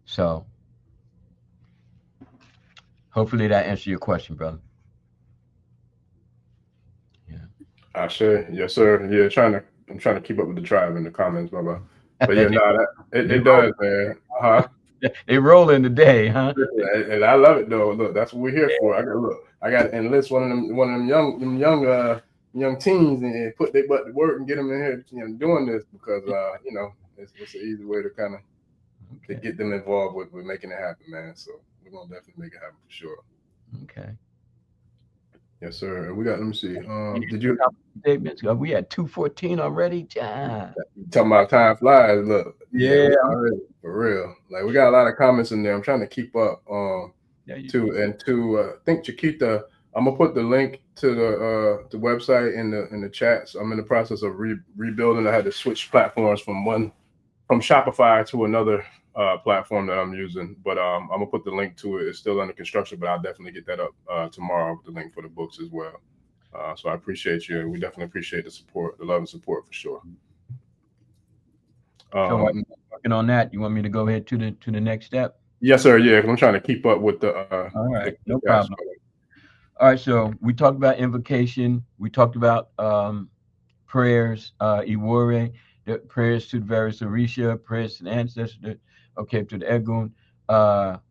So hopefully that answers your question, brother. Yeah. I sure. Yes, sir. Yeah, I'm trying to keep up with the tribe in the comments, Baba. But yeah, no, it does, man. Huh? They rolling today, huh? And I love it though. Look, that's what we're here for. I got to enlist one of them young teens and put their butt to work and get them in here, doing this because it's an easy way to kind of to get them involved with making it happen, man. So we're gonna definitely make it happen for sure. Okay. Yes, sir. And we got. Let me see. Did you? We had 2:14 already. Talking about time flies. Look. Yeah. For real. Like we got a lot of comments in there. I'm trying to keep up. I think Chiquita. I'm gonna put the link to the website in the chat. So I'm in the process of rebuilding. I had to switch platforms from Shopify to another platform that I'm using. But I'm gonna put the link to it. It's still under construction, but I'll definitely get that up tomorrow with the link for the books as well. So I appreciate you. We definitely appreciate the support, the love and support for sure. So I'm working on that. You want me to go ahead to the next step? Yes, sir. Yeah, 'cause I'm trying to keep up with the. All right, the no guys. problem. All right, so we talked about invocation. We talked about prayers, Iwore, the prayers to the various Orisha, prayers to the ancestors, okay, to the Egun.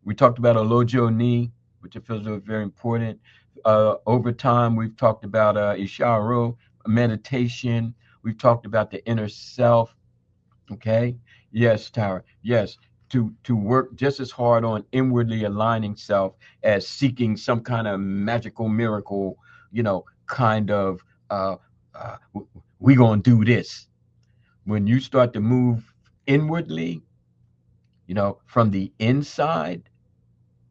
We talked about Olojo Ni, which I feel is very important. Over time, we've talked about Isharo, meditation. We've talked about the inner self. Okay. Yes, Tara. Yes. To work just as hard on inwardly aligning self as seeking some kind of magical miracle, kind of we gonna do this. When you start to move inwardly, from the inside,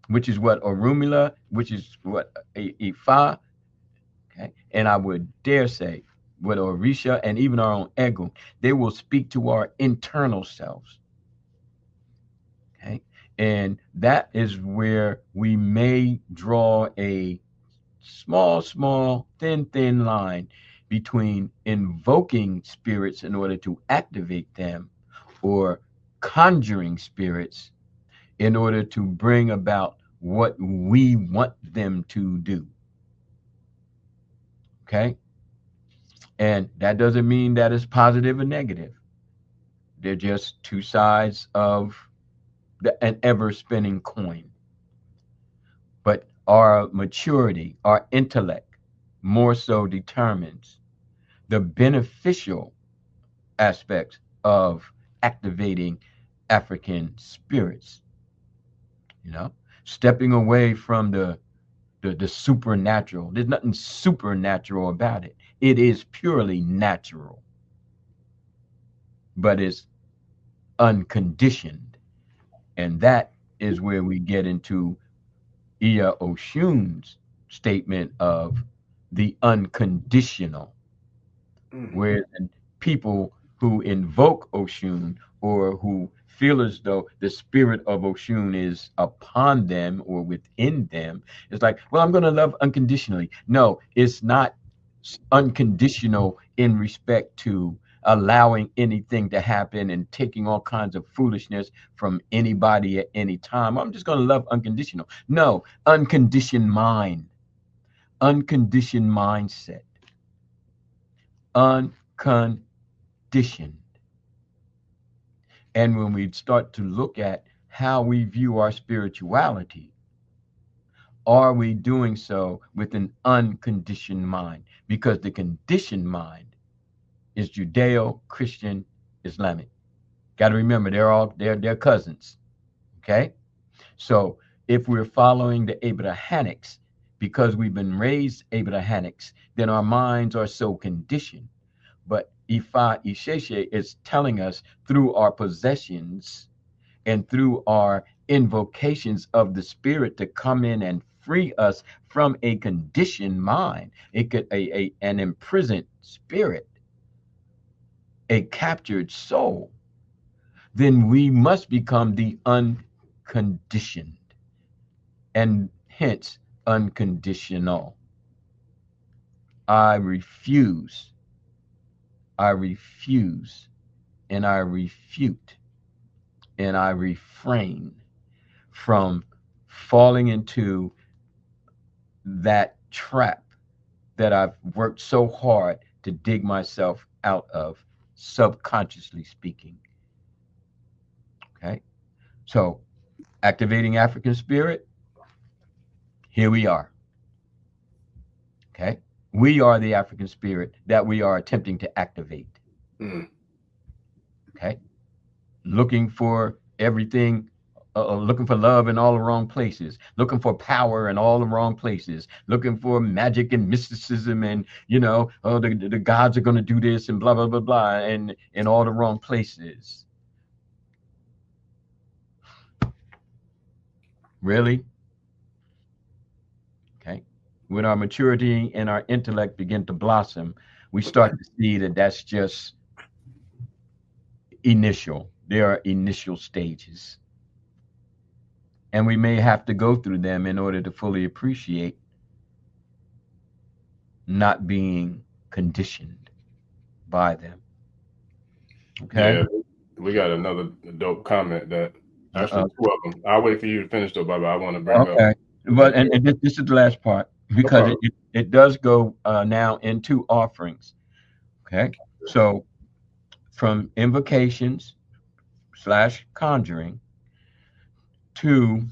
which is what Orumila, which is what Ifa, okay, and I would dare say with Orisha and even our own Ego, they will speak to our internal selves. Okay. And that is where we may draw a small, thin line between invoking spirits in order to activate them or conjuring spirits in order to bring about what we want them to do. Okay. And that doesn't mean that it's positive or negative. They're just two sides of an ever spinning coin. But our maturity, our intellect, more so determines the beneficial aspects of activating African spirits. Stepping away from the supernatural. There's nothing supernatural about it. It is purely natural, but it's unconditioned. And that is where we get into Iya Oshun's statement of the unconditional, where people who invoke Oshun or who feel as though the spirit of Oshun is upon them or within them, it's like, well, I'm going to love unconditionally. No, it's not unconditional in respect to allowing anything to happen and taking all kinds of foolishness from anybody at any time. I'm just going to love unconditional. No, unconditioned mind, unconditioned mindset, unconditioned. And when we start to look at how we view our spirituality, are we doing so with an unconditioned mind? Because the conditioned mind is Judeo-Christian Islamic. Got to remember, they're cousins. Okay. So if we're following the Abrahamics, because we've been raised Abrahamics, then our minds are so conditioned. But Ifa Isheshe is telling us through our possessions and through our invocations of the spirit to come in and free us from a conditioned mind, it could an imprisoned spirit, a captured soul, then we must become the unconditioned and hence unconditional. I refuse, and I refute, and I refrain from falling into that trap that I've worked so hard to dig myself out of, subconsciously speaking. Okay. So activating African spirit, here we are. Okay. We are the African spirit that we are attempting to activate. Okay. Looking for everything, looking for love in all the wrong places, looking for power in all the wrong places, looking for magic and mysticism and, the gods are going to do this and blah, blah, blah, blah, and in all the wrong places. Really? Okay. When our maturity and our intellect begin to blossom, we start to see that that's just initial. There are initial stages. And we may have to go through them in order to fully appreciate not being conditioned by them. Okay. Yeah, we got another dope comment that actually two of them. I'll wait for you to finish though, Baba. I want to bring up. Okay. But and this is the last part because problem. it does go now into offerings. Okay. So from invocations / conjuring to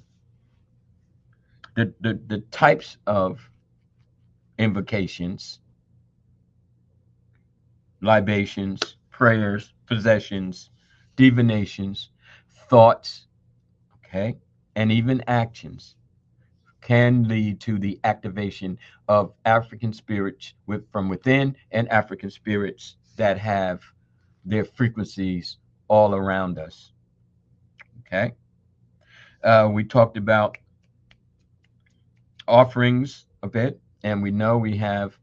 the types of invocations, libations, prayers, possessions, divinations, thoughts, okay, and even actions can lead to the activation of African spirits from within and African spirits that have their frequencies all around us. Okay. We talked about offerings a bit, and we know we have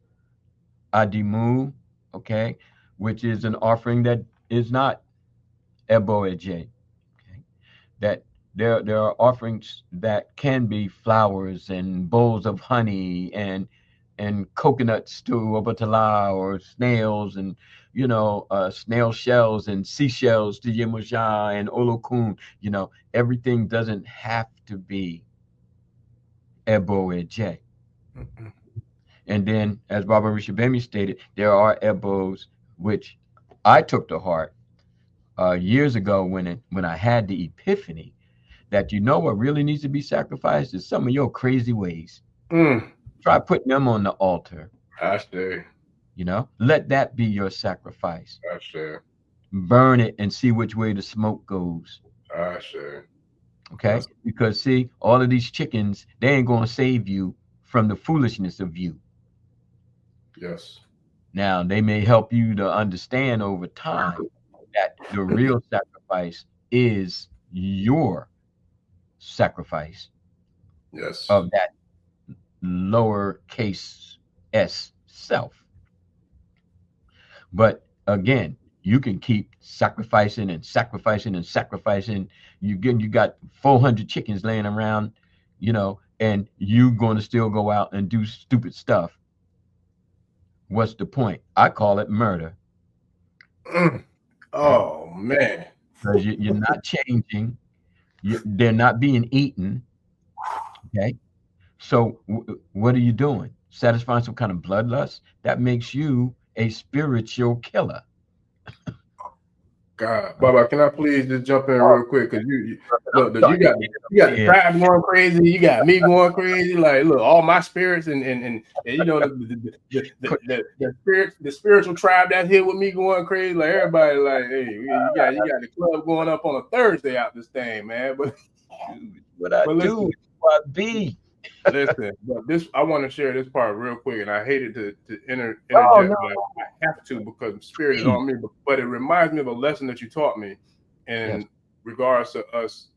Adimu, okay, which is an offering that is not Ebo Eje. Okay. That there are offerings that can be flowers and bowls of honey and coconuts to Obatala or snails and snail shells and seashells to Yemusha and Olokun. Everything doesn't have to be Ebo Eje. And then, as Baba Orisha Gbemi stated, there are ebos which I took to heart years ago when I had the epiphany that what really needs to be sacrificed is some of your crazy ways. Try putting them on the altar. I see. Let that be your sacrifice. I see. Burn it and see which way the smoke goes. I see. Okay? Yes. Because see, all of these chickens, they ain't going to save you from the foolishness of you. Yes. Now, they may help you to understand over time that the real sacrifice is your sacrifice. Yes. Of that lowercase s self. But again, you can keep sacrificing and sacrificing and sacrificing. You got 400 chickens laying around, and you going to still go out and do stupid stuff. What's the point? I call it murder. Oh man! Because you're not changing. They're not being eaten. Okay. So what are you doing? Satisfying some kind of bloodlust? That makes you a spiritual killer. God, Baba, can I please just jump in real quick? Because you look, you got the tribe going crazy, you got me going crazy. Like, look, all my spirits and the spiritual tribe that's here with me going crazy. Like everybody, like, hey, you got the club going up on a Thursday out this thing, man. But what I do, what I be. Listen, but I want to share this part real quick, and I hated to interject, but I have to because spirit is on me. But it reminds me of a lesson that you taught me in regards to us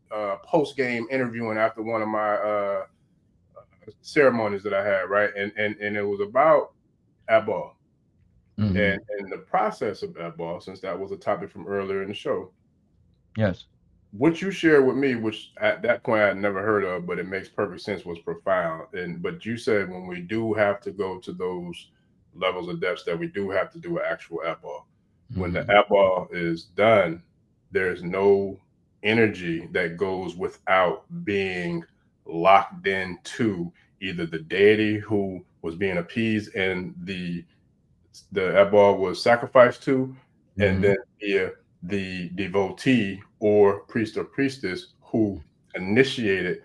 post game interviewing after one of my ceremonies that I had, right? And it was about Abba and the process of Abba, since that was a topic from earlier in the show. Yes. What you shared with me, which at that point I had never heard of, but it makes perfect sense, was profound. But you said when we do have to go to those levels of depths, that we do have to do an actual Abba. When the Abba is done, there's no energy that goes without being locked into either the deity who was being appeased and the Abba was sacrificed to, and then the devotee or priest or priestess who initiated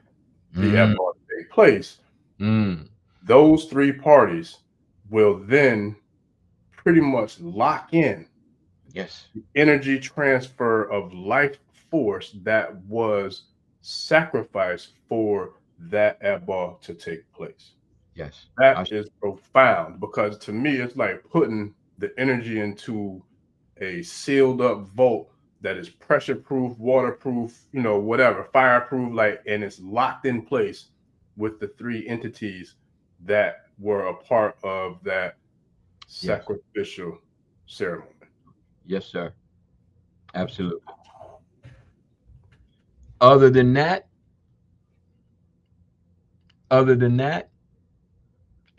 the Abba to take place. Those three parties will then pretty much lock in the energy transfer of life force that was sacrificed for that Abba to take place. Yes. That is profound, because to me, it's like putting the energy into a sealed up vault that is pressure proof, waterproof, whatever, fireproof, and it's locked in place with the three entities that were a part of that sacrificial ceremony. Yes, sir. Absolutely. Other than that,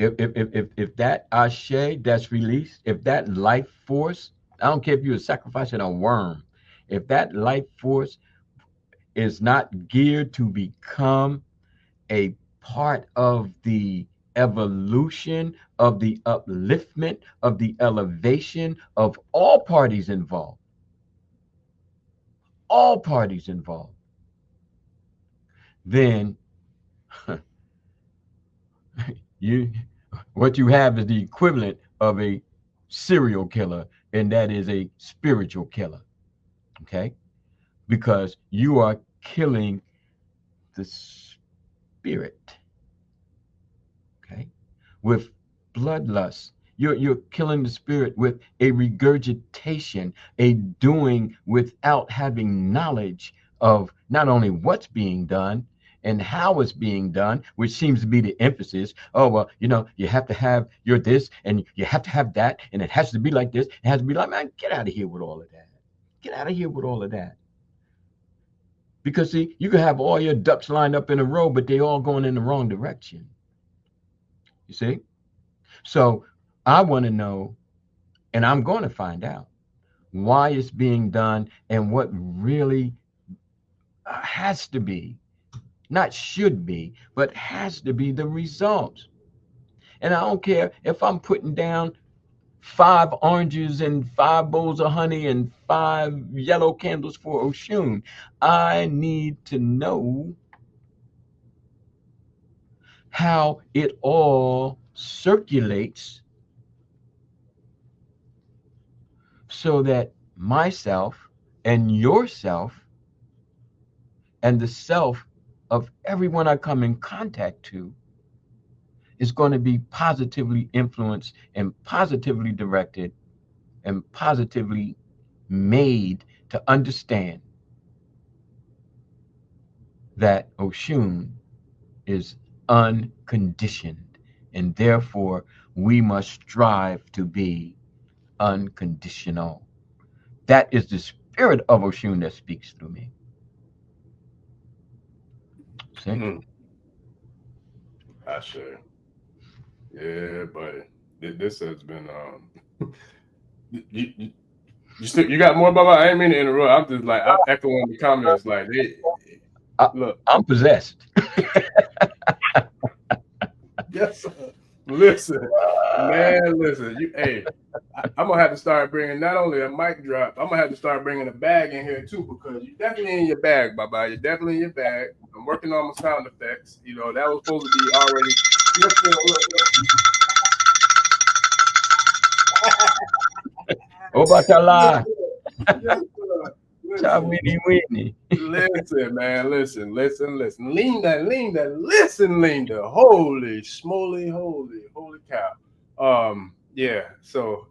if that ashe that's released, if that life force, I don't care if you're sacrificing a worm, if that life force is not geared to become a part of the evolution, of the upliftment, of the elevation of all parties involved, then you what you have is the equivalent of a serial killer, and that is a spiritual killer. Okay, because you are killing the spirit, okay, with bloodlust. You're killing the spirit with a regurgitation, a doing without having knowledge of not only what's being done and how it's being done, which seems to be the emphasis. Oh, well, you have to have your this and you have to have that, and it has to be like this. It has to be like, man, get out of here with all of that. Get out of here with all of that. Because see, you can have all your ducks lined up in a row, but they all going in the wrong direction. You see? So I want to know, and I'm going to find out why it's being done and what really has to be, not should be, but has to be the results. And I don't care if I'm putting down 5 oranges and 5 bowls of honey and 5 yellow candles for Oshun. I need to know how it all circulates so that myself and yourself and the self of everyone I come in contact to is going to be positively influenced and positively directed and positively made to understand that Oshun is unconditioned, and therefore we must strive to be unconditional. That is the spirit of Oshun that speaks through me. See? I sure. Yeah, but this has been you got more, Baba? I ain't mean to interrupt. I'm just like I'm echoing the comments. Like look, I'm possessed. yes, sir. Listen, man, listen. Hey, I'm gonna have to start bringing not only a mic drop. I'm gonna have to start bringing a bag in here too, because you're definitely in your bag, Baba. You're definitely in your bag. I'm working on my sound effects. That was supposed to be already. Obatala. Yes, Winnie. Listen, man, listen. Linda, listen, Linda. Holy smoly, holy cow. Yeah, so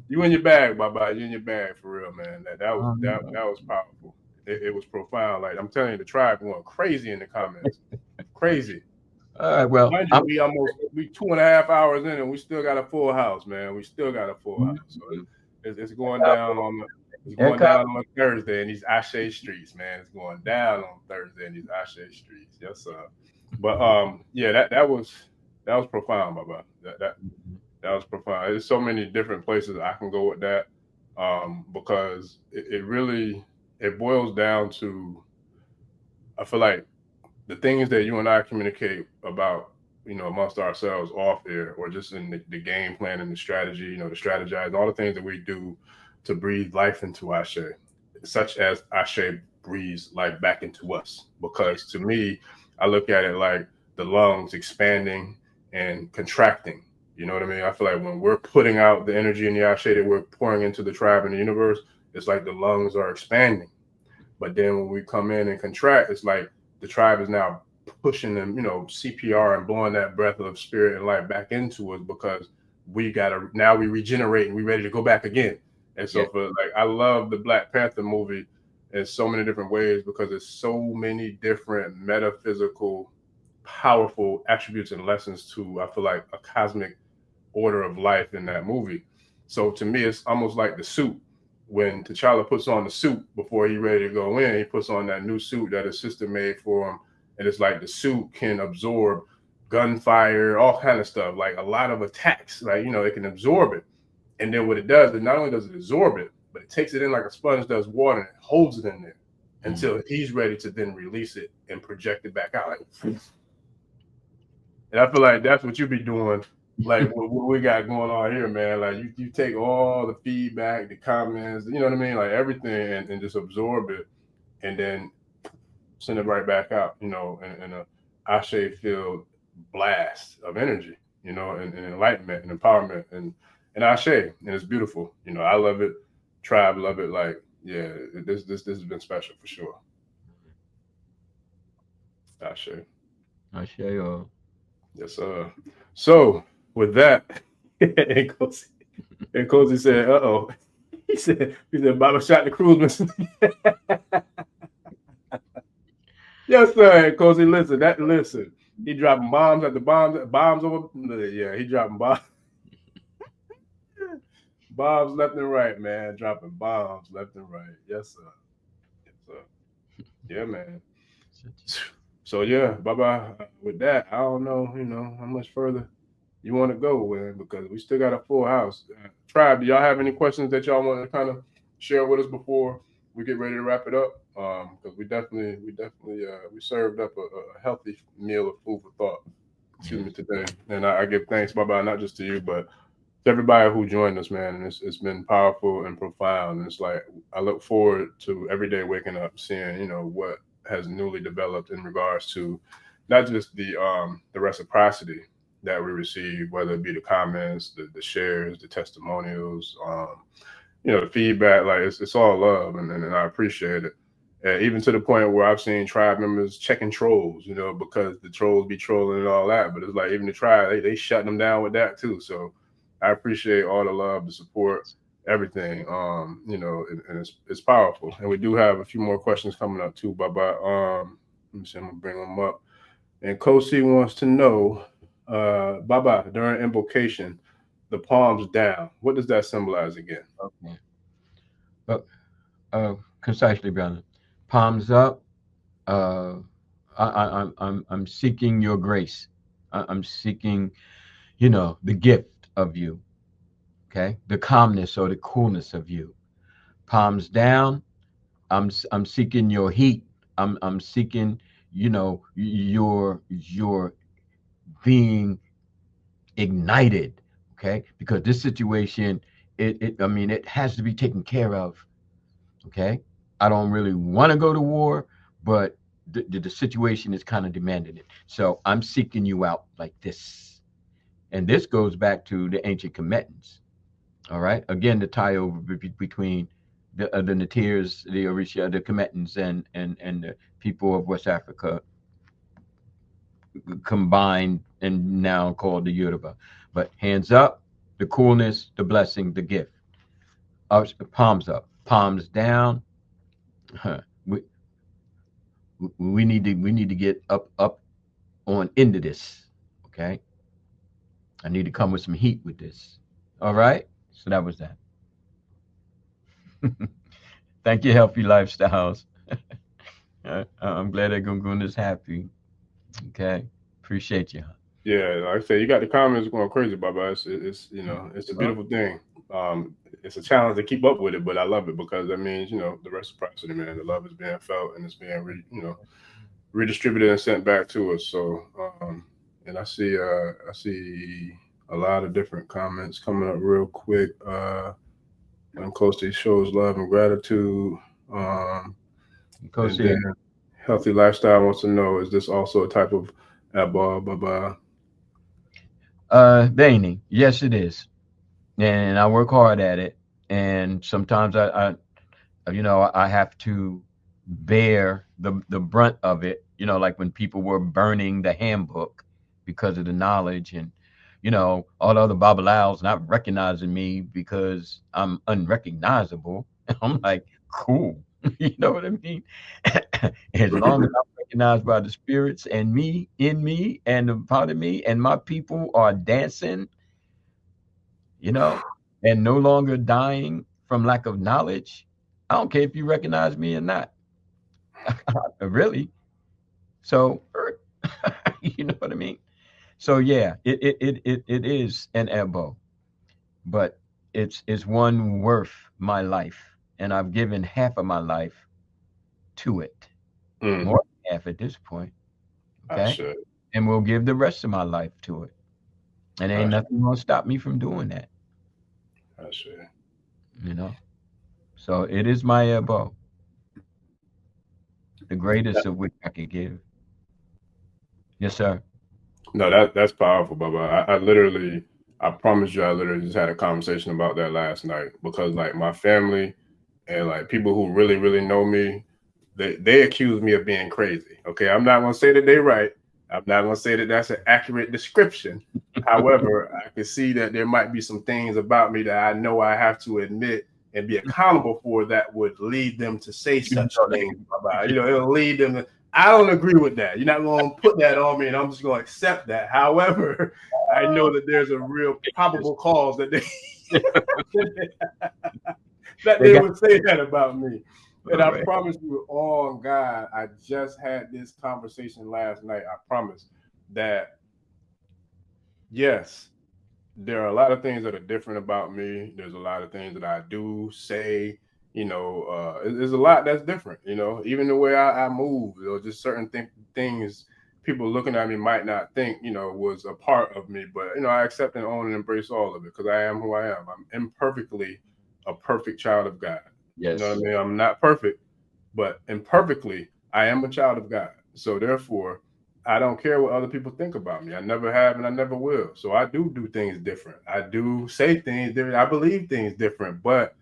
you in your bag, Baba. You in your bag for real, man. That was powerful. It was profound. Like I'm telling you, the tribe going crazy in the comments. Crazy. All right, well, we 2.5 hours in and we still got a full house, man. We still got a full house. So it's going down on on Thursday in these Ashe streets, man. It's going down on Thursday in these Ashe streets. Yes, sir. But yeah, that was profound, Baba. That was profound. There's so many different places I can go with that, because it really boils down to, I feel like, the things that you and I communicate about, amongst ourselves off air, or just in the game plan and the strategy, to strategize, all the things that we do to breathe life into Ashe, such as Ashe breathes life back into us. Because to me, I look at it like the lungs expanding and contracting. You know what I mean? I feel like when we're putting out the energy in the Ashe that we're pouring into the tribe and the universe, it's like the lungs are expanding. But then when we come in and contract, it's like the tribe is now pushing them, CPR and blowing that breath of spirit and life back into us, because now we regenerate and we're ready to go back again. And so I love the Black Panther movie in so many different ways, because there's so many different metaphysical, powerful attributes and lessons to, I feel like, a cosmic order of life in that movie. So to me, it's almost like the suit. When T'Challa puts on the suit before he's ready to go in, he puts on that new suit that his sister made for him. And it's like the suit can absorb gunfire, all kind of stuff, like a lot of attacks. Like, you know, it can absorb it. And then what it does is not only does it absorb it, but it takes it in like a sponge does water and it holds it in there until he's ready to then release it and project it back out. And I feel like that's what you be doing, like what we got going on here, man. Like you take all the feedback, the comments, you know what I mean, like everything, and just absorb it, and then send it right back out, you know, in a Ashe filled blast of energy, you know, and enlightenment and empowerment and Ashe, and it's beautiful. You know, I love it. Tribe love it. Like, yeah, this has been special for sure. Ashe. Ashe. Yes, sir. So with that, and Cozy said, "Uh-oh." He said, Baba shot the cruise missile. Yes, sir. And Cozy, listen. He dropping bombs at the bombs over. Yeah, he dropping bombs. Bombs left and right, man. Dropping bombs left and right. Yes, sir. Yes, sir. Yeah, man. So yeah, bye-bye. With that, I don't know, you know, how much further you want to go with, because we still got a full house. Tribe, do y'all have any questions that y'all want to kind of share with us before we get ready to wrap it up? Because we definitely we served up a healthy meal of food for thought. Excuse me, today, and I give thanks, bye-bye, not just to you, but to everybody who joined us, man. And it's been powerful and profound. And it's like I look forward to every day waking up, seeing, you know, what has newly developed in regards to not just the reciprocity that we receive, whether it be the comments, the shares, the testimonials, you know, the feedback. Like it's all love, and I appreciate it. Even to the point where I've seen tribe members checking trolls, you know, because the trolls be trolling and all that. But it's like even the tribe, they shutting them down with that too. So I appreciate all the love, the support, everything. You know, and it's powerful. And we do have a few more questions coming up too. Bye. Let me see, I'm gonna bring them up. And Kosi wants to know, Baba, during invocation, the palms down. What does that symbolize again? Okay. Concisely, brother. Palms up. Uh, I'm seeking your grace. I'm seeking, you know, the gift of you. Okay, the calmness or the coolness of you. Palms down. I'm seeking your heat. I'm seeking, you know, your being ignited. Okay, because this situation, I mean, it has to be taken care of. Okay, I don't really want to go to war, but the situation is kind of demanding it. So I'm seeking you out like this, and this goes back to the ancient commitments. All right. Again, the tie over between the Natirs, the Orisha, the Commetans, and the people of West Africa combined and now called the Yoruba. But hands up, the coolness, the blessing, the gift. Palms up, palms down. Huh. We need to get up on into this. Okay. I need to come with some heat with this. All right. So that was that. Thank you, Healthy Lifestyles. I'm glad that Gungun is happy. Okay. Appreciate you. Yeah, like I said, you got the comments going crazy, Baba. It's you know, it's a beautiful thing. It's a challenge to keep up with it, but I love it because that means, you know, the reciprocity, man. The love is being felt and it's being redistributed and sent back to us. So, and I see a lot of different comments coming up real quick. And Coasty shows love and gratitude. And then Healthy Lifestyle wants to know, is this also a type of Baba? Dainy, yes, it is, and I work hard at it. And sometimes I have to bear the brunt of it. You know, like when people were burning the handbook because of the knowledge, and all the other Babalaos not recognizing me because I'm unrecognizable. I'm like, cool. You know what I mean? As long as I'm recognized by the spirits and me in me and a part of me and my people are dancing, and no longer dying from lack of knowledge, I don't care if you recognize me or not. Really. So, you know what I mean? So yeah, it is an elbow, but it's one worth my life, and I've given half of my life to it, Mm, more than half at this point. I Okay, should. and we'll give the rest of my life to it, and I ain't nothing gonna stop me from doing that. should. You know, so it is my elbow, the greatest of which I could give. Yes, sir. No, that's powerful, Bubba. I literally, I promise you, I literally just had a conversation about that last night because like my family and like people who really know me, they accuse me of being crazy. Okay, I'm not gonna say that they're right. I'm not gonna say that that's an accurate description. However, I can see that there might be some things about me that I know I have to admit and be accountable for that would lead them to say You such know things. that. You know, it'll lead them to. I don't agree with that. You're not going to put that on me, and I'm just going to accept that. However, I know that there's a real probable cause that they that They they got would say that about me. And all I right. promise you, on God, I just had this conversation last night. I promise that yes, there are a lot of things that are different about me. There's a lot of things that I do say. There's a lot that's different. Even the way I move, just certain things people looking at me might not think, was a part of me. But I accept and own and embrace all of it because I am who I am. I'm imperfectly a perfect child of God. You know what I Yes. mean? I'm not perfect, but imperfectly, I am a child of God. So therefore, I don't care what other people think about me. I never have and I never will. So I do things different. I do say things different. I believe things different. But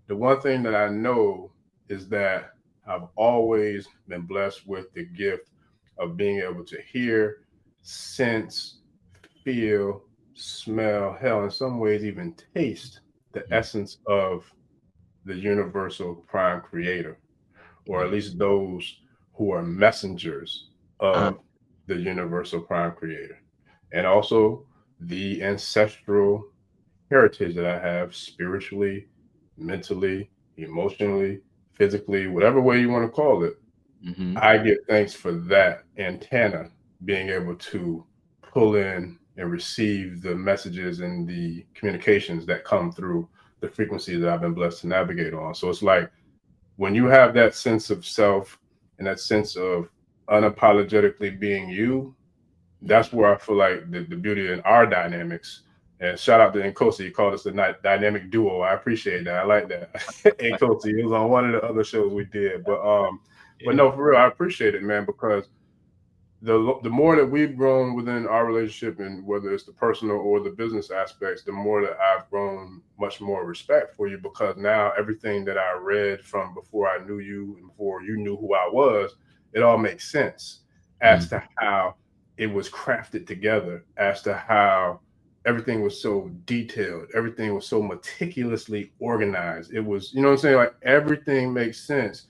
the one thing that I know is that I've always been blessed with the gift of being able to hear, sense, feel, smell, hell, in some ways, even taste the Mm. essence of the universal prime creator, or at Yeah. least those who are messengers Uh, of the universal prime creator, and also the ancestral heritage that I have spiritually, mentally, emotionally, physically, whatever way you want to call it. mm-hmm. I give thanks for that antenna being able to pull in and receive the messages and the communications that come through the frequencies that I've been blessed to navigate on. So it's like when you have that sense of self and that sense of unapologetically being you, that's where I feel like the beauty in our dynamics. And shout out to Nkosi, he called us the dynamic duo. I appreciate that. I like that. Nkosi, it was on one of the other shows we did, but Yeah. no, for real, I appreciate it, man, because the more that we've grown within our relationship, and whether it's the personal or the business aspects, the more that I've grown much more respect for you, because now everything that I read from before I knew you and before you knew who I was, it all makes sense as Mm. to how it was crafted together, as to how everything was so detailed, everything was so meticulously organized. It was, you know what I'm saying? Like everything makes sense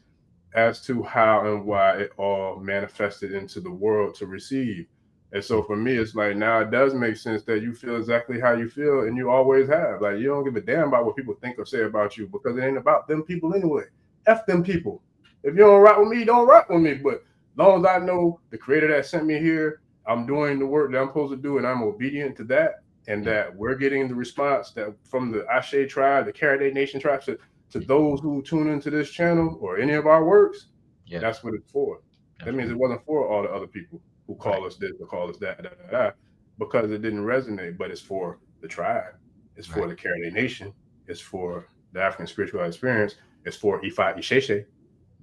as to how and why it all manifested into the world to receive. And so for me, it's like now it does make sense that you feel exactly how you feel, and you always have. Like you don't give a damn about what people think or say about you because it ain't about them people anyway. F them people. If you don't rock with me, don't rock with me. But as long as I know the creator that sent me here, I'm doing the work that I'm supposed to do, and I'm obedient to that, and Yeah. that we're getting the response that from the Ashe tribe, the Karade Nation tribe, to those who tune into this channel or any of our works, Yes. that's what it's for. That That's means right. it wasn't for all the other people who Right. call us this or call us that, because it didn't resonate. But it's for the tribe, it's for Right. the Karate Nation, it's for the African spiritual experience, it's for Ifa Isheshe.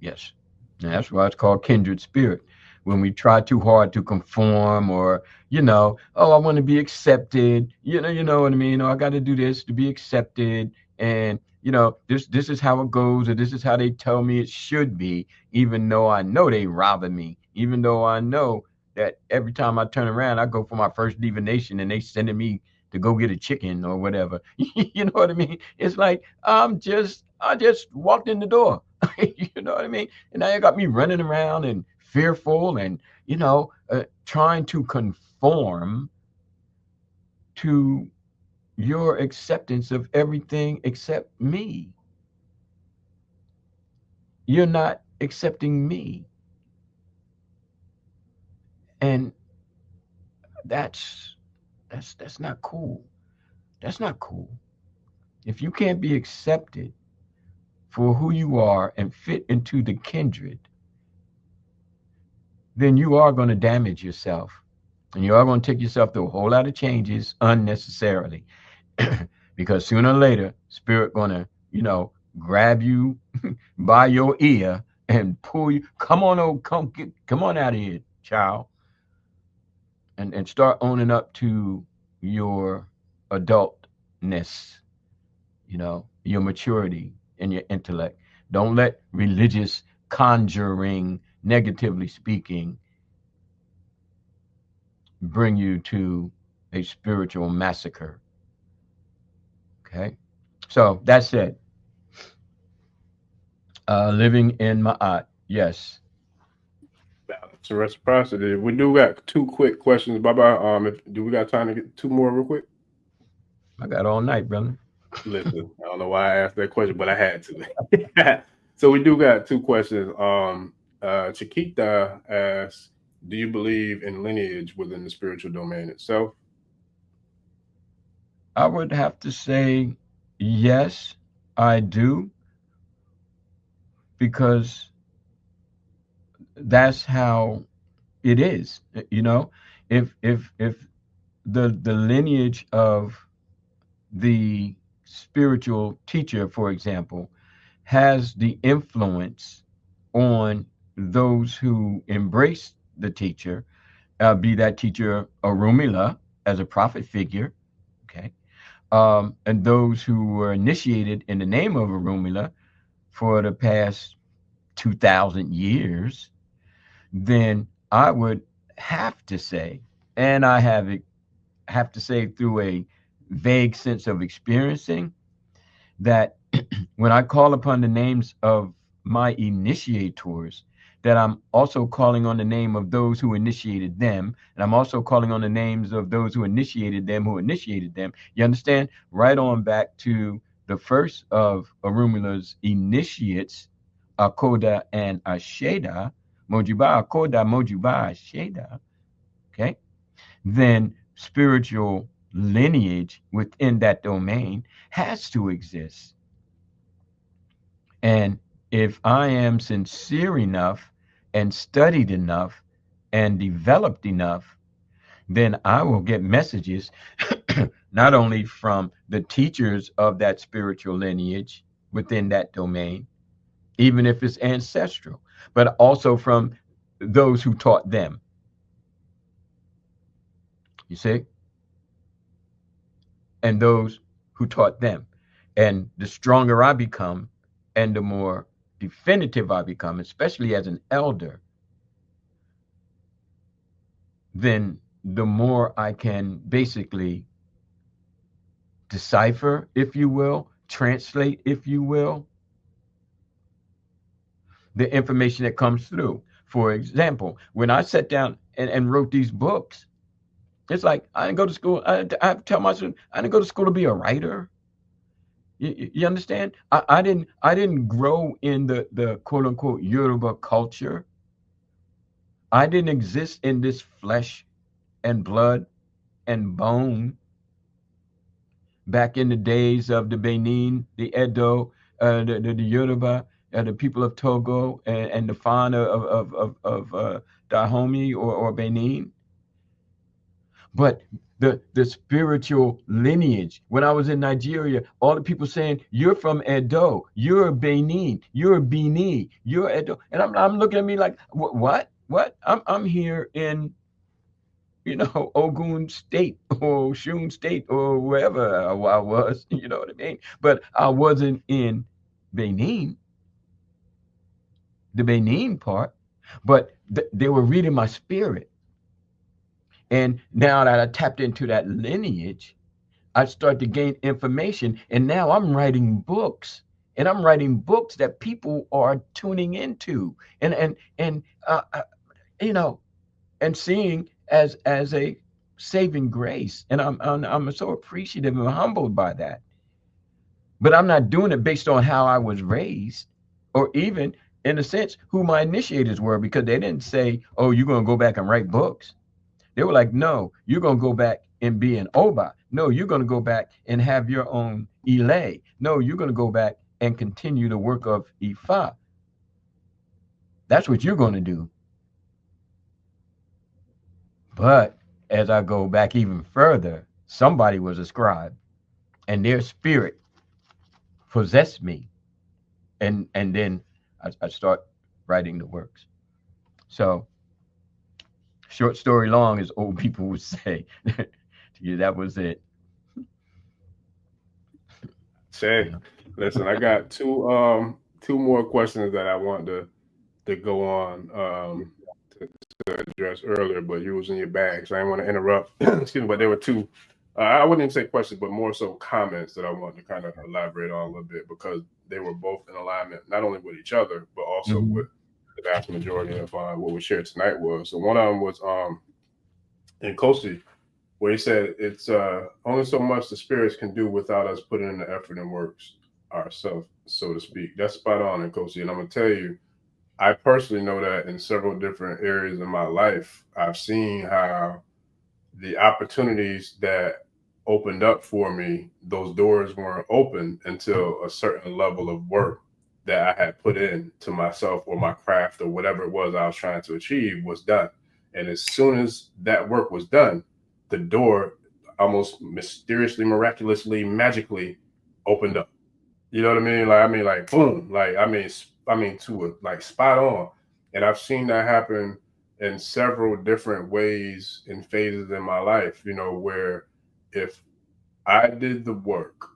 Yes. And that's why it's called kindred spirit. When we try too hard to conform, or, oh, I want to be accepted, you know what I mean? Or I got to do this to be accepted. And, this is how it goes, or this is how they tell me it should be, even though I know they robbing me, even though I know that every time I turn around, I go for my first divination and they sending me to go get a chicken or whatever. You know what I mean? It's like, I just walked in the door. You know what I mean? And now you got me running around and fearful and, trying to conform to your acceptance of everything except me. You're not accepting me. And that's not cool. That's not cool. If you can't be accepted for who you are and fit into the kindred, then you are going to damage yourself. And you are going to take yourself through a whole lot of changes unnecessarily. Because sooner or later, spirit going to, grab you by your ear and pull you. Come on, come on out of here, child. And start owning up to your adultness, your maturity and your intellect. Don't let religious conjuring, negatively speaking, bring you to a spiritual massacre. Okay? So that's it. Living in Ma'at, yes. Balance and reciprocity. We do got two quick questions. Bye-bye. Do we got time to get two more real quick? I got all night, brother. Listen, I don't know why I asked that question, but I had to. So we do got two questions. Chiquita asks, do you believe in lineage within the spiritual domain itself? I would have to say yes, I do, because that's how it is. If the lineage of the spiritual teacher, for example, has the influence on those who embrace the teacher, be that teacher Orunmila as a prophet figure, okay, and those who were initiated in the name of Orunmila for the past 2,000 years, then I would have to say, and I have to say through a vague sense of experiencing, that when I call upon the names of my initiators, that I'm also calling on the name of those who initiated them, and I'm also calling on the names of those who initiated them, who initiated them. You understand? Right on back to the first of Orunmila's initiates, Akoda and Asheda, Mojuba Akoda, Mojuba Asheda, okay? Then spiritual lineage within that domain has to exist. And if I am sincere enough and studied enough and developed enough, then I will get messages not only from the teachers of that spiritual lineage within that domain, even if it's ancestral, but also from those who taught them. You see? And those who taught them. And the stronger I become and the more definitive I become, especially as an elder, then the more I can basically decipher, if you will, translate, if you will, the information that comes through. For example, when I sat down and wrote these books, it's like I didn't go to school. I tell my students, I didn't go to school to be a writer. You understand? I didn't grow in the quote unquote Yoruba culture. I didn't exist in this flesh and blood and bone back in the days of the Benin, the Edo, the Yoruba, the people of Togo, and the fauna of Dahomey or Benin. But the spiritual lineage, when I was in Nigeria, all the people saying, you're from Edo, you're Benin, you're Bini, you're Edo. And I'm looking at me like, what? I'm here in, Ogun State or Osun State or wherever I was, you know what I mean? But I wasn't in Benin, the Benin part, but they were reading my spirit. And now that I tapped into that lineage, I start to gain information. And now I'm writing books, and I'm writing books that people are tuning into and and seeing as a saving grace. And I'm so appreciative and humbled by that. But I'm not doing it based on how I was raised, or even in a sense who my initiators were, because they didn't say, oh, you're going to go back and write books. They were like, no, you're going to go back and be an Oba. No, you're going to go back and have your own Ile. No, you're going to go back and continue the work of Ifa. That's what you're going to do. But as I go back even further, somebody was a scribe and their spirit possessed me. And then I start writing the works. So short story long, as old people would say. Yeah, that was it. Say, listen, I got two more questions that I want to go on to address earlier, but you was in your bag, so I didn't want to interrupt. Excuse me, but there were two. I wouldn't even say questions, but more so comments that I wanted to kind of elaborate on a little bit because they were both in alignment, not only with each other, but also with the vast majority of what we shared tonight was. So one of them was in Kosi, where he said it's only so much the spirits can do without us putting in the effort and works ourselves, so to speak. That's spot on in Kosi, and I'm gonna tell you, I personally know that in several different areas of my life, I've seen how the opportunities that opened up for me, those doors weren't open until a certain level of work that I had put in to myself or my craft or whatever it was I was trying to achieve was done. And as soon as that work was done, the door almost mysteriously, miraculously, magically opened up. You know what I mean? Like boom. To it, like spot on. And I've seen that happen in several different ways and phases in my life, where if I did the work,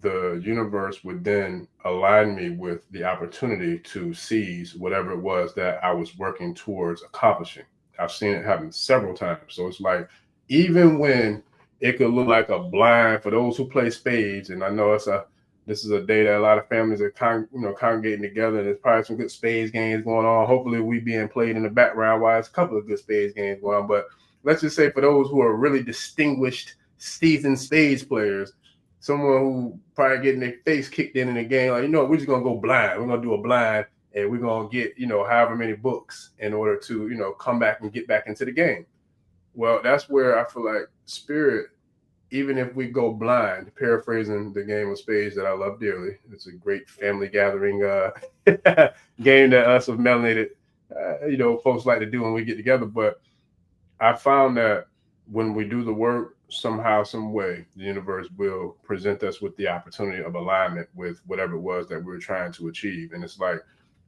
the universe would then align me with the opportunity to seize whatever it was that I was working towards accomplishing. I've seen it happen several times. So it's like, even when it could look like a blind for those who play spades, and I know this is a day that a lot of families are congregating together. There's probably some good spades games going on. Hopefully we being played in the background while there's a couple of good spades games going on. But let's just say for those who are really distinguished, seasoned spades players, someone who probably getting their face kicked in the game, like, we're just going to go blind. We're going to do a blind and we're going to get, however many books in order to, come back and get back into the game. Well, that's where I feel like spirit, even if we go blind, paraphrasing the game of spades that I love dearly, it's a great family gathering game that us of melanated, folks like to do when we get together. But I found that when we do the work, somehow, some way, the universe will present us with the opportunity of alignment with whatever it was that we were trying to achieve. And it's like,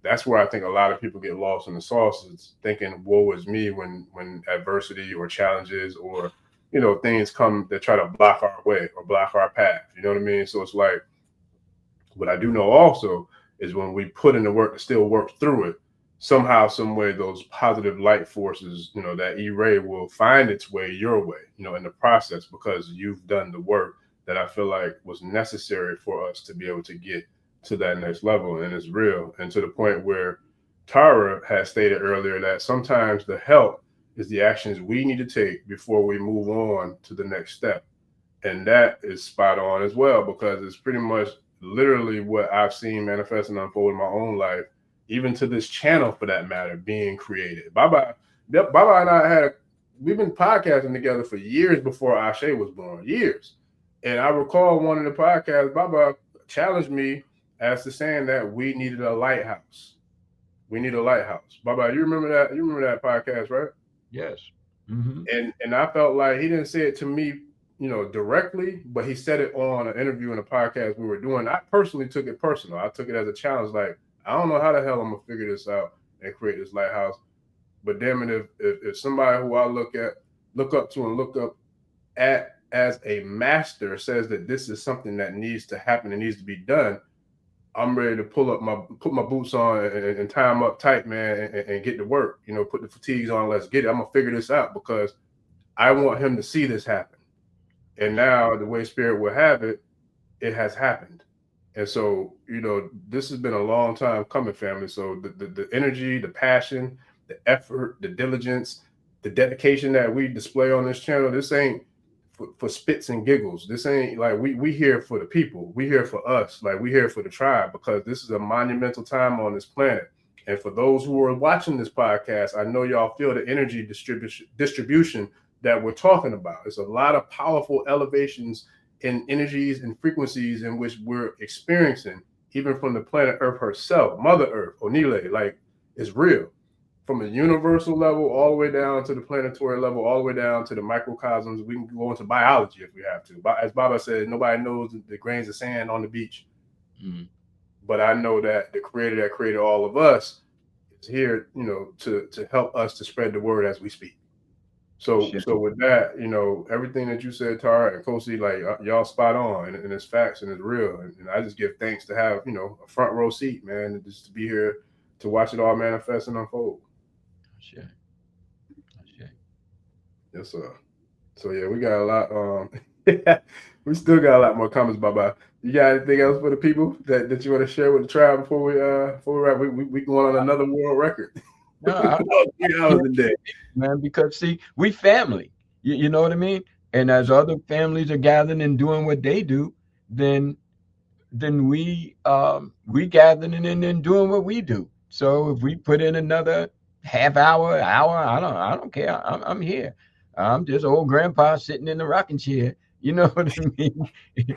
that's where I think a lot of people get lost in the sauce, is thinking, woe is me, when adversity or challenges or, things come that try to block our way or block our path. You know what I mean? So it's like, what I do know also is when we put in the work to still work through it, somehow, some way, those positive light forces, that E-ray will find its way your way, in the process, because you've done the work that I feel like was necessary for us to be able to get to that next level. And it's real. And to the point where Tara has stated earlier that sometimes the help is the actions we need to take before we move on to the next step. And that is spot on as well, because it's pretty much literally what I've seen manifest and unfold in my own life, even to this channel for that matter, being created. Baba and I we've been podcasting together for years before Ashe was born, years. And I recall one of the podcasts, Baba challenged me as to saying that we needed a lighthouse. We need a lighthouse. Baba, you remember that? You remember that podcast, right? Yes. And I felt like he didn't say it to me, directly, but he said it on an interview in a podcast we were doing. I personally took it personal. I took it as a challenge. Like, I don't know how the hell I'm gonna figure this out and create this lighthouse. But damn it, if somebody who I look up to and look up at as a master says that this is something that needs to happen and needs to be done, I'm ready to put my boots on and tie them up tight, man, and get to work. Put the fatigues on. Let's get it. I'm gonna figure this out because I want him to see this happen. And now the way spirit will have it, it has happened. And so, this has been a long time coming, family. So the energy, the passion, the effort, the diligence, the dedication that we display on this channel, this ain't for spits and giggles. This ain't like we here for the people. We here for us. Like, we here for the tribe, because this is a monumental time on this planet. And for those who are watching this podcast, I know y'all feel the energy distribution that we're talking about. It's a lot of powerful elevations in energies and frequencies in which we're experiencing, even from the planet Earth herself, Mother Earth, Onile, like it's real. From a universal level all the way down to the planetary level, all the way down to the microcosms. We can go into biology if we have to. But as Baba said, nobody knows the grains of sand on the beach. Mm. But I know that the creator that created all of us is here, you know, to help us to spread the word as we speak. So with that, you know, everything that you said, Tara and Kosi, like y'all spot on, and it's facts and it's real. And I just give thanks to have, you know, a front row seat, man, and just to be here to watch it all manifest and unfold. Sure. Yes, sir. So yeah, we got a lot. We still got a lot more comments, Baba. You got anything else for the people that you want to share with the tribe before we wrap? We going on another world record. No, 3 hours a day, man. Because see, we family. You know what I mean? And as other families are gathering and doing what they do, then we gathering and doing what we do. So if we put in another half hour, I don't care. I'm here. I'm just old grandpa sitting in the rocking chair. You know what I mean? You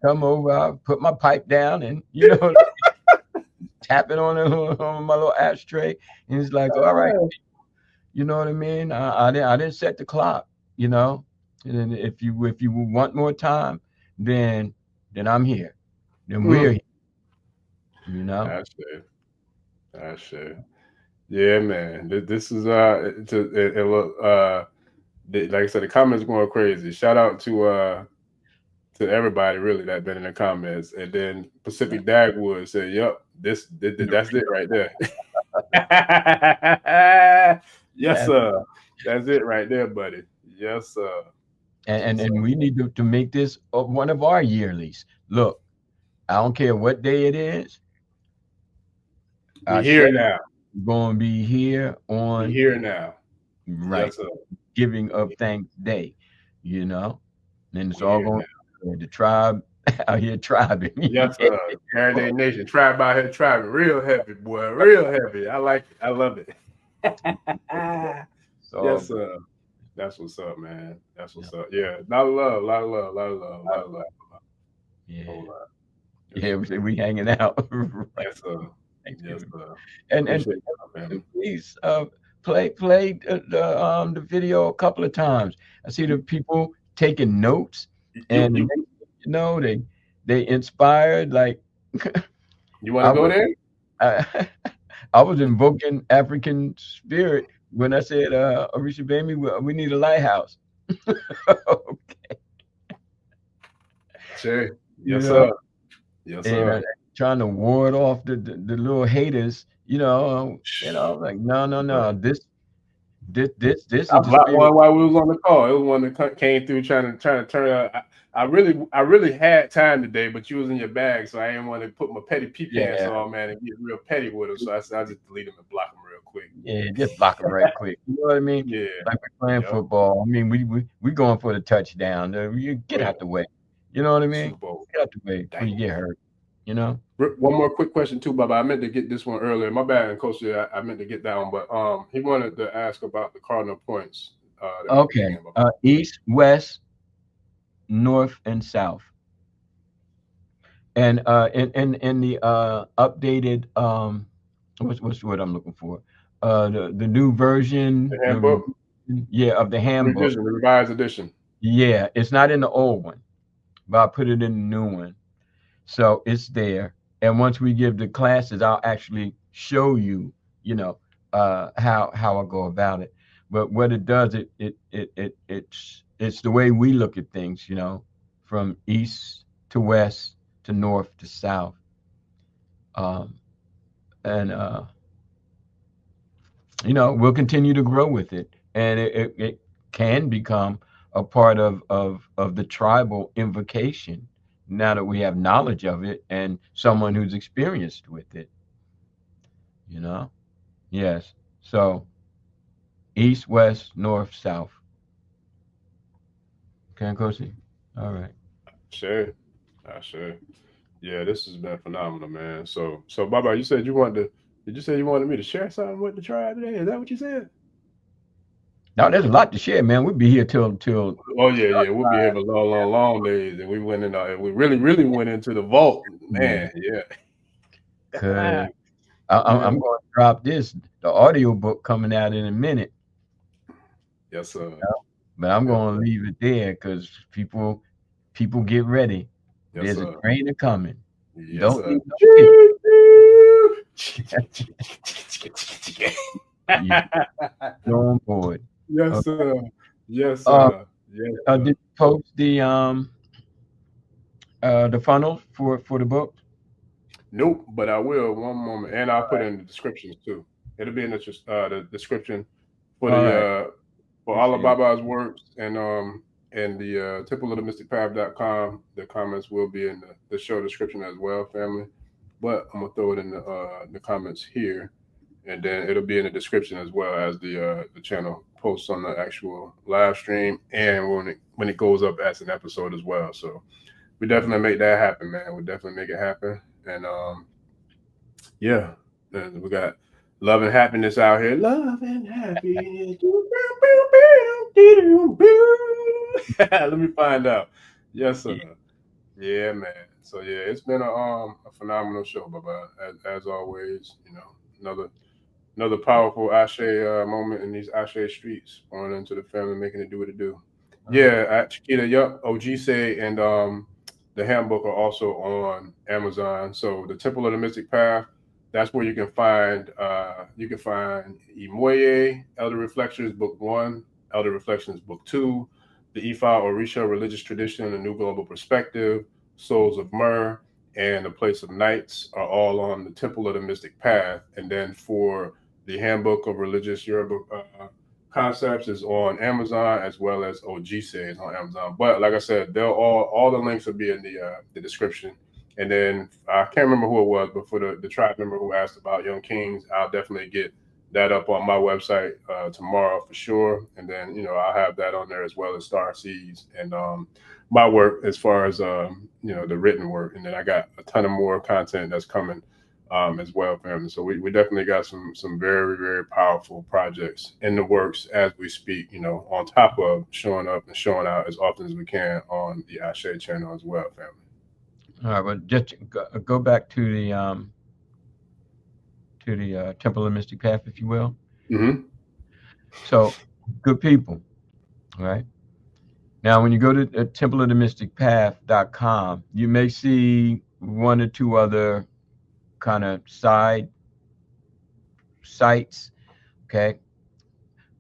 come over, I put my pipe down, and you know, tap it on my little ashtray, and it's like, all right, you know what I mean? I didn't set the clock, you know. And if you want more time, then I'm here. Then we're here. You know. That's fair. Yeah, man. This is like I said, the comments going crazy. Shout out to everybody really that been in the comments. And then Pacific Dagwood said, "Yep, that's it right there." Yes, sir. That's it right there, buddy. Yes, sir. And we need to make this one of our yearlies. Look, I don't care what day it is. We're here now. Going to be here on. We're here now. Right. Yes, Giving of Thanks Day, you know. And it's all going to the tribe out here tribing. Yes, sir. Karade Nation. Tribe out here tribing. Real heavy, boy. Real heavy. I like it. I love it. So, yes, sir. That's what's up, man. That's what's up. Yeah. A lot of love. Yeah. Yeah, we hanging out. Right. Yes, sir. Yes, sir. And please play the video a couple of times. I see the people taking notes, and you know they inspired. Like, you want to go there? I was invoking African spirit when I said, Orisha Gbemi, we need a lighthouse. Okay. Sure. Yes, sir. Yes, sir. And, trying to ward off the little haters, you know, like no. This is I blocked one while we was on the call. It was one that came through trying to turn. I really had time today, but you was in your bag, so I didn't want to put my petty pants on, man, and get real petty with him. So I said I just delete him and block him real quick. Yeah, just block him right quick. You know what I mean? Yeah. Like we're playing football. I mean, we going for the touchdown. You get out the way. You know what I mean? Get out the way before you get hurt. You know. One more quick question too, Baba. I meant to get this one earlier. My bad, and Coach. I meant to get that one, but he wanted to ask about the cardinal points. Okay. East, west, north, and south. And in the updated what's the word I'm looking for? The new version. The handbook. Of the handbook. The revised edition. Yeah, it's not in the old one, but I put it in the new one. So it's there, and once we give the classes, I'll actually show you, you know, how I go about it. But what it does, it's the way we look at things, you know, from east to west to north to south, and you know, we'll continue to grow with it, and it can become a part of the tribal invocation. Now that we have knowledge of it and someone who's experienced with it, you know? Yes. So east, west, north, south. Okay, Kosi? All right. Sure. Yeah, this has been phenomenal, man. So Baba, you said you wanted Did you say you wanted me to share something with the tribe today? Is that what you said? Now there's a lot to share, man. We'll be here till Oh yeah. We'll be here for long days, and we went in. We really went into the vault, man. Yeah. Cause Yeah. I'm going to drop the audio book coming out in a minute. Yes, sir. But I'm going to leave it there because people get ready. Yes, There's sir. a trainer coming. Yes, Don't sir. need no ticket. Go on board. Yes, sir. Yes, sir. Yes, sir. Did you post the funnel for the book? Nope, but I will one moment, and I'll put it in the descriptions too. It'll be in the description for All the right. for all of Baba's works and the templeofthemysticpath.com. The comments will be in the show description as well, family. But I'm gonna throw it in the comments here, and then it'll be in the description as well as the channel posts on the actual live stream and when it goes up as an episode as well. So we definitely make that happen, man. We definitely make it happen. And yeah, and we got love and happiness out here. Love and happiness. Let me find out. Yes, sir. Yeah, man. So yeah, it's been a phenomenal show, Baba. As always, you know, another powerful Ashe moment in these Ashe streets, going into the family, making it do what it do. Yeah, Chiquita, yup, OG say, and the handbook are also on Amazon. So the Temple of the Mystic Path, that's where you can find Imoye, Elder Reflections Book 1, Elder Reflections Book 2, the Ifa Orisha Religious Tradition, A New Global Perspective, Souls of Myrrh, and The Place of Nights are all on the Temple of the Mystic Path. And then for the Handbook of Religious Yoruba Concepts is on Amazon, as well as OGC is on Amazon. But like I said, they'll all the links will be in the description. And then I can't remember who it was, but for the tribe member who asked about Young Kings, I'll definitely get that up on my website tomorrow for sure. And then I'll have that on there as well as Star Seeds and my work as far as the written work. And then I got a ton of more content that's coming as well, family. So we definitely got some very, very powerful projects in the works as we speak, on top of showing up and showing out as often as we can on the Ashe channel as well, family. All right, but just go back to the Temple of the Mystic Path, if you will. Mm-hmm. So, good people, all right? Now, when you go to templeofthemysticpath.com, you may see one or two other kind of side sites, okay?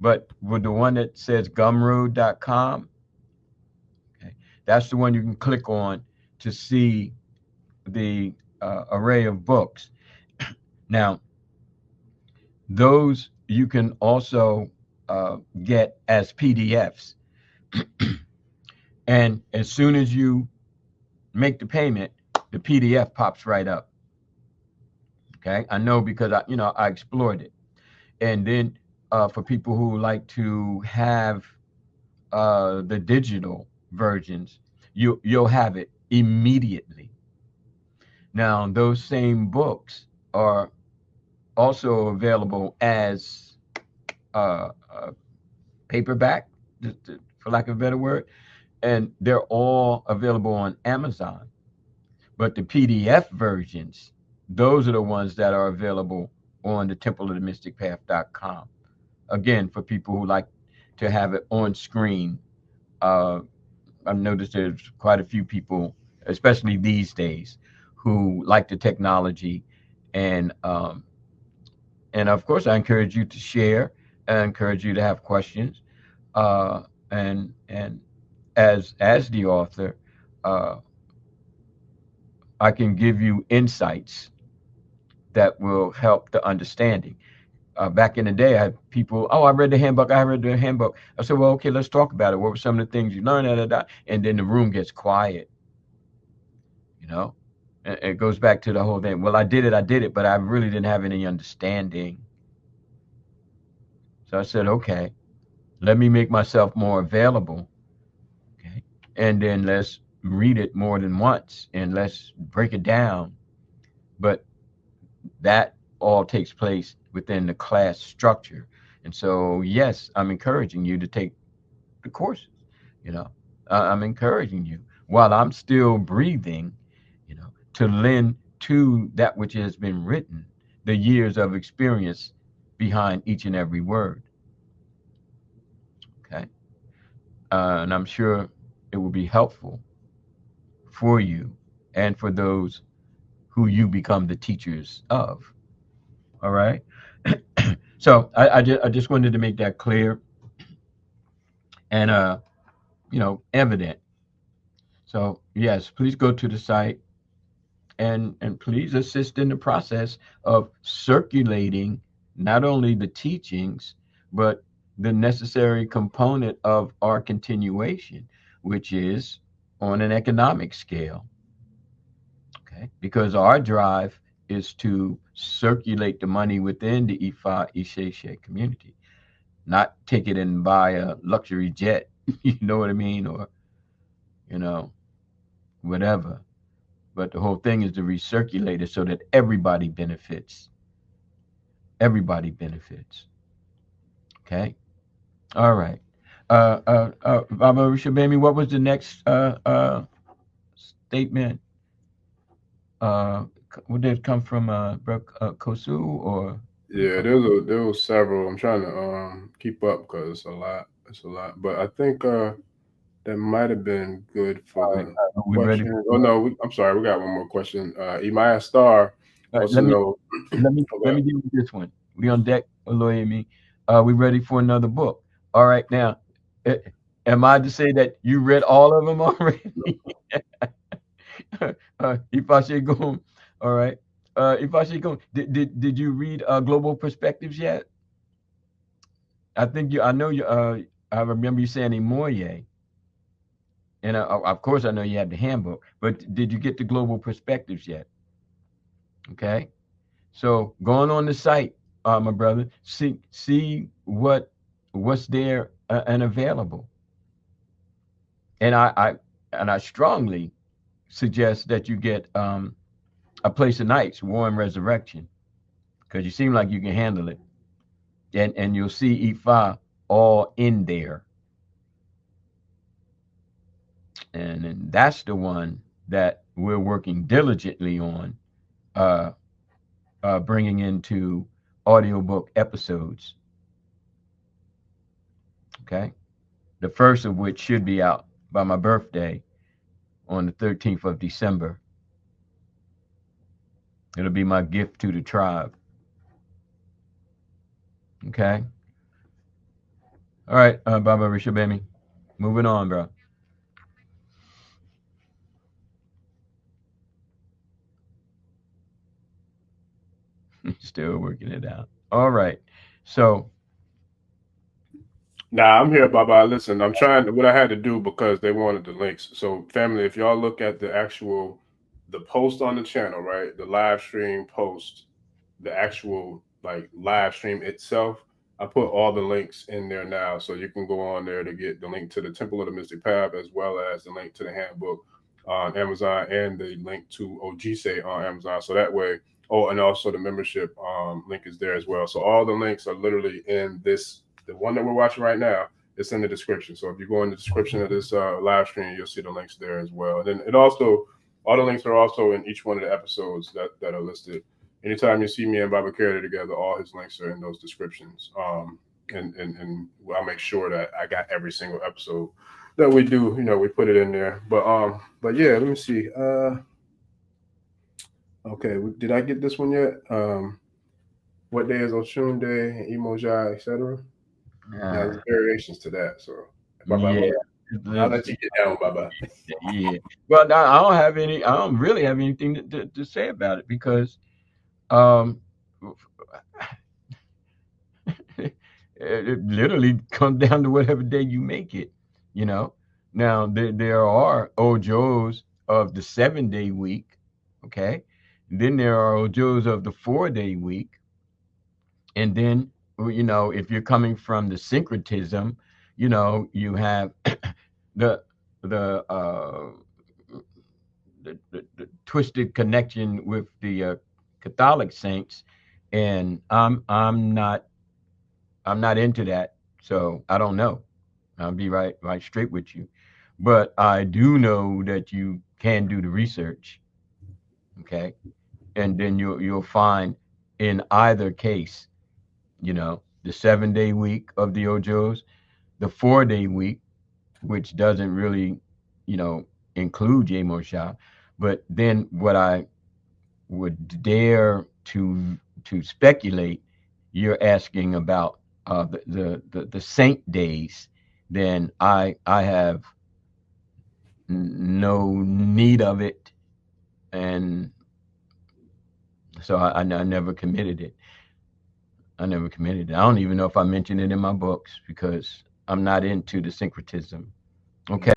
But with the one that says gumroad.com, okay, that's the one you can click on to see the array of books. Now, those you can also get as PDFs. And as soon as you make the payment, the PDF pops right up. Okay, I know because I explored it. And then for people who like to have the digital versions, you'll have it immediately. Now, those same books are also available as paperback, for lack of a better word, and they're all available on Amazon. But the PDF versions, those are the ones that are available on the templeofthemysticpath.com. Again, for people who like to have it on screen. I've noticed there's quite a few people, especially these days, who like the technology, and of course, I encourage you to share. I encourage you to have questions, and as the author, I can give you insights that will help the understanding. Back in the day, I had people, I read the handbook. I said, well, okay, let's talk about it. What were some of the things you learned? And then the room gets quiet. It goes back to the whole thing. Well, I did it, but I really didn't have any understanding. So I said, okay, let me make myself more available. Okay. And then let's read it more than once and let's break it down. But that all takes place within the class structure. And so, yes, I'm encouraging you to take the courses. You know, I'm encouraging you while I'm still breathing, you know, to lend to that which has been written, the years of experience behind each and every word. Okay. And I'm sure it will be helpful for you and for those who you become the teachers of. All right. So I just wanted to make that clear and evident. So yes, please go to the site and please assist in the process of circulating not only the teachings but the necessary component of our continuation, which is on an economic scale. Okay, because our drive is to circulate the money within the Ifa Isheshe community, not take it and buy a luxury jet, you know what I mean, or you know whatever. But the whole thing is to recirculate it so that everybody benefits. Everybody benefits. Okay. All right. Baba Rishabemi, what was the next statement? Would it come from Kosu or? Yeah, there was several. I'm trying to keep up because it's a lot. It's a lot. But I think that might have been good for All right. the Are we ready? question. Oh no, I'm sorry. We got one more question. Imaya Star wants to Let me know. let Okay. me deal with this one. We on deck, Oloye and me. We ready for another book? All right. Now, eh, am I to say that you read all of them already? If I should go, all right. If I should go, did you read Global Perspectives yet? I think you. I know you. I remember you saying Imoye, and of course I know you have the handbook. But did you get the Global Perspectives yet? Okay. So going on the site, my brother, see what's there and available. And I strongly suggest that you get A Place of Nights, War and Resurrection, because you seem like you can handle it, and you'll see Ifa all in there, and that's the one that we're working diligently on uh, bringing into audiobook episodes. Okay. The first of which should be out by my birthday on the 13th of December. It'll be my gift to the tribe. Okay. All right, Baba Rishabemi. Moving on, bro. Still working it out. All right. So, Nah, I'm here, Baba. Listen, I'm trying what I had to do because they wanted the links. So, family, if y'all look at the post on the channel, right? The live stream post, the actual like live stream itself, I put all the links in there now. So you can go on there to get the link to the Temple of the Mystic Path as well as the link to the handbook on Amazon and the link to Ojise on Amazon. So that way, oh, and also the membership link is there as well. So all the links are literally in this the one that we're watching right now. It's in the description. So if you go in the description of this live stream, you'll see the links there as well. And then it also, all the links are also in each one of the episodes that are listed. Anytime you see me and Baba Karade together, all his links are in those descriptions. And I'll make sure that I got every single episode that we do. You know, we put it in there. But yeah, let me see. Okay, did I get this one yet? What day is Oshun Day, Emoja, etc. Now uh, there's variations to that. So, Baba, yeah. I'll let you get down, Baba. Yeah. Well, I don't have any. I don't really have anything to say about it because um, it literally comes down to whatever day you make it. You know. Now there are Ojos of the 7-day week. Okay. Then there are Ojos of the 4-day week, and then if you're coming from the syncretism, you have the the uh the twisted connection with the Catholic saints, and I'm not into that, so I don't know. I'll be right straight with you, but I do know that you can do the research, okay, and then you'll find in either case, you know, the 7 day week of the Ojos, the 4 day week, which doesn't really, you know, include Shah, but then what I would dare to speculate, you're asking about the saint days, then I have no need of it, and so I never committed it. I never committed it. I don't even know if I mentioned it in my books because I'm not into the syncretism. Okay,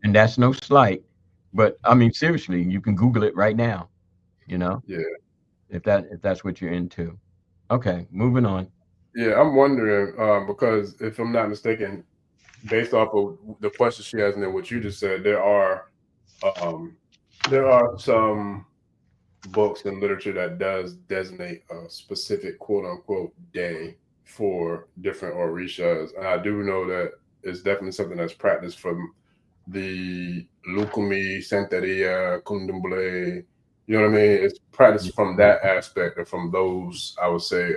and that's no slight, but I mean seriously, you can Google it right now. You know, Yeah. if that's what you're into. Okay, moving on. Yeah, I'm wondering, because if I'm not mistaken, based off of the question she has and then what you just said, um, there are some books and literature that does designate a specific quote unquote day for different orishas. And I do know that it's definitely something that's practiced from the Lukumi, Santeria, Kundumble. You know what I mean? It's practiced from that aspect or from those, I would say,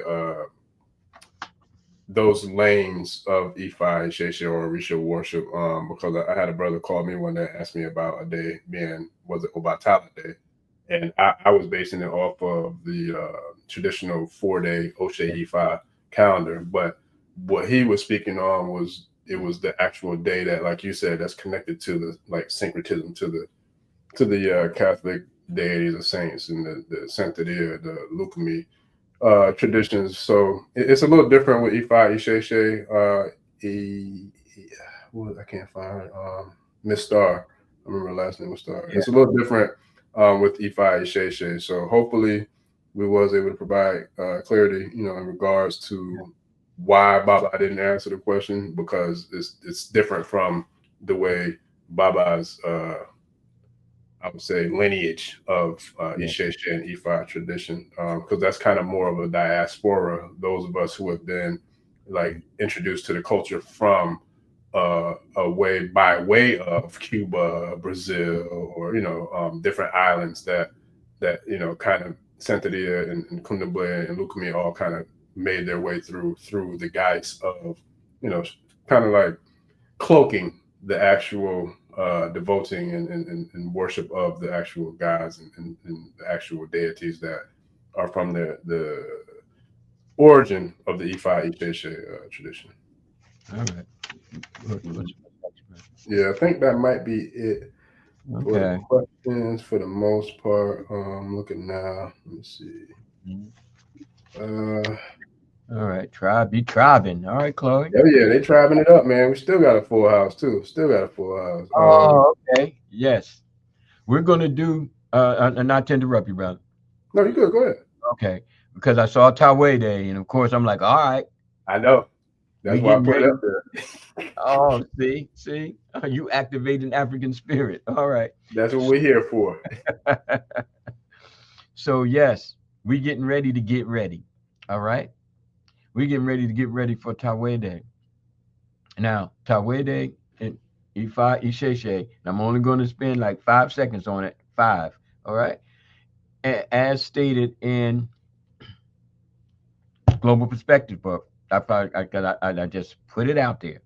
those lanes of Ifa, Shesha, or Orisha worship. Because I had a brother call me one day, asked me about a day being, was it Obatala Day? And I was basing it off of the traditional 4 day Oshe Ifa calendar. But what he was speaking on was, it was the actual day that, like you said, that's connected to the like syncretism to the Catholic deities or saints and the Santeria, the Lukumi traditions. So it's a little different with Ifa, Isheshe, I can't find Miss Star. I remember her last name was Star. Yeah. It's a little different with Ifa, Isheshe. So hopefully we was able to provide clarity, you know, in regards to why Baba didn't answer the question, because it's different from the way Baba's I would say lineage of Yeah. Isheshe and Ifa tradition, because that's kind of more of a diaspora. Those of us who have been like introduced to the culture from by way of Cuba, Brazil, or different islands that kind of Santeria and Kundabwe and Lukumi all kind of made their way through the guise of kind of like cloaking the actual devoting and worship of the actual gods and the actual deities that are from the origin of the Ifa Isheshe tradition. All right. Yeah, I think that might be it for the Okay. questions for the most part. Looking now, let me see. Uh, All right. Be tribing. All right, Chloe. oh yeah, they tribing it up, man. We still got a full house too. Still got a full house. Oh, okay. Yes. We're gonna do not to interrupt you, brother. No, you good. Go ahead. Okay. Because I saw Taweday, and of course I'm like, all right, I know. we That's why I getting put it ready. up there. Oh, see, you activating African spirit. All right. That's what we're here for. So yes, we getting ready to get ready. All right. We getting ready to get ready for Taweday. Now, Taweday and Ifa Isheshe, and I'm only going to spend like 5 seconds on it. 5. All right. As stated in Global Perspective book, I just put it out there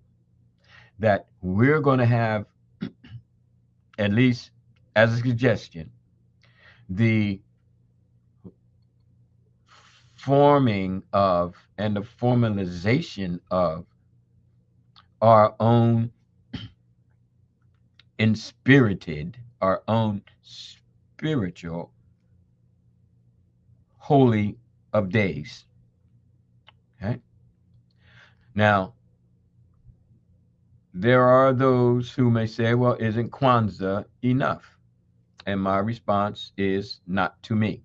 that we're going to have, at least as a suggestion, the forming of and the formalization of our own our own spiritual holy of days. Okay. Now, there are those who may say, well, isn't Kwanzaa enough? And my response is not to me.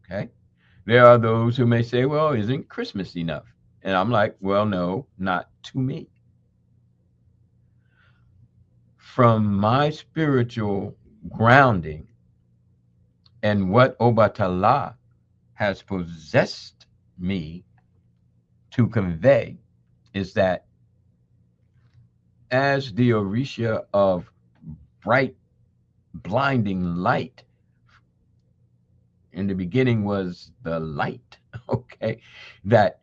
Okay. There are those who may say, well, isn't Christmas enough? And I'm like, well, no, not to me. From my spiritual grounding and what Obatala has possessed me to convey is that as the Orisha of bright, blinding light, in the beginning was the light, okay, that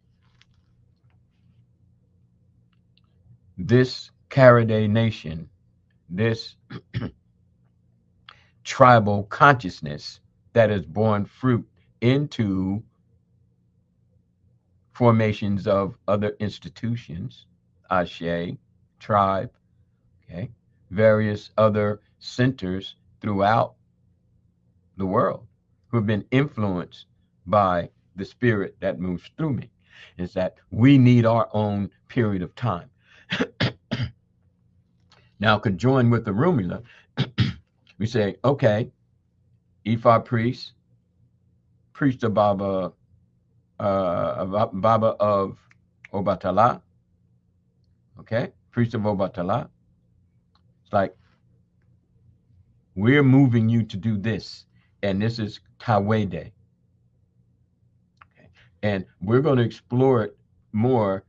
this Karade nation, this tribal consciousness that has borne fruit into formations of other institutions, Ashe, tribe, okay, various other centers throughout the world who have been influenced by the spirit that moves through me, is that we need our own period of time. Now, conjoined with the Rumula, we say, okay, Ifa priest, priest of Baba, Baba of Obatala, okay, priest of Obatala. It's like, we're moving you to do this, and this is Taweday. Okay. And we're going to explore it more,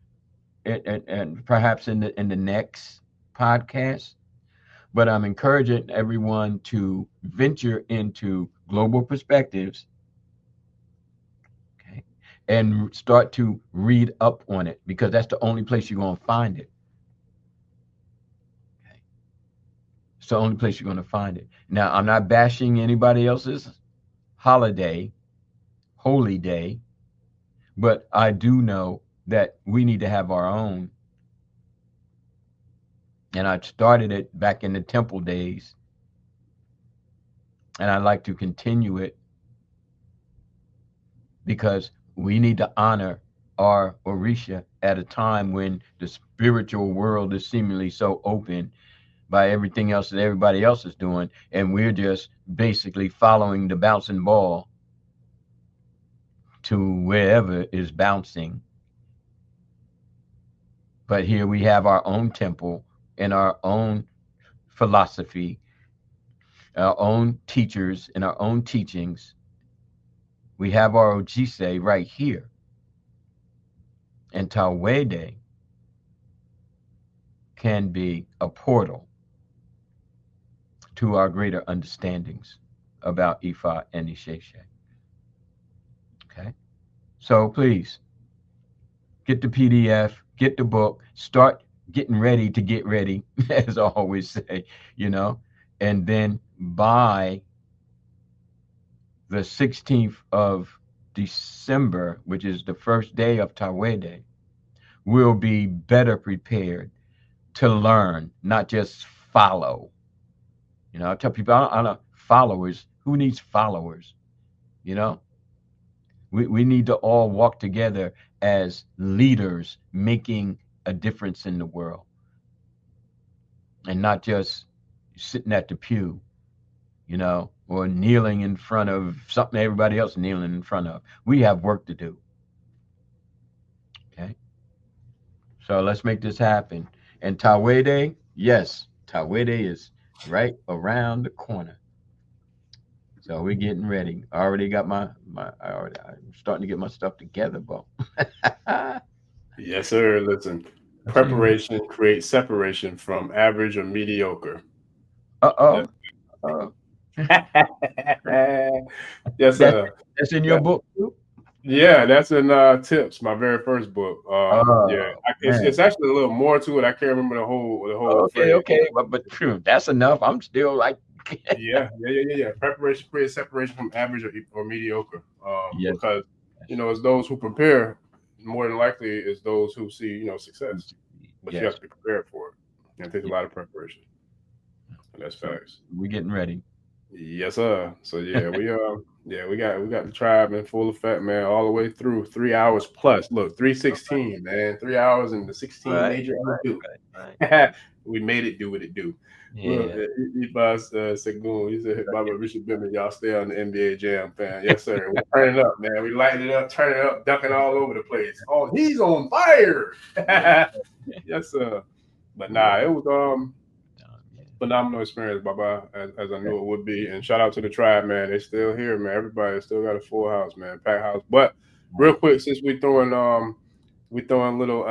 and perhaps in the next podcast. But I'm encouraging everyone to venture into global perspectives, okay, and start to read up on it, because that's the only place you're going to find it. Okay. It's the only place you're going to find it. Now, I'm not bashing anybody else's holiday, holy day, but I do know that we need to have our own. And I started it back in the temple days, and I'd like to continue it, because we need to honor our Orisha at a time when the spiritual world is seemingly so open by everything else that everybody else is doing, and we're just basically following the bouncing ball to wherever is bouncing. But here we have our own temple and our own philosophy, our own teachers and our own teachings. We have our Ojise right here. And Taweday can be a portal to our greater understandings about Ifa and Isheshe. Okay? So please, get the PDF, get the book, start getting ready to get ready, as I always say, and then by the 16th of December, which is the first day of Taweday, we'll be better prepared to learn, not just follow. I tell people, I don't know, followers, who needs followers? We need to all walk together as leaders making a difference in the world, and not just sitting at the pew, or kneeling in front of something everybody else kneeling in front of. We have work to do. Okay. So let's make this happen. And Taweday, yes, Taweday is right around the corner. So we're getting ready. I already got I'm starting to get my stuff together, Bo. Yes, sir. Listen, preparation creates separation from average or mediocre. Uh-oh. Yes, sir. That's in your book too? Yeah, that's in Tips, my very first book. Yeah, it's actually a little more to it. I can't remember the whole phrase. Okay, but that's enough. I'm still like yeah. Preparation creates separation from average or mediocre. Yes. Because it's those who prepare more than likely is those who see success. But you have to be prepared for it. And it takes a lot of preparation. And that's facts. We're getting ready. Yes, sir. So yeah, we got the tribe in full effect, man, all the way through 3 hours plus. Look, 3:16, man, 3 hours and the 16 major do. Right. We made it do what it do. Yeah. Look, Ifa Segun, he said, Baba Richard Gbemi, y'all stay on the NBA Jam, fan. Yes, sir. We're turning up, man. We lighting it up, turning it up, ducking all over the place. Oh, he's on fire. Yes, sir. But nah, it was phenomenal experience, Baba, as I knew it would be. And shout out to the tribe, man. They still here, man. Everybody still got a full house, man, packed house. But real quick, since we throwing little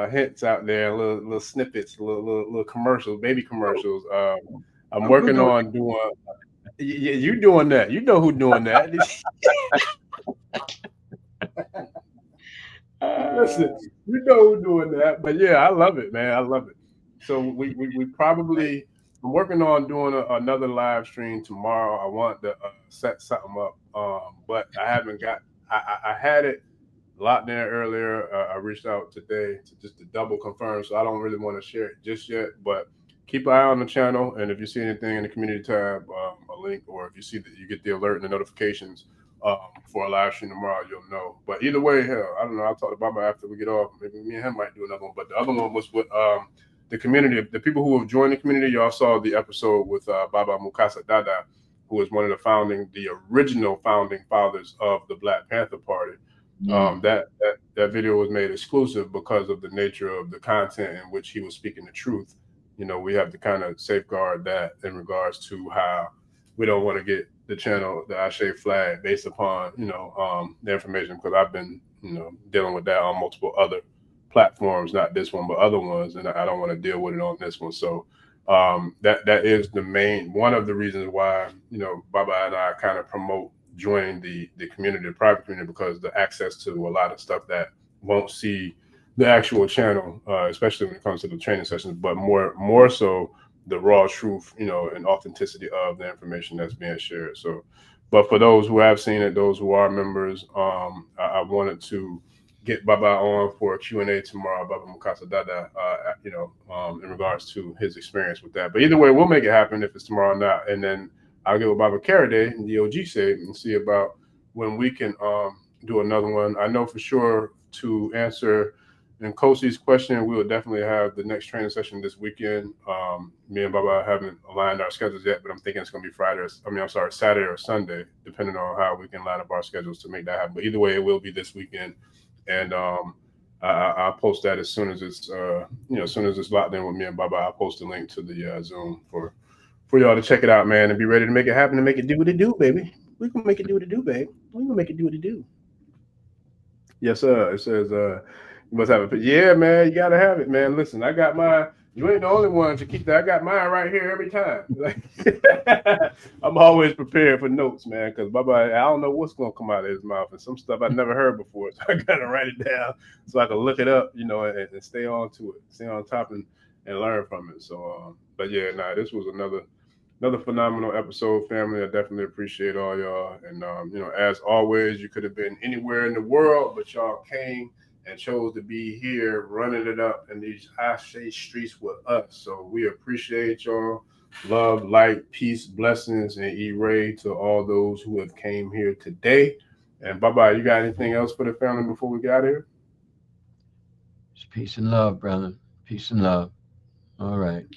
hints out there, little snippets, little commercials, baby commercials. I'm working on doing. You doing that? You know who doing that? Listen, you know who doing that. But yeah, I love it, man. I love it. So we probably. I'm working on doing another live stream tomorrow. I want to set something up, but I haven't got. I had it locked in earlier. I reached out today to double confirm, so I don't really want to share it just yet. But keep an eye on the channel, and if you see anything in the community tab, a link, or if you see that you get the alert and the notifications for a live stream tomorrow, you'll know. But either way, hell, I don't know. I'll talk to Baba after we get off. Maybe me and him might do another one. But the other one was with the community, the people who have joined the community. Y'all saw the episode with Baba Mukasa Dada, who was one of the original founding fathers of the Black Panther Party. That video was made exclusive because of the nature of the content in which he was speaking the truth. You know, we have to kind of safeguard that in regards to how we don't want to get the channel, the Ashe flag, based upon the information, because I've been dealing with that on multiple other platforms, not this one but other ones, and I don't want to deal with it on this one. So that is one of the reasons why Baba and I kind of promote joining the community, the private community, because the access to a lot of stuff that won't see the actual channel, especially when it comes to the training sessions, but more so the raw truth, and authenticity of the information that's being shared. So, but for those who have seen it, those who are members, I wanted to get Baba on for a Q&A tomorrow, Baba Mukasa Dada, in regards to his experience with that. But either way, we'll make it happen if it's tomorrow or not. And then I'll get with Baba Karade and the OG say and see about when we can do another one. I know for sure to answer Nkosi's question, we will definitely have the next training session this weekend. Me and Baba haven't aligned our schedules yet, but I'm thinking it's going to be Saturday or Sunday, depending on how we can line up our schedules to make that happen. But either way, it will be this weekend. And I'll post that as soon as it's as soon as it's locked in with me and Baba. I'll post a link to the Zoom for y'all to check it out, man, and be ready to make it happen and make it do what it do, baby. We can make it do what it do, babe. We can make it do what it do. Yes, sir. It says you must have it. Yeah, man, you gotta have it, man. Listen, I got mine. You ain't the only one to keep that. I got mine right here every time. I'm always prepared for notes, man, because Baba, I don't know what's gonna come out of his mouth, and some stuff I've never heard before, so I gotta write it down so I can look it up, and stay on to it, stay on top and learn from it. So, but yeah, this was another phenomenal episode, family. I definitely appreciate all y'all, and as always, you could have been anywhere in the world, but y'all came and chose to be here running it up in these Ashe streets with us. So we appreciate y'all. Love, light, peace, blessings, and E-Ray to all those who have came here today. And bye-bye. You got anything else for the family before we get out of here? Just peace and love, brother. Peace and love. All right.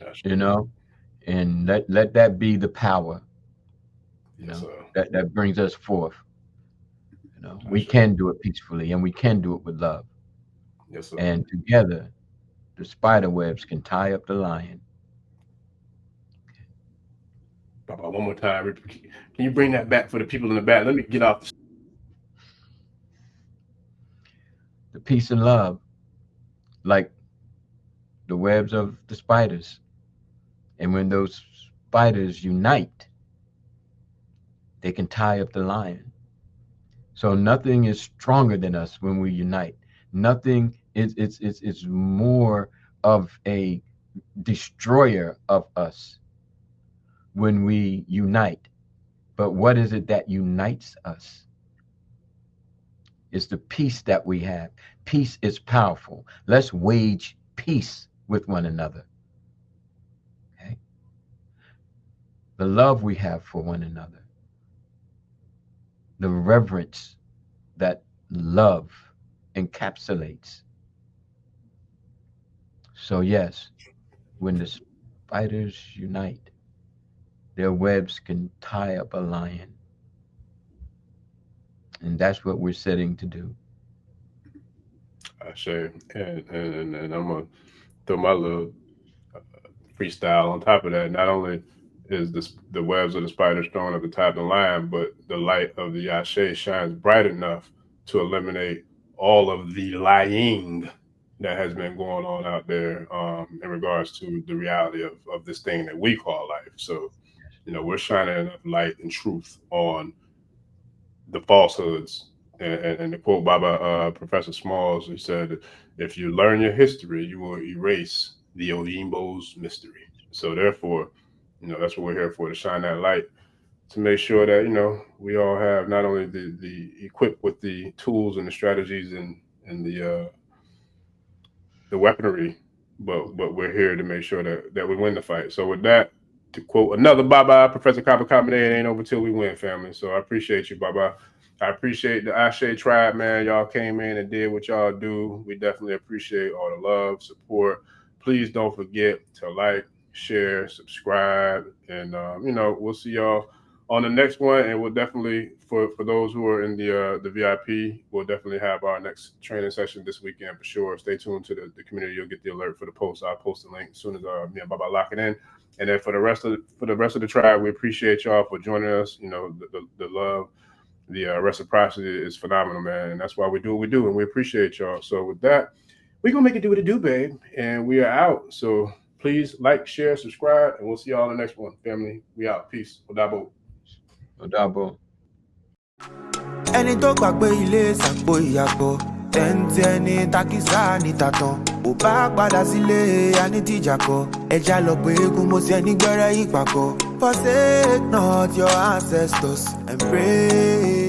And let that be the power. That brings us forth. We can do it peacefully, and we can do it with love. Yes, sir. And together, the spider webs can tie up the lion. Baba, one more time. Can you bring that back for the people in the back? Let me get off. The peace and love, like the webs of the spiders. And when those spiders unite, they can tie up the lion. So nothing is stronger than us when we unite. Nothing is more of a destroyer of us when we unite. But what is it that unites us? It's the peace that we have. Peace is powerful. Let's wage peace with one another. Okay? The love we have for one another. The reverence that love encapsulates. So yes, when the spiders unite, their webs can tie up a lion. And that's what we're setting to do. I share. And I'm going to throw my little freestyle. On top of that, not only is the webs of the spider thrown at the top of the line, but the light of the Ashe shines bright enough to eliminate all of the lying that has been going on out there in regards to the reality of this thing that we call life. So, we're shining enough light and truth on the falsehoods. And to quote Baba, Professor Smalls, he said, if you learn your history, you will erase the Oyinbo's mystery. So therefore, that's what we're here for, to shine that light, to make sure that, we all have not only the equipped with the tools and the strategies and the weaponry, but we're here to make sure that we win the fight. So with that, to quote another Baba, Professor Kappa, it ain't over till we win, family. So I appreciate you, Baba. I appreciate the Ashe tribe, man. Y'all came in and did what y'all do. We definitely appreciate all the love, support. Please don't forget to like, share, subscribe, and we'll see y'all on the next one. And we'll definitely, for those who are in the VIP, we'll definitely have our next training session this weekend for sure. Stay tuned to the community. You'll get the alert for the post. I'll post the link as soon as me and Baba lock it in. And then for the rest of the tribe, we appreciate y'all for joining us. The love, the reciprocity is phenomenal, man. And that's why we do what we do, and we appreciate y'all. So with that, we're gonna make it do what it do, babe. And we are out. So please like, share, subscribe, and we'll see y'all in the next one, family. We out. Peace. Odabo. Odabo. Ẹni tó gbàgbé ilé ṣàpò ìyàpọ̀ tẹ́ǹtì ẹni takísà ní tàtàn ò bá padà sílé anítìjàkọ ẹja lọ pé eégún mo ṣe ní gbẹ́rẹ́ ìpàkọ́. Forsake not your ancestors and pray.